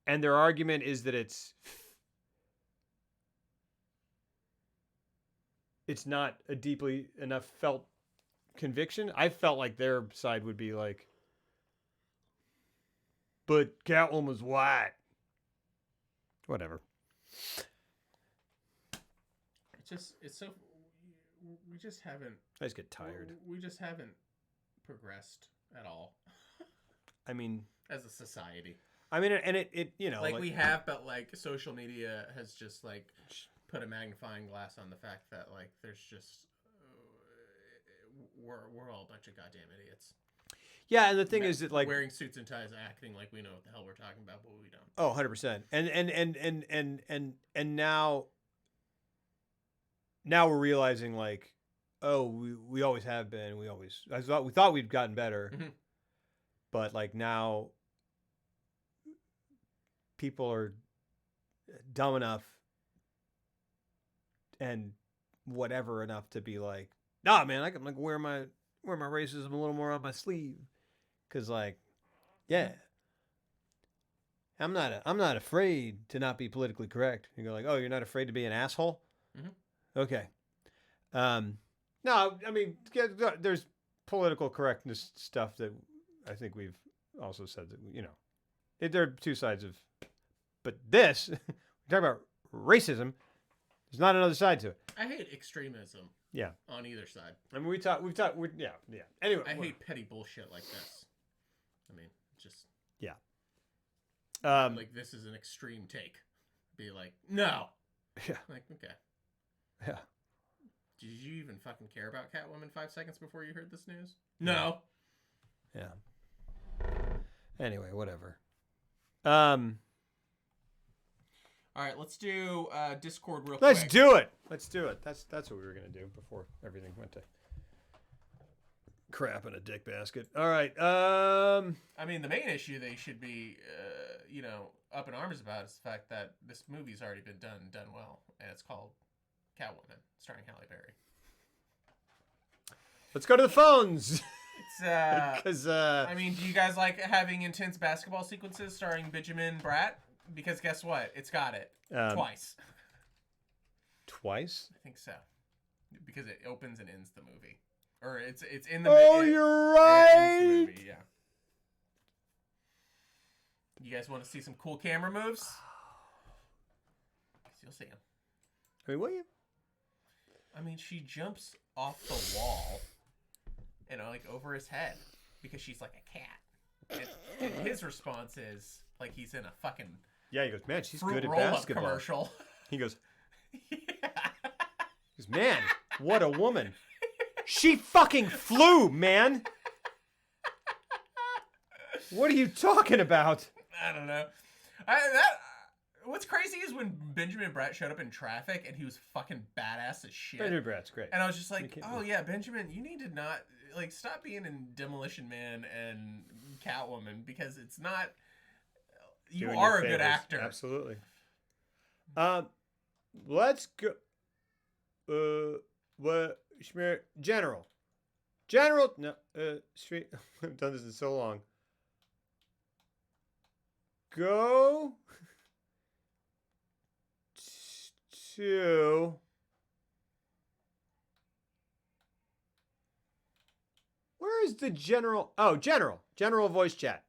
and their argument is that it's not a deeply enough felt conviction. I felt like their side would be like, but Catwoman's white. Whatever. It's so we just haven't. I just get tired. We just haven't progressed at all. I mean, as a society. I mean, and it you know, like we have, but like social media has just like put a magnifying glass on the fact that like there's just we're all a bunch of goddamn idiots. Yeah, and the thing is that like wearing suits and ties, acting like we know what the hell we're talking about, but we don't. Oh, 100%. And now we're realizing like, oh, we always have been. We thought we'd gotten better, mm-hmm. but like now, people are dumb enough and whatever enough to be like, nah, man, I can like wear my racism a little more on my sleeve. Cause like, yeah, I'm not afraid to not be politically correct. You go like, oh, you're not afraid to be an asshole? Mm-hmm. Okay. No, I mean, there's political correctness stuff that I think we've also said that, you know, there are two sides of, but this, we're talking about racism. There's not another side to it. I hate extremism. Yeah. On either side. I mean, we've talked, yeah. Anyway. I hate petty bullshit like this. I mean, just. Yeah. Like, this is an extreme take. Be like, no. Yeah. Like, okay. Yeah. Did you even fucking care about Catwoman 5 seconds before you heard this news? No. Yeah. Anyway, whatever. All right, let's do Discord real quick. Let's do it. That's what we were gonna do before everything went to crap in a dick basket. All right. I mean, the main issue they should be, up in arms about is the fact that this movie's already been done well, and it's called Catwoman, starring Halle Berry. Let's go to the phones. It's because I mean, do you guys like having intense basketball sequences starring Benjamin Bratt? Because guess what? It's got it twice. Twice? I think so. Because it opens and ends the movie, or it's in the. Oh, you're right. The movie, yeah. You guys want to see some cool camera moves? You'll see them. I mean, will you? I mean, she jumps off the wall, like over his head, because she's like a cat. And his response is like he's in a fucking he goes, man, she's fruit good at roll-up basketball. Commercial. He goes, Yeah. He goes, man, what a woman. She fucking flew, man. What are you talking about? I don't know. What's crazy is when Benjamin Bratt showed up in Traffic and he was fucking badass as shit. Benjamin Bratt's great. And I was just like, oh yeah, Benjamin, you need to not like stop being in Demolition Man and Catwoman because it's not. You Doing are your a good favors. actor. Absolutely. Let's go. What? General. No. Street. I've done this in so long. Go to where is the general? Oh, general voice chat.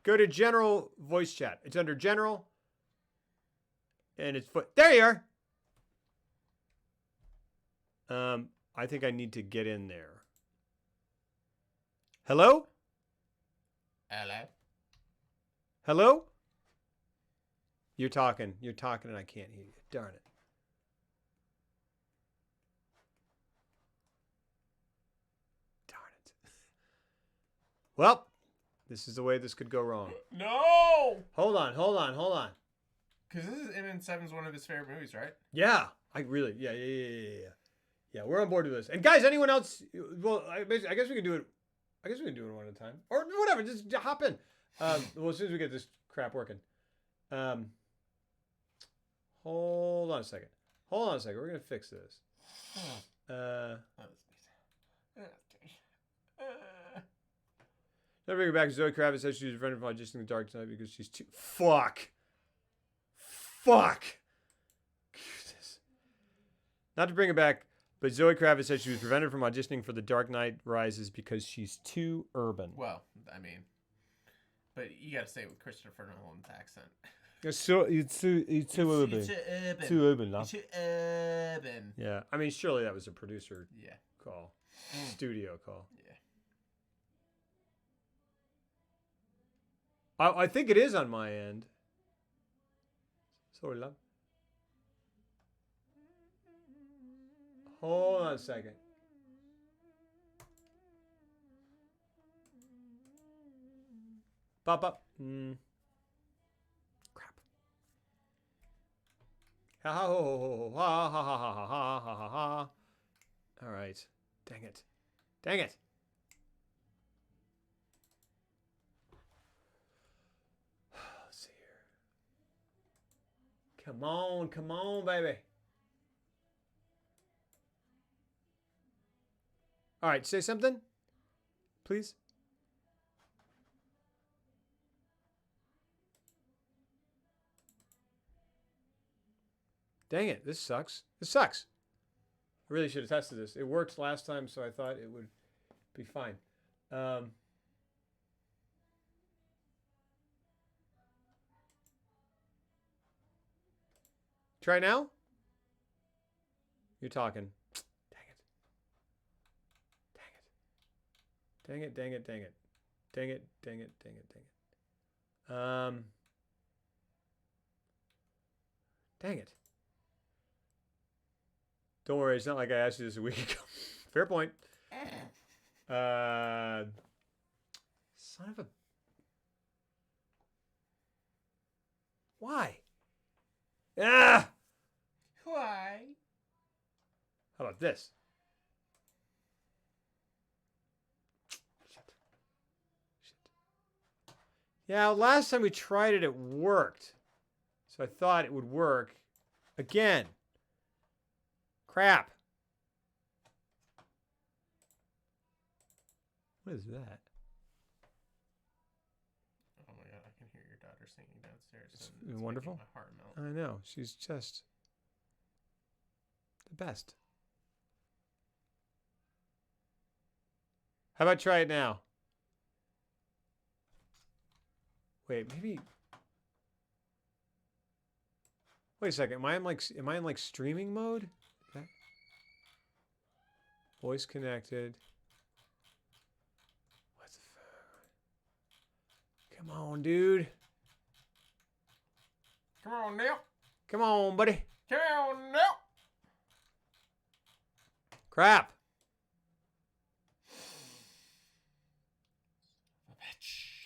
Go to general voice chat. It's under general, and it's there. You are. I think I need to get in there. Hello. Hello? You're talking, and I can't hear you. Darn it. Darn it. Well, this is the way this could go wrong. No! Hold on. Because this is MN7's one of his favorite movies, right? Yeah, yeah. We're on board with this. And guys, anyone else? Well, I guess we can do it. I guess we can do it one at a time, or whatever. Just hop in. Well, as soon as we get this crap working. Hold on a second. We're gonna fix this. Never bring her back. Zoe Kravitz says she was running from auditioning the Dark tonight because she's too. Fuck. Jesus. Not to bring her back, but Zoe Kravitz said she was prevented from auditioning for The Dark Knight Rises because she's too urban. Well, I mean, but you got to say it with Christopher Nolan's accent. It's too urban. It's Too urban, no? Too urban. Yeah, I mean, surely that was a producer Yeah. call, studio call. Yeah. I think it is on my end. Sorry, love. Hold on a second. Pop up. Crap. Ha ha ho ha ha ha ha ha ha ha ha ha. All right. Dang it. Let's see here. Come on, baby. All right, say something, please. Dang it, this sucks. I really should have tested this. It worked last time, so I thought it would be fine. Try now? You're talking. Dang it. Dang it. Don't worry, it's not like I asked you this a week ago. Fair point. Son of a... Why? Ah! Why? How about this? Shit. Yeah, last time we tried it, it worked. So I thought it would work again. Crap. What is that? Oh my god, I can hear your daughter singing downstairs. It's and wonderful. making my heart melt. I know. She's just the best. How about try it now? Wait, maybe. Wait a second. Am I in like streaming mode? Voice connected. What the fuck? Come on, dude. Come on now. Come on, buddy. Come on now. Crap.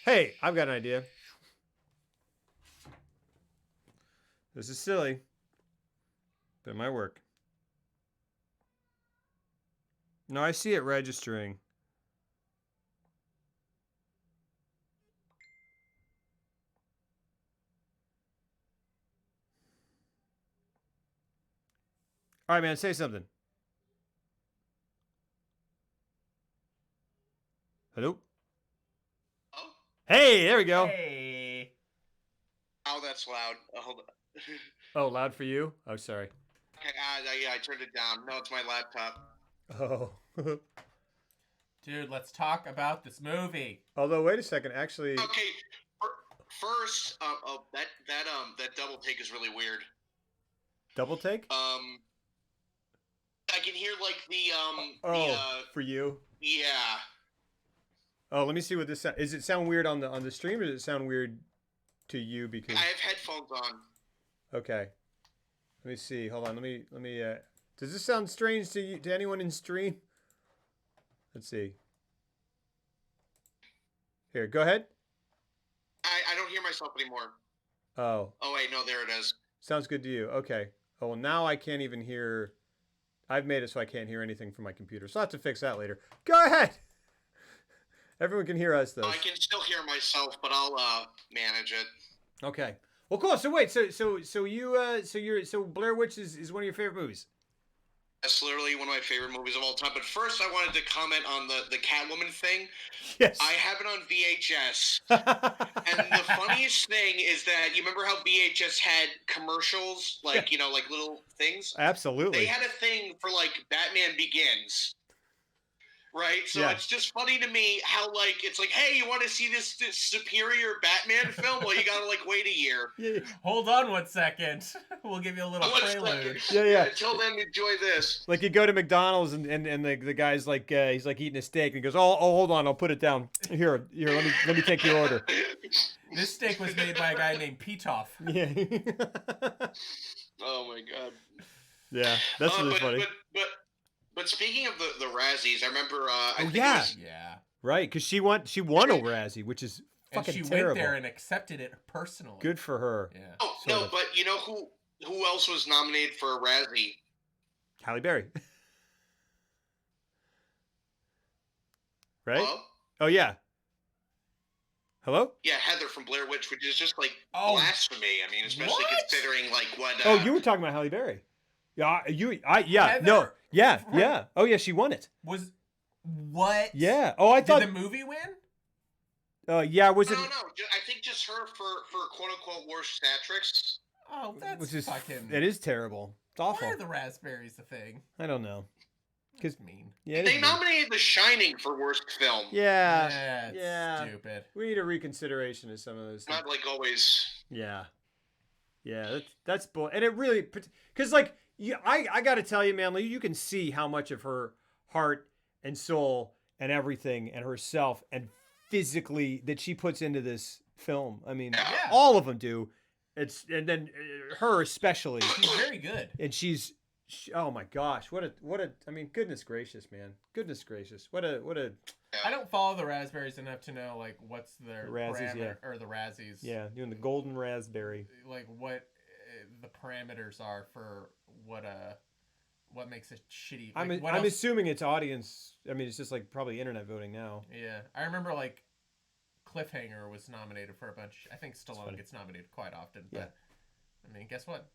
Hey, I've got an idea. This is silly, but it might work. No, I see it registering. All right, man, say something. Hello? Oh? Hey, there we go. Hey. Oh, that's loud. Hold on. Oh, loud for you? Oh, sorry. Okay, yeah, I turned it down. No, it's my laptop. Oh. Dude, let's talk about this movie. Although, wait a second. Actually, Okay, first, that double take is really weird. double take? I can hear like For you? yeah. Oh, let me see what this sound. Is it sound weird on the stream, or does it sound weird to you because? I have headphones on. Okay. Let me see. Hold on. Let me. Does this sound strange to you? To anyone in stream? Let's see. Here, go ahead. I don't hear myself anymore. Oh. Oh wait, no, there it is. Sounds good to you. Okay. Oh, well, now I can't even hear. I've made it so I can't hear anything from my computer. So I'll have to fix that later. Go ahead. Everyone can hear us though. I can still hear myself, but I'll manage it. Okay. Well, cool. So wait. So Blair Witch is one of your favorite movies. That's literally one of my favorite movies of all time. But first, I wanted to comment on the Catwoman thing. Yes. I have it on VHS. And the funniest thing is that you remember how VHS had commercials, like, like little things? Absolutely. They had a thing for, like, Batman Begins. Right? So Yeah. it's just funny to me how, like, it's like, hey, you want to see this superior Batman film? Well, you got to, like, wait a year. Yeah. Hold on 1 second. We'll give you a little prelude. Yeah. Until then, enjoy this. Like you go to McDonald's and the guy's like he's like eating a steak and he goes, oh hold on, I'll put it down. Here, let me take your order. This steak was made by a guy named Pitoff. Yeah. Oh my god. Yeah, that's really funny. But speaking of the Razzies, I remember. I think yeah. it was, Yeah. Right, because she won over Razzie, which is And fucking she terrible. went there and accepted it personally. Good for her. Yeah. Oh Sort no, of. but you know who else was nominated for a Razzie? Halle Berry. Right? Hello? Oh yeah. Hello? Yeah, Heather from Blair Witch, which is just like Oh. blasphemy. I mean, especially What? considering like what. Oh, you were talking about Halle Berry. Yeah, Heather- no. Yeah. Oh yeah, she won it. Was what? Yeah. Oh, I thought Did the movie win? yeah, was No, it I think just her for quote unquote worst theatrics. Oh, that's which is fucking. it is terrible. It's awful. Why are the raspberries a thing? I don't know. That's mean. Yeah, it is They mean. nominated The Shining for worst film. Yeah. It's stupid. We need a reconsideration of some of those things. Not like always. Yeah. That's bull. And it really, because like, I got to tell you, man, like, you can see how much of her heart and soul and everything and herself and physically that she puts into this film. I mean, Yeah. all of them do. And then her especially. She's very good. And oh my gosh, what a, I mean, goodness gracious, man. Goodness gracious. What a, I don't follow the raspberries enough to know like what's their The Razzies, parameter or the Razzies. yeah, doing the golden raspberry. Like what the parameters are for what makes it shitty. Like, I'm assuming it's audience. I mean, it's just like probably internet voting now. Yeah, I remember like Cliffhanger was nominated for a bunch. I think Stallone funny. gets nominated quite often. Yeah. But I mean, guess what?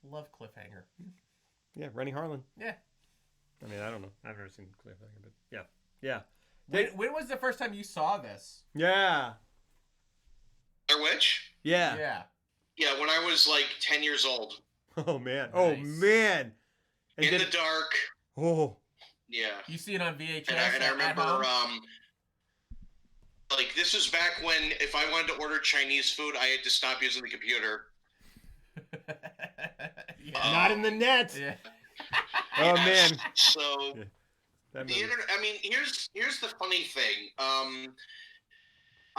Love Cliffhanger. Yeah, Rennie Harlan. Yeah. I mean, I don't know. I've never seen Cliffhanger, but yeah. When was the first time you saw this? Yeah. Blair Witch? Yeah. Yeah. Yeah, when I was like 10 years old. Oh man. Nice. Oh man. And In then- the dark. Oh. Yeah. You see it on VHS. And I at remember, home? like, this was back when if I wanted to order Chinese food, I had to stop using the computer. Yeah. Not in the net. Yeah. Oh man. So, Yeah. That the movie. internet, I mean, here's the funny thing.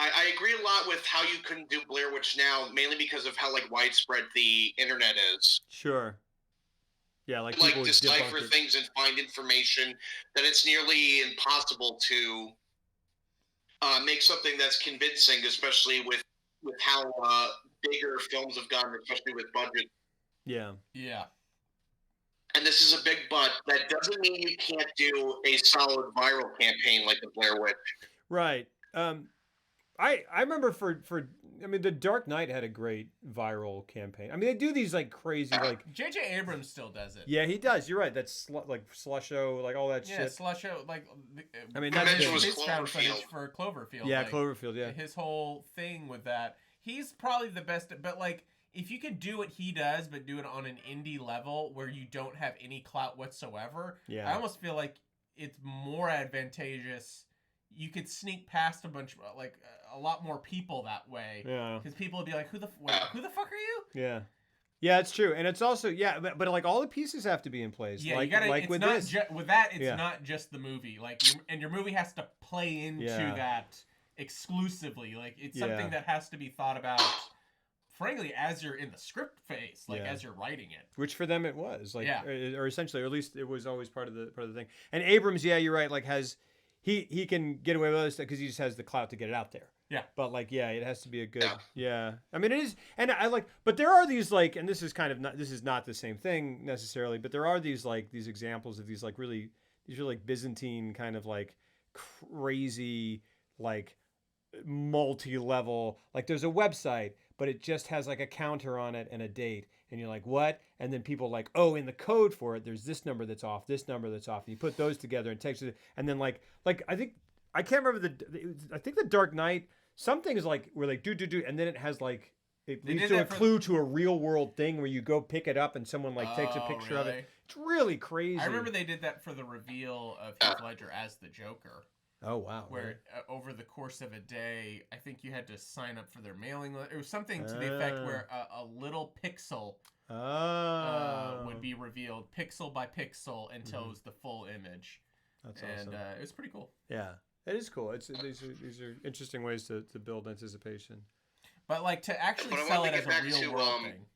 I agree a lot with how you couldn't do Blair Witch now, mainly because of how, like, widespread the internet is. Sure. Yeah, like Like, people would decipher debunk it. things and find information that it's nearly impossible to make something that's convincing, especially with how bigger films have gotten, especially with budget. Yeah. Yeah. And this is a big but. That doesn't mean you can't do a solid viral campaign like the Blair Witch. Right. I remember I mean, The Dark Knight had a great viral campaign. I mean, they do these like crazy like. J.J. Abrams still does it. Yeah, he does. You're right. That's like Slusho, like all that Yeah, shit. Slusho, like. I mean, that's his good. found footage Cloverfield. for Cloverfield. Yeah, like, Cloverfield. Yeah. His whole thing with that. He's probably the best, but like, if you could do what he does, but do it on an indie level where you don't have any clout whatsoever, Yeah. I almost feel like it's more advantageous. You could sneak past a lot more people that way. Yeah. Because people would be like, who the fuck are you? Yeah. Yeah, it's true, and it's also but like all the pieces have to be in place. Yeah, like, you gotta. like It's with not this. with that. It's Yeah. not just the movie. Like, and your movie has to play into that exclusively. Like, it's something that has to be thought about. Frankly, as you're in the script phase, like as you're writing it. Which for them it was like, Yeah. or essentially, or at least it was always part of the thing. And Abrams, yeah, you're right. Like he can get away with other stuff because he just has the clout to get it out there. Yeah. But like, yeah, it has to be a good. Yeah. I mean, it is, and I like, but there are these like, and this is kind of not. This is not the same thing necessarily, but there are these like these examples of these like really like Byzantine kind of like crazy like multi-level, like there's a website but it just has like a counter on it and a date, and you're like, what? And then people like, oh, in the code for it there's this number that's off, this number that's off, and you put those together and text it, and then like I can't remember I think the Dark Knight, some things like were like do, and then it has like it leads to a clue to a real world thing where you go pick it up and someone like takes a picture of it. It's really crazy. I remember they did that for the reveal of Heath Ledger as the Joker. Oh, wow. Where over the course of a day, I think you had to sign up for their mailing list. It was something to the effect where a little pixel would be revealed pixel by pixel until it was the full image. That's awesome. And it was pretty cool. Yeah, it is cool. These are interesting ways to build anticipation. But like to actually sell it as a real world thing.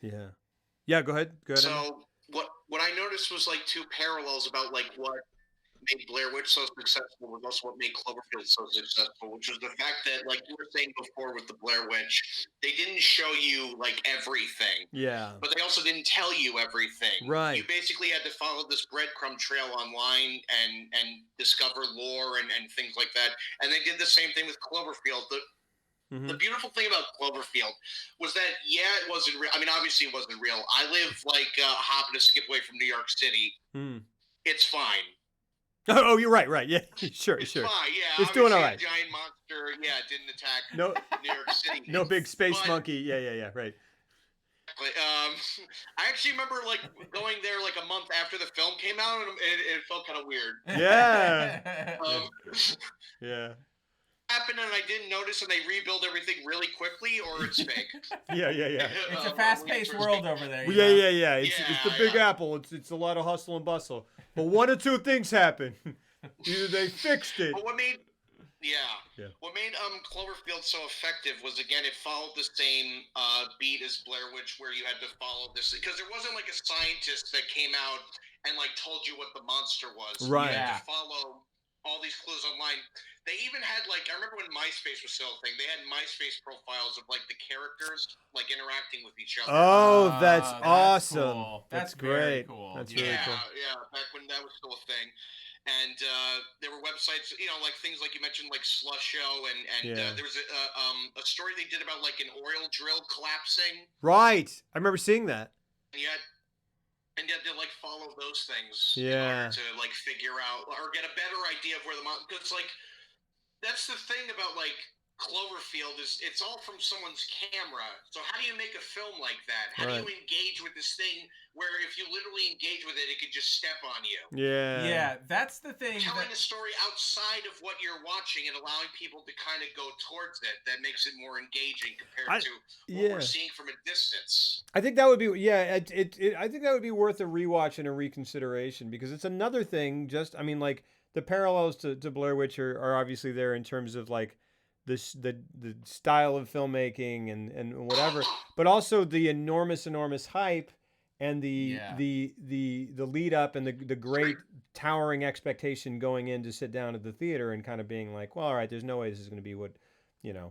Yeah. Yeah, go ahead. So what I noticed was like two parallels about like what made Blair Witch so successful was also what made Cloverfield so successful, which was the fact that, like you were saying before with the Blair Witch, they didn't show you like everything. Yeah. But they also didn't tell you everything. Right. You basically had to follow this breadcrumb trail online and discover lore and things like that. And they did the same thing with Cloverfield. The beautiful thing about Cloverfield was that, it wasn't real. I mean, obviously it wasn't real. I live like a hop and a skip away from New York City. It's fine. Oh, you're right. Yeah, sure. It's fine, yeah. It's doing all right. A giant monster, didn't attack No, New York City. No big space monkey. Yeah, right. I actually remember like going there like a month after the film came out, and it felt kind of weird. Yeah. Yeah. Happened and I didn't notice, and they rebuild everything really quickly, or it's fake. Yeah. It's a fast-paced world over there. Yeah. It's the Big Apple. It's a lot of hustle and bustle. But one or two things happen. Either they fixed it. But what made Cloverfield so effective was, again, it followed the same beat as Blair Witch, where you had to follow this, because there wasn't like a scientist that came out and like told you what the monster was. Right. You had to follow all these clues online. They even had like, I remember when MySpace was still a thing, they had MySpace profiles of like the characters like interacting with each other. Oh, that's awesome. Cool. That's very great. Cool. That's really cool. Yeah, back when that was still a thing. And there were websites, like things like you mentioned, like Slusho, and there was a story they did about like an oil drill collapsing. Right. I remember seeing that. And yet to like follow those things in order to like figure out or get a better idea of where the monster. Because like that's the thing about like Cloverfield is it's all from someone's camera. So how do you make a film like that? How do you engage with this thing where if you literally engage with it, it could just step on you? Yeah, that's the thing. Telling a story outside of what you're watching and allowing people to kind of go towards it, that makes it more engaging compared to what we're seeing from a distance. I think that would be I think that would be worth a rewatch and a reconsideration, because it's another thing. I mean, like the parallels to Blair Witch are obviously there in terms of like the style of filmmaking and whatever, but also the enormous hype and the lead up and the great towering expectation going in to sit down at the theater and kind of being like, well, all right, there's no way this is going to be what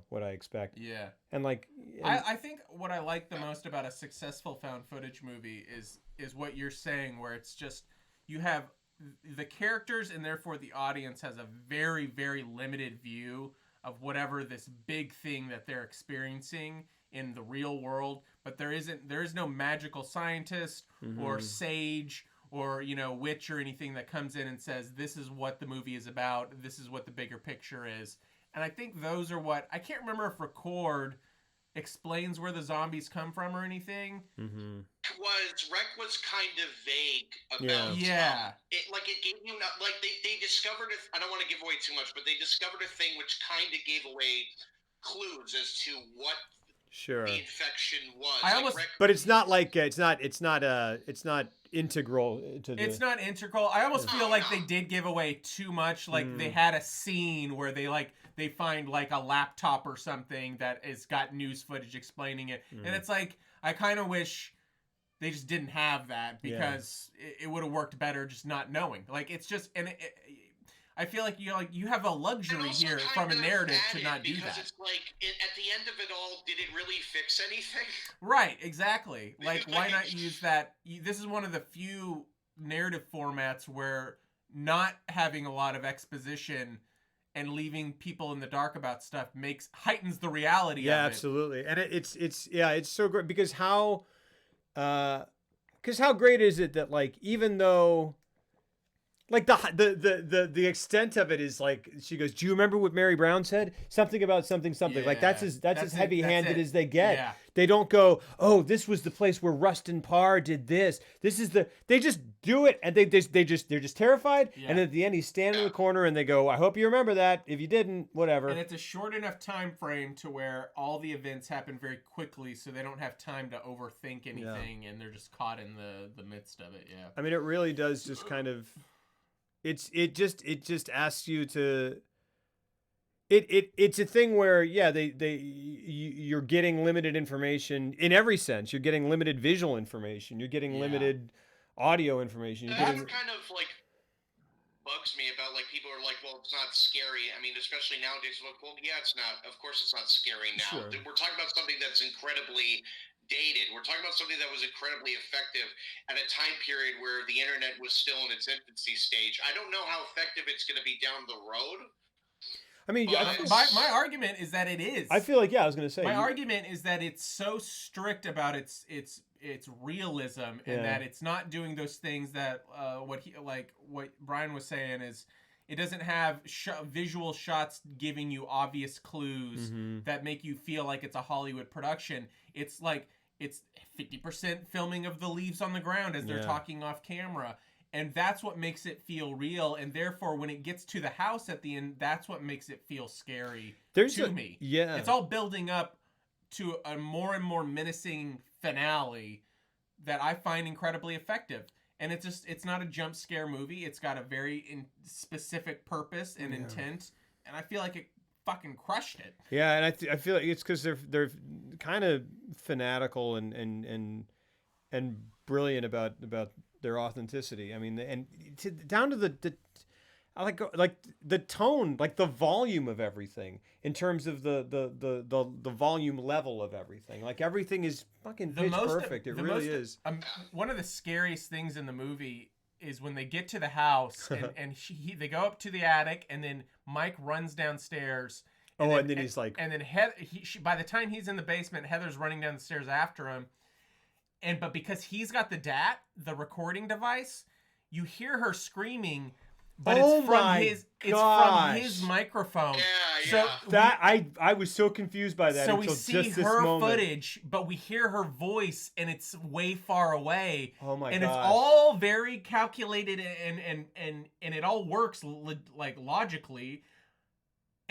what I expect. Yeah. And like, I think what I like the most about a successful found footage movie is what you're saying, where it's just you have the characters and therefore the audience has a very, very limited view of whatever this big thing that they're experiencing in the real world, but there is no magical scientist or sage or witch or anything that comes in and says this is what the movie is about, this is what the bigger picture is. And I think those are what I can't remember if Record explains where the zombies come from or anything. Rec was kind of vague about it gave you they discovered it. I don't want to give away too much, but they discovered a thing which kind of gave away clues as to what the infection was. But it's not like it's not integral to the. It's not integral. I almost feel like they did give away too much. Like they had a scene where they find like a laptop or something that has got news footage explaining it, and it's like I kind of wish they just didn't have that because it would have worked better just not knowing. Like it's just I feel like you have a luxury here from a narrative to not do that. Because it's like at the end of it all, did it really fix anything? Right, exactly. Like why not use that? This is one of the few narrative formats where not having a lot of exposition and leaving people in the dark about stuff heightens the reality of it. Yeah, absolutely. And it's so great because how great is it that like even though like the extent of it is like she goes, do you remember what Mary Brown said? Something about something. Like that's as heavy-handed as they get. Yeah. They don't go, oh, this was the place where Rustin Parr did this. They just do it, and they're just terrified. Yeah. And at the end, he's standing in the corner, and they go, I hope you remember that. If you didn't, whatever. And it's a short enough time frame to where all the events happen very quickly, so they don't have time to overthink anything, and they're just caught in the midst of it. Yeah. I mean, it really does just kind of. It just asks you to. It's a thing where you're getting limited information in every sense. You're getting limited visual information. You're getting limited audio information. That's kind of like bugs me about like people are like, well, it's not scary. I mean, especially nowadays, like, well, yeah, it's not. Of course, it's not scary now. Sure. We're talking about something that's incredibly dated. We're talking about something that was incredibly effective at a time period where the internet was still in its infancy stage. I don't know how effective it's going to be down the road. I mean, my argument is that it is. I feel like I was going to say. My argument is that it's so strict about its realism and that it's not doing those things that what Brian was saying is it doesn't have visual shots giving you obvious clues that make you feel like it's a Hollywood production. It's like it's 50% filming of the leaves on the ground as they're talking off camera. And that's what makes it feel real. And therefore, when it gets to the house at the end, that's what makes it feel scary to me. Yeah. It's all building up to a more and more menacing finale that I find incredibly effective. And it's not a jump scare movie. It's got a very specific purpose and intent. And I feel like it fucking crushed it. Yeah, and I feel like it's because they're kind of fanatical and brilliant about their authenticity. I mean, and down to the I like the tone, like the volume of everything in terms of the volume level of everything. Like everything is fucking pitch perfect. It really is. One of the scariest things in the movie is when they get to the house and they go up to the attic and then Mike runs downstairs. And then he's like, and then by the time he's in the basement, Heather's running down the stairs after him. But because he's got the recording device, you hear her screaming, but it's from his microphone. Yeah. So that I was so confused by that. So until we see just this her moment. footage, but we hear her voice, and it's way far away. Oh my god! And it's all very calculated, and it all works like logically.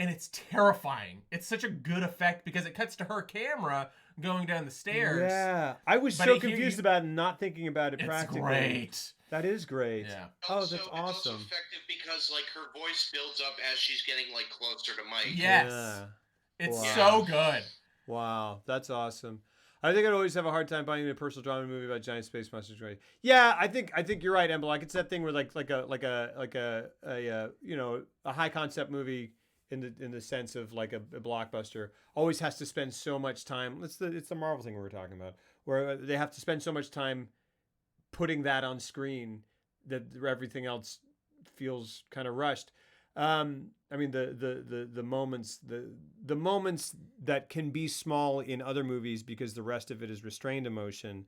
And it's terrifying. It's such a good effect because it cuts to her camera going down the stairs. Yeah. I was so confused about it, not thinking about it practically. It's great. That is great. Yeah. Oh, that's awesome. It's also effective because like her voice builds up as she's getting like closer to Mike. Yes. Yeah. It's so good. Wow. That's awesome. I think I'd always have a hard time finding a personal drama movie about giant space monsters. Right? Yeah, I think you're right, Emma. Like it's that thing where like a high concept movie in the sense of like a blockbuster always has to spend so much time. It's the Marvel thing we were talking about, where they have to spend so much time putting that on screen that everything else feels kind of rushed. I mean the moments that can be small in other movies because the rest of it is restrained emotion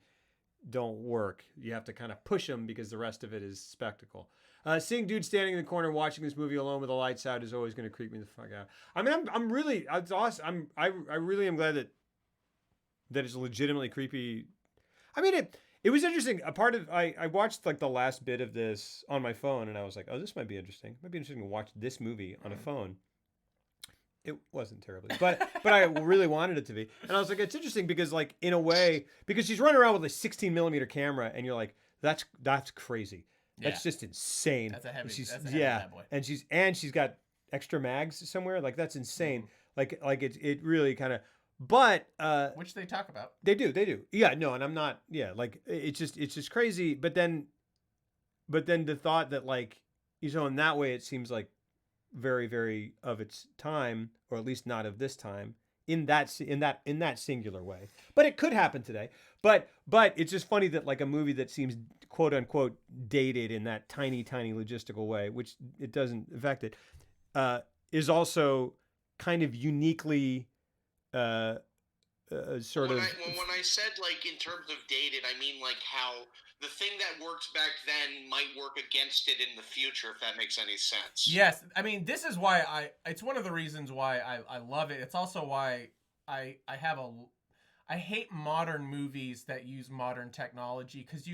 don't work. You have to kind of push them because the rest of it is spectacle. Seeing dudes standing in the corner watching this movie alone with the lights out is always going to creep me the fuck out. I mean, I'm really, it's awesome. I really am glad that it's legitimately creepy. I mean, it was interesting. A part of I watched like the last bit of this on my phone, and I was like, oh, this might be interesting. It might be interesting to watch this movie on a phone. It wasn't terribly, but I really wanted it to be. And I was like, it's interesting because like in a way, because she's running around with a 16mm camera, and you're like, that's crazy. That's just insane. That's a heavy. She's, that's a heavy bad boy. And she's got extra mags somewhere. Like that's insane. Like it really kind of. But which they talk about. They do. Yeah, no, and I'm not. Yeah, like it's just crazy. But then the thought that like, in that way it seems like very, very of its time, or at least not of this time. In that singular way, but it could happen today. But it's just funny that like a movie that seems quote unquote dated in that tiny logistical way, which it doesn't affect it, is also kind of uniquely sort of. When I said like in terms of dated, I mean like how the thing that worked back then might work against it in the future, if that makes any sense. Yes, I mean this is why it's one of the reasons why I love it. It's also why I hate modern movies that use modern technology, because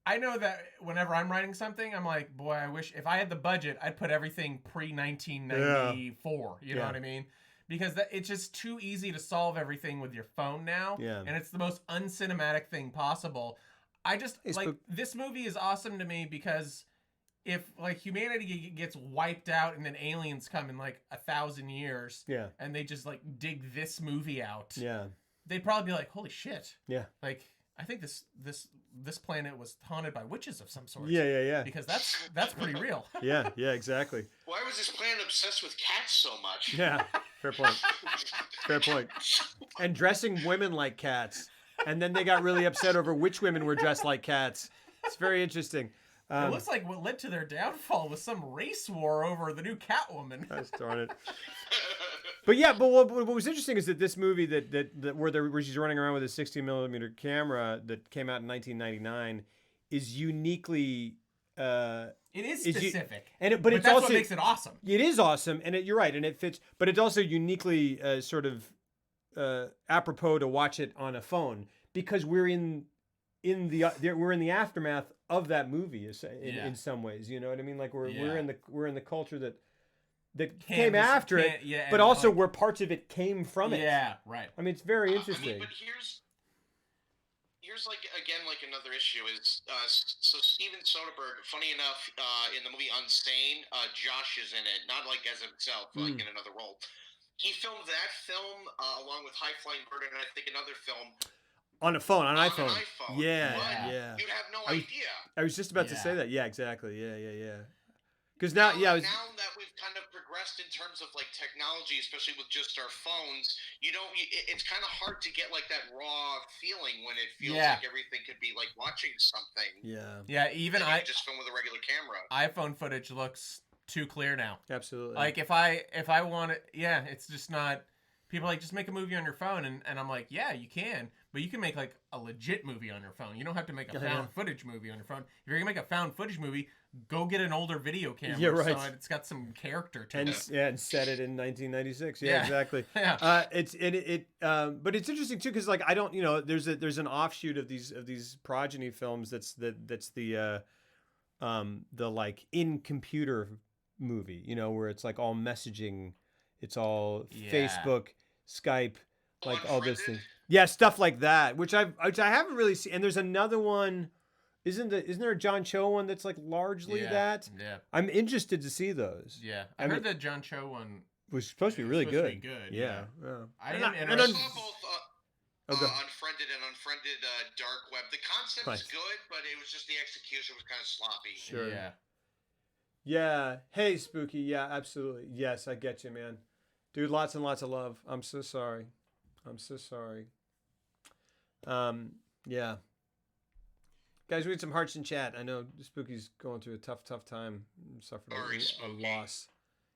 I know that whenever I'm writing something, I'm like, boy, I wish if I had the budget, I'd put everything pre-1994. You know what I mean? Because it's just too easy to solve everything with your phone now. Yeah. And it's the most uncinematic thing possible. This movie is awesome to me because if like humanity gets wiped out and then aliens come in like 1,000 years, and they just like dig this movie out, they'd probably be like, holy shit. Yeah. Like, I think this planet was haunted by witches of some sort. Yeah. Because that's pretty real. Yeah, exactly. Why was this planet obsessed with cats so much? Yeah, fair point. And dressing women like cats. And then they got really upset over which women were dressed like cats. It's very interesting. It looks like what led to their downfall was some race war over the new Catwoman. Gosh darn it. But what was interesting is that this movie where she's running around with a 16mm camera that came out in 1999 is uniquely. It is specific, but it's that's also what makes it awesome. It is awesome, and you're right, and it fits. But it's also uniquely sort of apropos to watch it on a phone because we're in the aftermath of that movie in some ways. You know what I mean? Like we're in the culture that came after it, but also where parts of it came from it. Yeah, right. I mean, it's very interesting. But here's like again like another issue is so Steven Soderbergh. Funny enough, in the movie Unsane, Josh is in it, not like as himself, like in another role. He filmed that film along with High Flying Bird and I think another film. On a phone, on an iPhone. Yeah. You'd have no idea. I was just about to say that. Yeah, exactly. Yeah. Because now that we've kind of progressed in terms of like technology, especially with just our phones, it's kind of hard to get like that raw feeling when it feels like everything could be like watching something. Yeah. Even I just film with a regular camera. iPhone footage looks too clear now. Absolutely. Like if I want it, it's just not. People are like, just make a movie on your phone, and I'm like, yeah, you can, but you can make like a legit movie on your phone. You don't have to make a found footage movie on your phone. If you're gonna make a found footage movie, go get an older video camera. Yeah, right. So it's got some character to it. Yeah, and set it in 1996. Yeah, exactly. Yeah. But it's interesting too because like I don't, there's an offshoot of these progeny films that's the like in computer movie, where it's like all messaging. It's all Facebook, Skype, like all this thing. Yeah, stuff like that, which I haven't really seen. And there's another one. Isn't there a John Cho one that's like largely that? Yeah. I'm interested to see those. Yeah, I heard the John Cho one was supposed to be really good. Yeah. I saw both Unfriended and Unfriended Dark Web. The concept is good, but it was just the execution was kind of sloppy. Sure. Yeah. Yeah. Hey, Spooky. Yeah, absolutely. Yes, I get you, man. Dude, lots and lots of love. I'm so sorry. I'm so sorry. Yeah. Guys, we had some hearts in chat. I know Spooky's going through a tough time. Suffered Sorry, a Spooky. loss.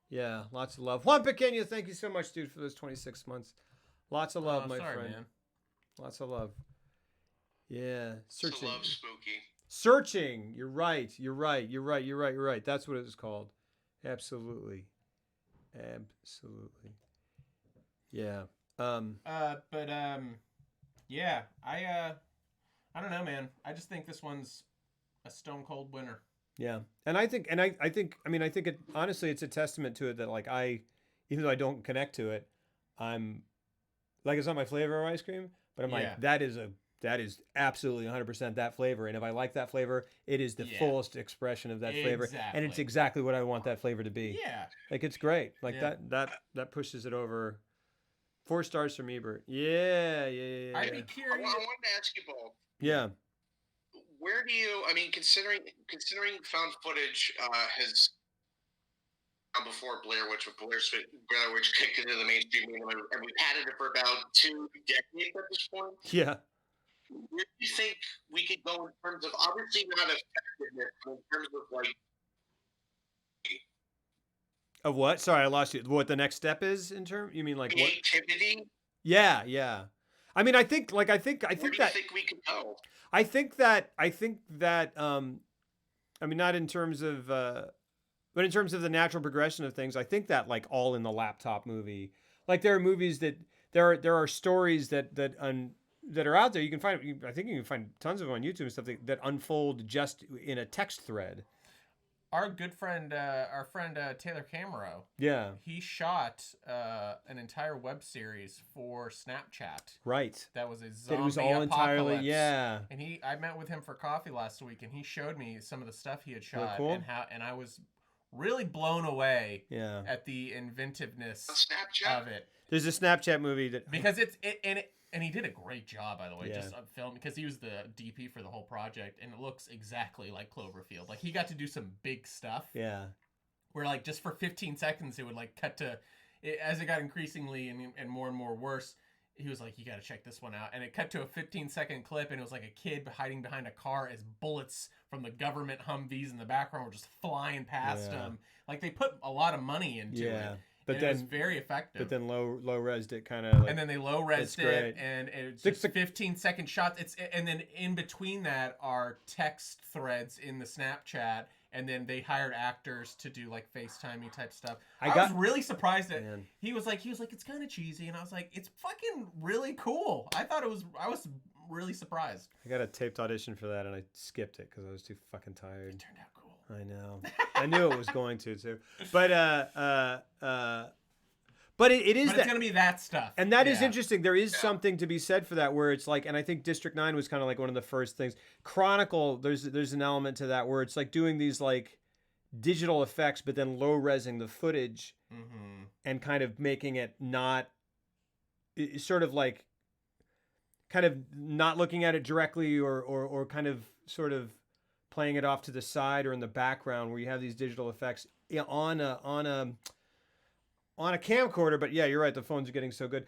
Yeah, lots of love. Juan Pequeño, thank you so much, dude, for those 26 months. Lots of love, my friend. Man. Lots of love. Yeah. Searching. To love Spooky. Searching. You're right. That's what it was called. Absolutely. Yeah. Yeah. I don't know, man. I just think this one's a stone cold winner. Yeah. And I think it honestly, it's a testament to it that like even though I don't connect to it, I'm like, it's not my flavor of ice cream, but I'm like, that is absolutely 100% that flavor. And if I like that flavor, it is the fullest expression of that flavor. And it's exactly what I want that flavor to be. Yeah. Like, it's great. Like that pushes it over. 4 stars from Ebert. Yeah. I'd be curious. I wanted to ask you both. Yeah. Where do you? I mean, considering found footage has come before Blair Witch, but Blair Witch kicked into the mainstream medium, and we've had it for about 2 decades at this point. Yeah. Where do you think we could go in terms of, obviously not effectiveness, but in terms of like of what? Sorry, I lost you. What the next step is in terms? You mean like creativity? What? Yeah. I mean, I think Where do you that think we could go? I think that I mean, not in terms of but in terms of the natural progression of things, I think that like all in the laptop movie. Like, there are movies that there are stories that are out there. You can find, I think you can find tons of them on YouTube and stuff that unfold just in a text thread. Our good friend, Taylor Camero. Yeah. He shot an entire web series for Snapchat. Right. That was a zombie That it was all apocalypse. entirely, yeah. And I met with him for coffee last week, and he showed me some of the stuff he had Really shot, cool. and I was really blown away. Yeah. At the inventiveness Snapchat of it. There's a Snapchat movie that because and he did a great job, by the way, just on film, because he was the DP for the whole project, and it looks exactly like Cloverfield. Like, he got to do some big stuff. Yeah. Where, like, just for 15 seconds, it would, like, cut to, as it got increasingly and more worse, he was like, you got to check this one out. And it cut to a 15-second clip, and it was like a kid hiding behind a car as bullets from the government Humvees in the background were just flying past him. Like, they put a lot of money into it. But then, it was very effective. But then low-resed it kind of like... And then they low-resed it, and it's just 15-second shots. And then in between that are text threads in the Snapchat, and then they hired actors to do, like, FaceTimey type stuff. I was really surprised that he was like, it's kind of cheesy, and I was like, it's fucking really cool. I was really surprised. I got a taped audition for that, and I skipped it because I was too fucking tired. It turned out cool. I know. I knew it was going to too. But it is it's going to be that stuff. And that is interesting. There is something to be said for that, where it's like, and I think District 9 was kind of like one of the first things. Chronicle, there's an element to that where it's like doing these like digital effects, but then low-resing the footage and kind of making it not sort of like kind of not looking at it directly or kind of sort of playing it off to the side or in the background, where you have these digital effects on a camcorder. But yeah, you're right. The phones are getting so good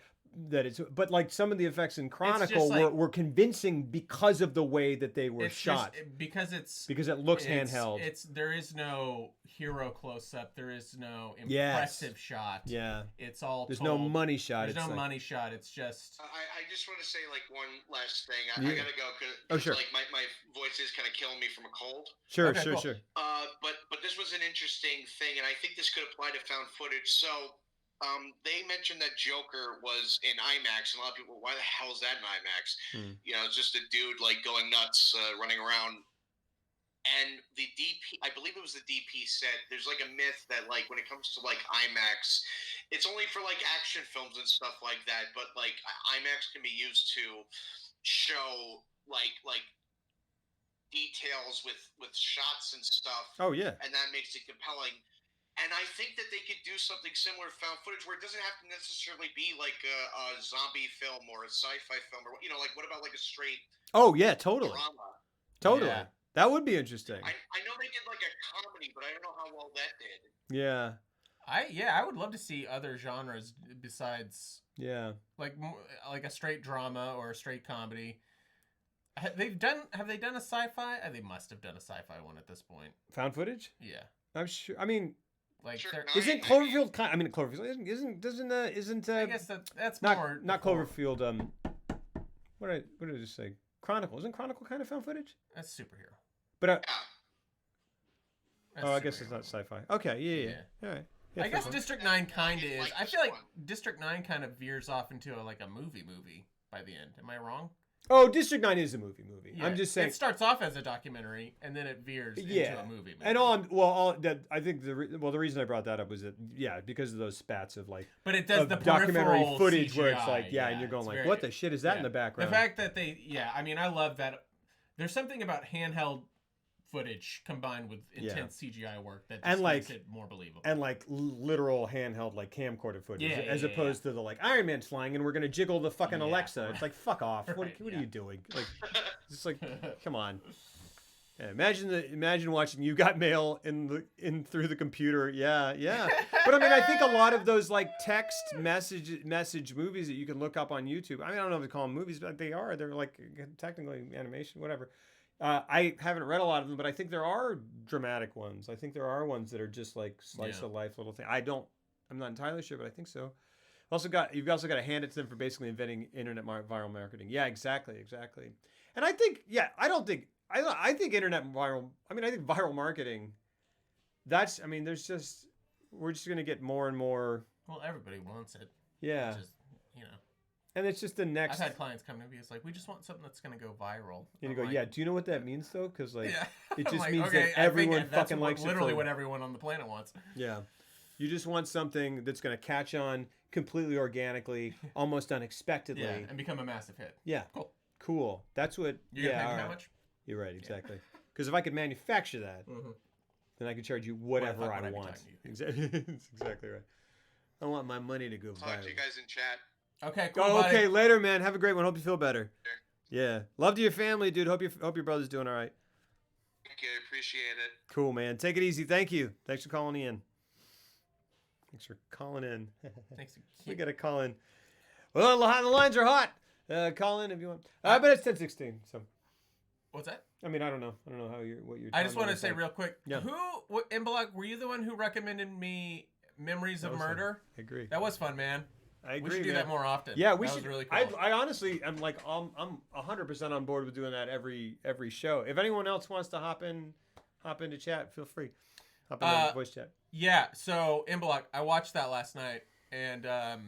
that it's. But like some of the effects in Chronicle were convincing because of the way that they were shot. Because it looks handheld. There is no hero close up. There is no impressive shot. Yeah. It's all. There's no money shot. There's no money shot. It's just. I just want to say like one last thing. I gotta go because like my voice is kind of killing me from a cold. Sure. But this was an interesting thing, and I think this could apply to found footage. So. They mentioned that Joker was in IMAX, and a lot of people, why the hell is that in IMAX? You know, it's just a dude like going nuts, running around. And the DP, I believe it was the DP, said there's like a myth that like when it comes to like IMAX, it's only for like action films and stuff like that. But like IMAX can be used to show like details with shots and stuff. Oh yeah, and that makes it compelling. And I think that they could do something similar to found footage, where it doesn't have to necessarily be like a zombie film or a sci-fi film, or like what about like a straight totally drama? Totally. Yeah. That would be interesting. I know they did like a comedy, but I don't know how well that did. Yeah. I would love to see other genres besides like a straight drama or a straight comedy. Have they done a sci-fi? They must have done a sci-fi one at this point. Found footage? Yeah. I'm sure. I mean, like isn't Cloverfield Cloverfield isn't I guess that's not more not Cloverfield what did I just say? Chronicle. Isn't Chronicle kind of found footage? That's superhero. But That's I guess it's not sci-fi. Okay, yeah. All right. Yeah, I guess fun. District 9 kind of is. like I this feel like one. District 9 kind of veers off into a movie by the end. Am I wrong? Oh, District 9 is a movie. Yeah. I'm just saying. It starts off as a documentary and then it veers into a movie. And I think the reason I brought that up was that because of those spats of like but it does of the documentary peripheral footage CGI, where it's like and you're going like what the shit is that in the background? The fact that I mean I love that there's something about handheld footage combined with intense CGI work that just makes it more believable. And like literal handheld like camcorder footage as opposed to the like Iron Man's flying and we're gonna jiggle the fucking Alexa. It's like fuck off. What are you doing? Like it's like come on. Yeah, imagine watching You Got Mail in through the computer. Yeah. But I mean I think a lot of those like text message movies that you can look up on YouTube. I mean I don't know if they call them movies, but they're like technically animation, whatever. I haven't read a lot of them, but I think there are dramatic ones. I think there are ones that are just like slice of life little thing. I'm not entirely sure, but I think so. You've also got to hand it to them for basically inventing internet viral marketing. Yeah, exactly. And I think, I think internet viral. I mean, I think viral marketing. We're just gonna get more and more. Well, everybody wants it. Yeah. Just, And it's just the next. I've had clients come to me. It's like we just want something that's gonna go viral. And you go, like, do you know what that means though? Because like, it just like, means okay, that everyone fucking likes it. Literally, what everyone on the planet wants. Yeah, you just want something that's gonna catch on completely organically, almost unexpectedly, and become a massive hit. Yeah, cool. That's what. You're gonna pay me how much? You're right, exactly. Because if I could manufacture that, then I could charge you whatever I want. Exactly, that's exactly right. I want my money to go viral. Talk to you guys in chat. Okay, cool. Oh, okay, later, man. Have a great one. Hope you feel better. Yeah. Love to your family, dude. Hope your brother's doing all right. Thank you. I appreciate it. Cool, man. Take it easy. Thank you. Thanks for calling in. Thanks. We got to call in. Well, the lines are hot. Call in if you want. But it's 10:16. So. What's that? I mean, I don't know what you're. I just want to say real quick. Yeah. Imbalak, were you the one who recommended me Memories of Murder? I agree. That was fun, man. I agree. We should do that more often. Yeah, we should. should. Was really cool. I honestly, I'm 100% on board with doing that every show. If anyone else wants to hop into chat, feel free. Hop into voice chat. Yeah. So Imbalak, I watched that last night, and I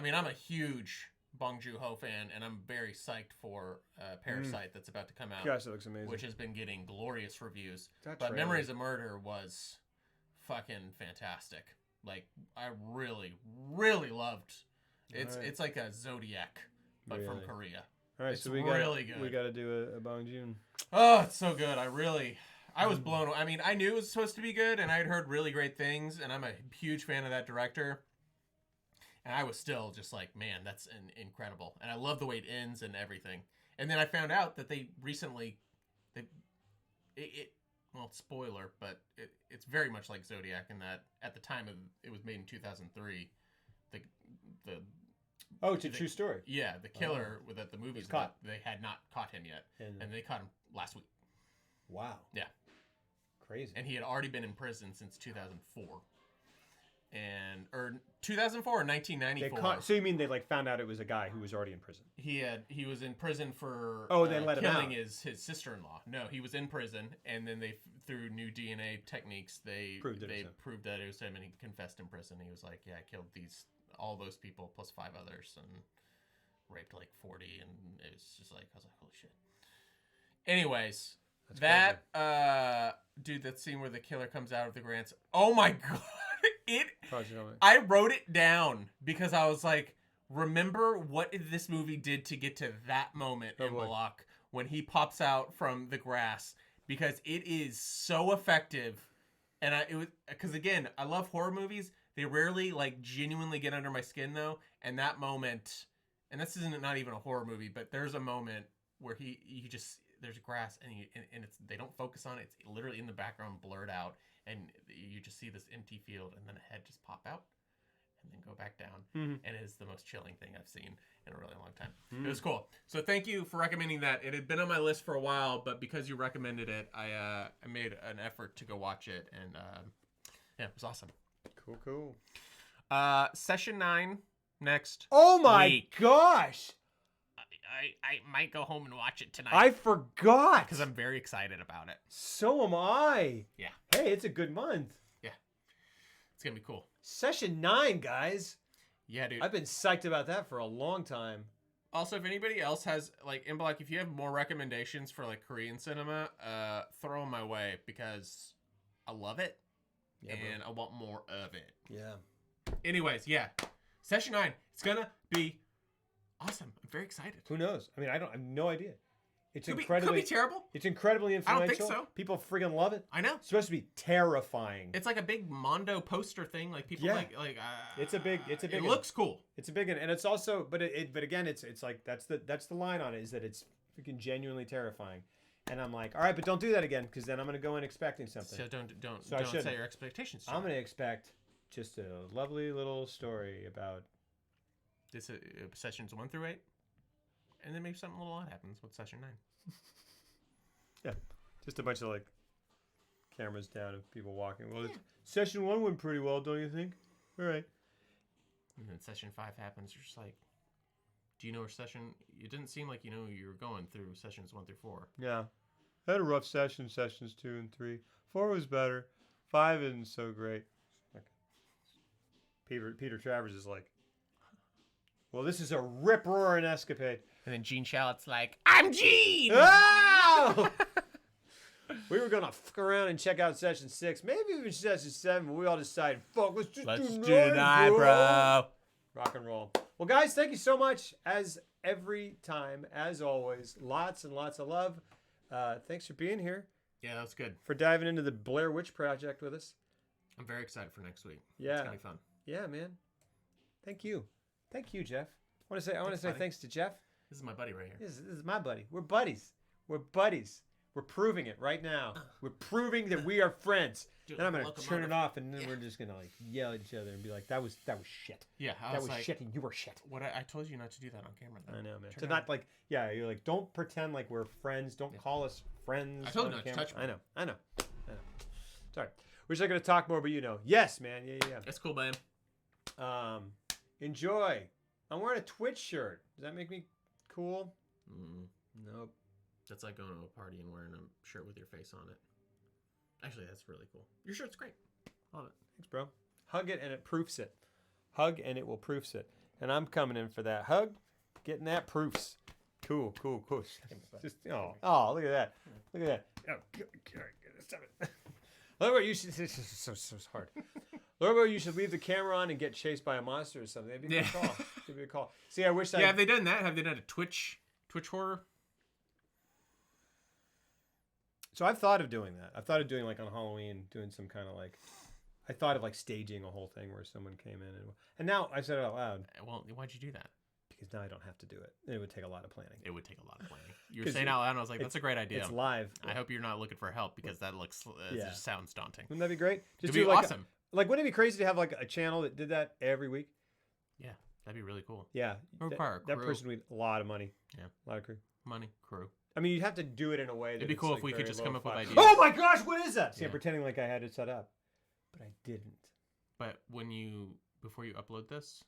mean, I'm a huge Bong Joon-ho fan, and I'm very psyched for Parasite that's about to come out. Gosh, that looks amazing. Which has been getting glorious reviews. But Memories of Murder was fucking fantastic. Like, I really, really loved. It's like a Zodiac, but from Korea. All right, it's so really good. We got to do a Bong Joon. Oh, it's so good. I was blown away. I mean, I knew it was supposed to be good, and I had heard really great things, and I'm a huge fan of that director. And I was still just like, man, that's incredible. And I love the way it ends and everything. And then I found out that they recently, well, spoiler, but it's very much like Zodiac in that at the time it was made in 2003. It's a true story. Yeah, the killer that the movie's caught. They had not caught him yet, and they caught him last week. Wow. Yeah. Crazy. And he had already been in prison since 2004. Or 2004 or 1994. So you mean they like found out it was a guy who was already in prison? He was in prison for then let him out. killing his sister-in-law. No, he was in prison, and then they through new DNA techniques they proved that it was him, and he confessed in prison. He was like, yeah, I killed all those people plus 5 others and raped like 40, and it was just like I was like, holy shit. Anyways, dude, that scene where the killer comes out of the grants. Oh my god. I wrote it down because I was like, remember what this movie did to get to that moment in Malak when he pops out from the grass, because it is so effective. And because again, I love horror movies. They rarely like genuinely get under my skin though. And that moment, and this isn't not even a horror movie, but there's a moment where he just there's grass, and it's they don't focus on it. It's literally in the background, blurred out, and you just see this empty field, and then a head just pop out, and then go back down, and it is the most chilling thing I've seen in a really long time. It was cool. So thank you for recommending that. It had been on my list for a while, but because you recommended it, I made an effort to go watch it, and yeah, it was awesome. Cool. Session 9 next. Oh my week. gosh! I might go home and watch it tonight. I forgot because I'm very excited about it. So am I. Yeah. Hey, it's a good month. Yeah. It's gonna be cool. Session 9, guys. Yeah, dude. I've been psyched about that for a long time. Also, if anybody else has if you have more recommendations for Korean cinema, throw them my way because I love it and I want more of it. Yeah. Anyways, yeah. Session 9. It's gonna be awesome. I'm very excited. Who knows? I mean, I have no idea. It's could incredibly be terrible. It's incredibly influential. I don't think so. People freaking love it. I know. It's supposed to be terrifying. It's like a big Mondo poster thing. People It's a big. It looks cool. It's a big one, and it's also, but again, it's like that's the line on it is that it's freaking genuinely terrifying. And I'm like, all right, but don't do that again because then I'm gonna go in expecting something. So don't set your expectations. I'm gonna expect just a lovely little story about this sessions 1 through 8, and then maybe something a little odd happens with session 9. Yeah, just a bunch of cameras down of people walking. Well, session 1 went pretty well, don't you think? All right. And then session 5 happens. You're just like, do you know where session? It didn't seem like you were going through sessions 1 through 4. Yeah, I had a rough session. Sessions 2 and 3. 4 was better. 5 isn't so great. Peter Travers is like, well, this is a rip-roaring escapade. And then Gene Shalit's like, I'm Gene! Oh! We were going to fuck around and check out session 6. Maybe even session 7, but we all decided, fuck, let's do 9, bro. Rock and roll. Well, guys, thank you so much. As every time, as always, lots and lots of love. Thanks for being here. Yeah, that was good. For diving into the Blair Witch Project with us. I'm very excited for next week. Yeah. It's going to be fun. Yeah, man. Thank you. Thank you, Jeff. I want to say thanks to Jeff. This is my buddy right here. This is my buddy. We're buddies. We're proving it right now. We're proving that we are friends. Then I'm gonna turn it off, and then we're just gonna yell at each other and be like, "That was shit." Yeah, that was shit, and you were shit. What I told you not to do that on camera. Though. I know, man. To not you're like, don't pretend like we're friends. Don't call us friends. I told you not to touch me. I know. Sorry. We're just not gonna talk more, but yes, man. Yeah. That's cool, man. Enjoy. I'm wearing a Twitch shirt. Does that make me cool? Nope. That's like going to a party and wearing a shirt with your face on it. Actually, that's really cool. Your shirt's great. Love it. Thanks, bro. Hug it and it proofs it. Hug and it will proofs it. And I'm coming in for that. Hug, getting that proofs. Cool. Just oh, look at that. Look at that. Oh, stop it. Look, you should. This is so hard. Lorbo, you should leave the camera on and get chased by a monster or something. That'd be a good call. That'd be a call. See, I wish. Have they done that? Have they done a Twitch horror? So I've thought of doing that. I've thought of doing on Halloween, doing some kind of I thought of staging a whole thing where someone came in and now I said it out loud. Well, why'd you do that? Because now I don't have to do it. It would take a lot of planning. It would take a lot of planning. You were saying out loud, and I was like, that's a great idea. It's live. I hope you're not looking for help because that just sounds daunting. Wouldn't that be great? It'd be awesome. Wouldn't it be crazy to have a channel that did that every week? Yeah, that'd be really cool. Yeah. Require that person would need a lot of money. Yeah. A lot of crew. Money, crew. I mean, you'd have to do it in a way that it'd be cool if we could just come up with ideas. Oh my gosh, what is that? See, I'm pretending like I had it set up, but I didn't. But before you upload this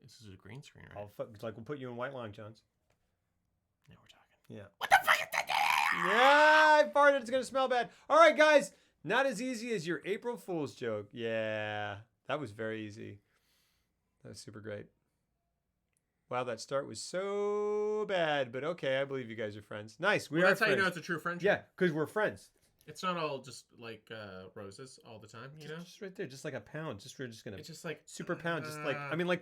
is a green screen, right? We'll put you in white long johns. Now we're talking. Yeah. What the fuck is that? Yeah, I farted. It's gonna smell bad. All right, guys. Not as easy as your April Fool's joke. Yeah, that was very easy. That was super great. Wow, that start was so bad, but okay, I believe you guys are friends. Nice. We are that's friends. how you know it's a true friendship. Yeah, because we're friends. It's not all just roses all the time, you know? Just right there, just like a pound. We're just gonna. It's just like super pound. Just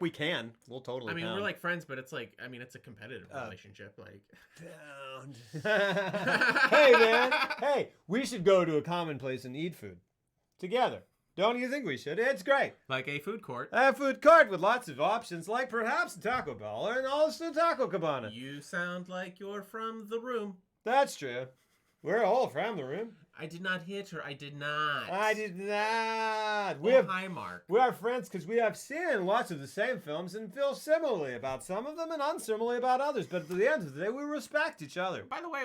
we can. We'll totally. I mean, pound. we're like friends, but it's it's a competitive relationship. Pound. Hey man, hey, we should go to a common place and eat food together. Don't you think we should? It's great. Like a food court. A food court with lots of options, like perhaps Taco Bell and also Taco Cabana. You sound like you're from the room. That's true. We're all from the room. I did not hit her. I did not. I did not. Well, hi, Mark. We are friends because we have seen lots of the same films and feel similarly about some of them and unsimilarly about others. But at the end of the day, we respect each other. By the way,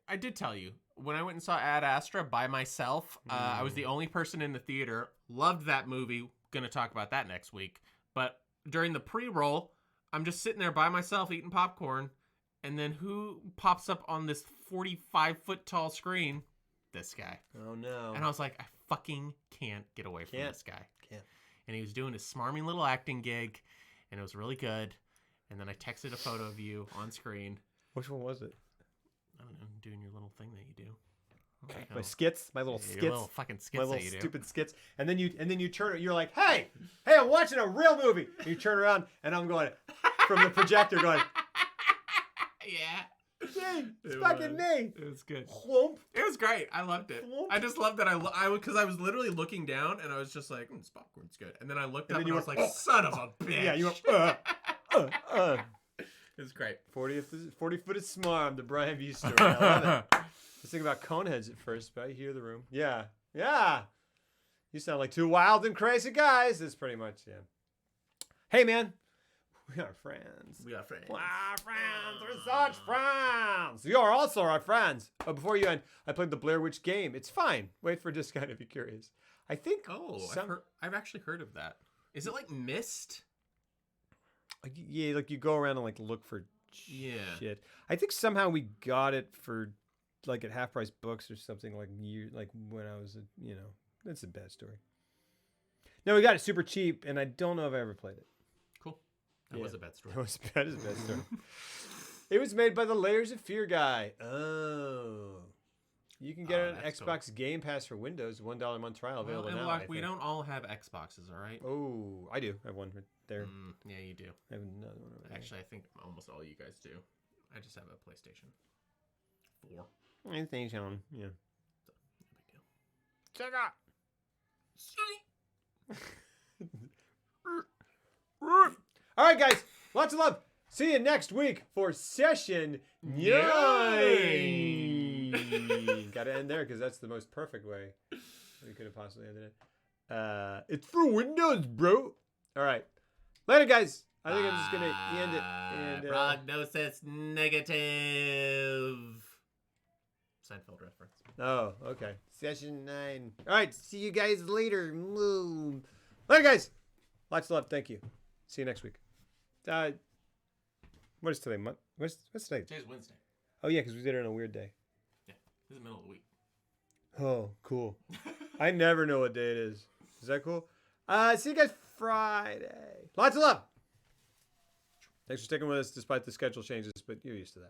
I did tell you when I went and saw Ad Astra by myself. I was the only person in the theater. Loved that movie. Gonna talk about that next week. But during the pre-roll, I'm just sitting there by myself eating popcorn, and then who pops up on this 45-foot tall screen? This guy. Oh no. And I was like, I fucking can't get away from this guy. Can't. And he was doing his smarmy little acting gig, and it was really good. And then I texted a photo of you on screen. Which one was it? I don't know, doing your little thing that you do. My skits, my little skits, your little fucking skits, my little that you do. stupid skits, and then you turn. You're like, hey, I'm watching a real movie. And you turn around, and I'm going from the projector, going, yeah, dang, it's fucking me. It was good. Whoomp. It was great. I loved it. Whoomp. I just loved that because I was literally looking down, and I was just like, this popcorn's good. And then I looked up, and I was like, son of a bitch. Yeah, you went, It was great. 40 foot of smarm, the Brian V story. I love it. I was thinking about Coneheads at first, but I hear the room. Yeah. You sound like two wild and crazy guys. That's pretty much, yeah. Hey, man. We are friends. We are friends. We are friends. We're such friends. You are also our friends. But before you end, I played the Blair Witch game. It's fine. Wait for a discount if you're curious. I think. Oh, I've actually heard of that. Is it like Myst? Yeah, like you go around and like look for shit. I think somehow we got it for like at half price books or something like when I was that's a bad story. No, we got it super cheap, and I don't know if I ever played it. Cool. That was a bad story. That is a bad story. It was made by the Layers of Fear guy. Oh. You can get an Xbox Game Pass for Windows, $1 a month trial available now. We don't all have Xboxes, all right? Oh, I do. I have one right there. Yeah, you do. I have another one over there. Actually, I think almost all you guys do. I just have a PlayStation 4. PlayStation, yeah. So, no big deal. Check out. All right, guys. Lots of love. See you next week for session 9. Got to end there because that's the most perfect way we could have possibly ended it. It's for Windows, bro. All right. Later, guys. I think I'm just going to end it. And, prognosis negative. Seinfeld reference. Oh, okay. Session 9. All right. See you guys later. Later, guys. Lots of love. Thank you. See you next week. What is today? What's today? Today's Wednesday. Oh, yeah, because we did it on a weird day. Yeah. This is the middle of the week. Oh, cool. I never know what day it is. Is that cool? See you guys Friday. Lots of love. Thanks for sticking with us despite the schedule changes, but you're used to that.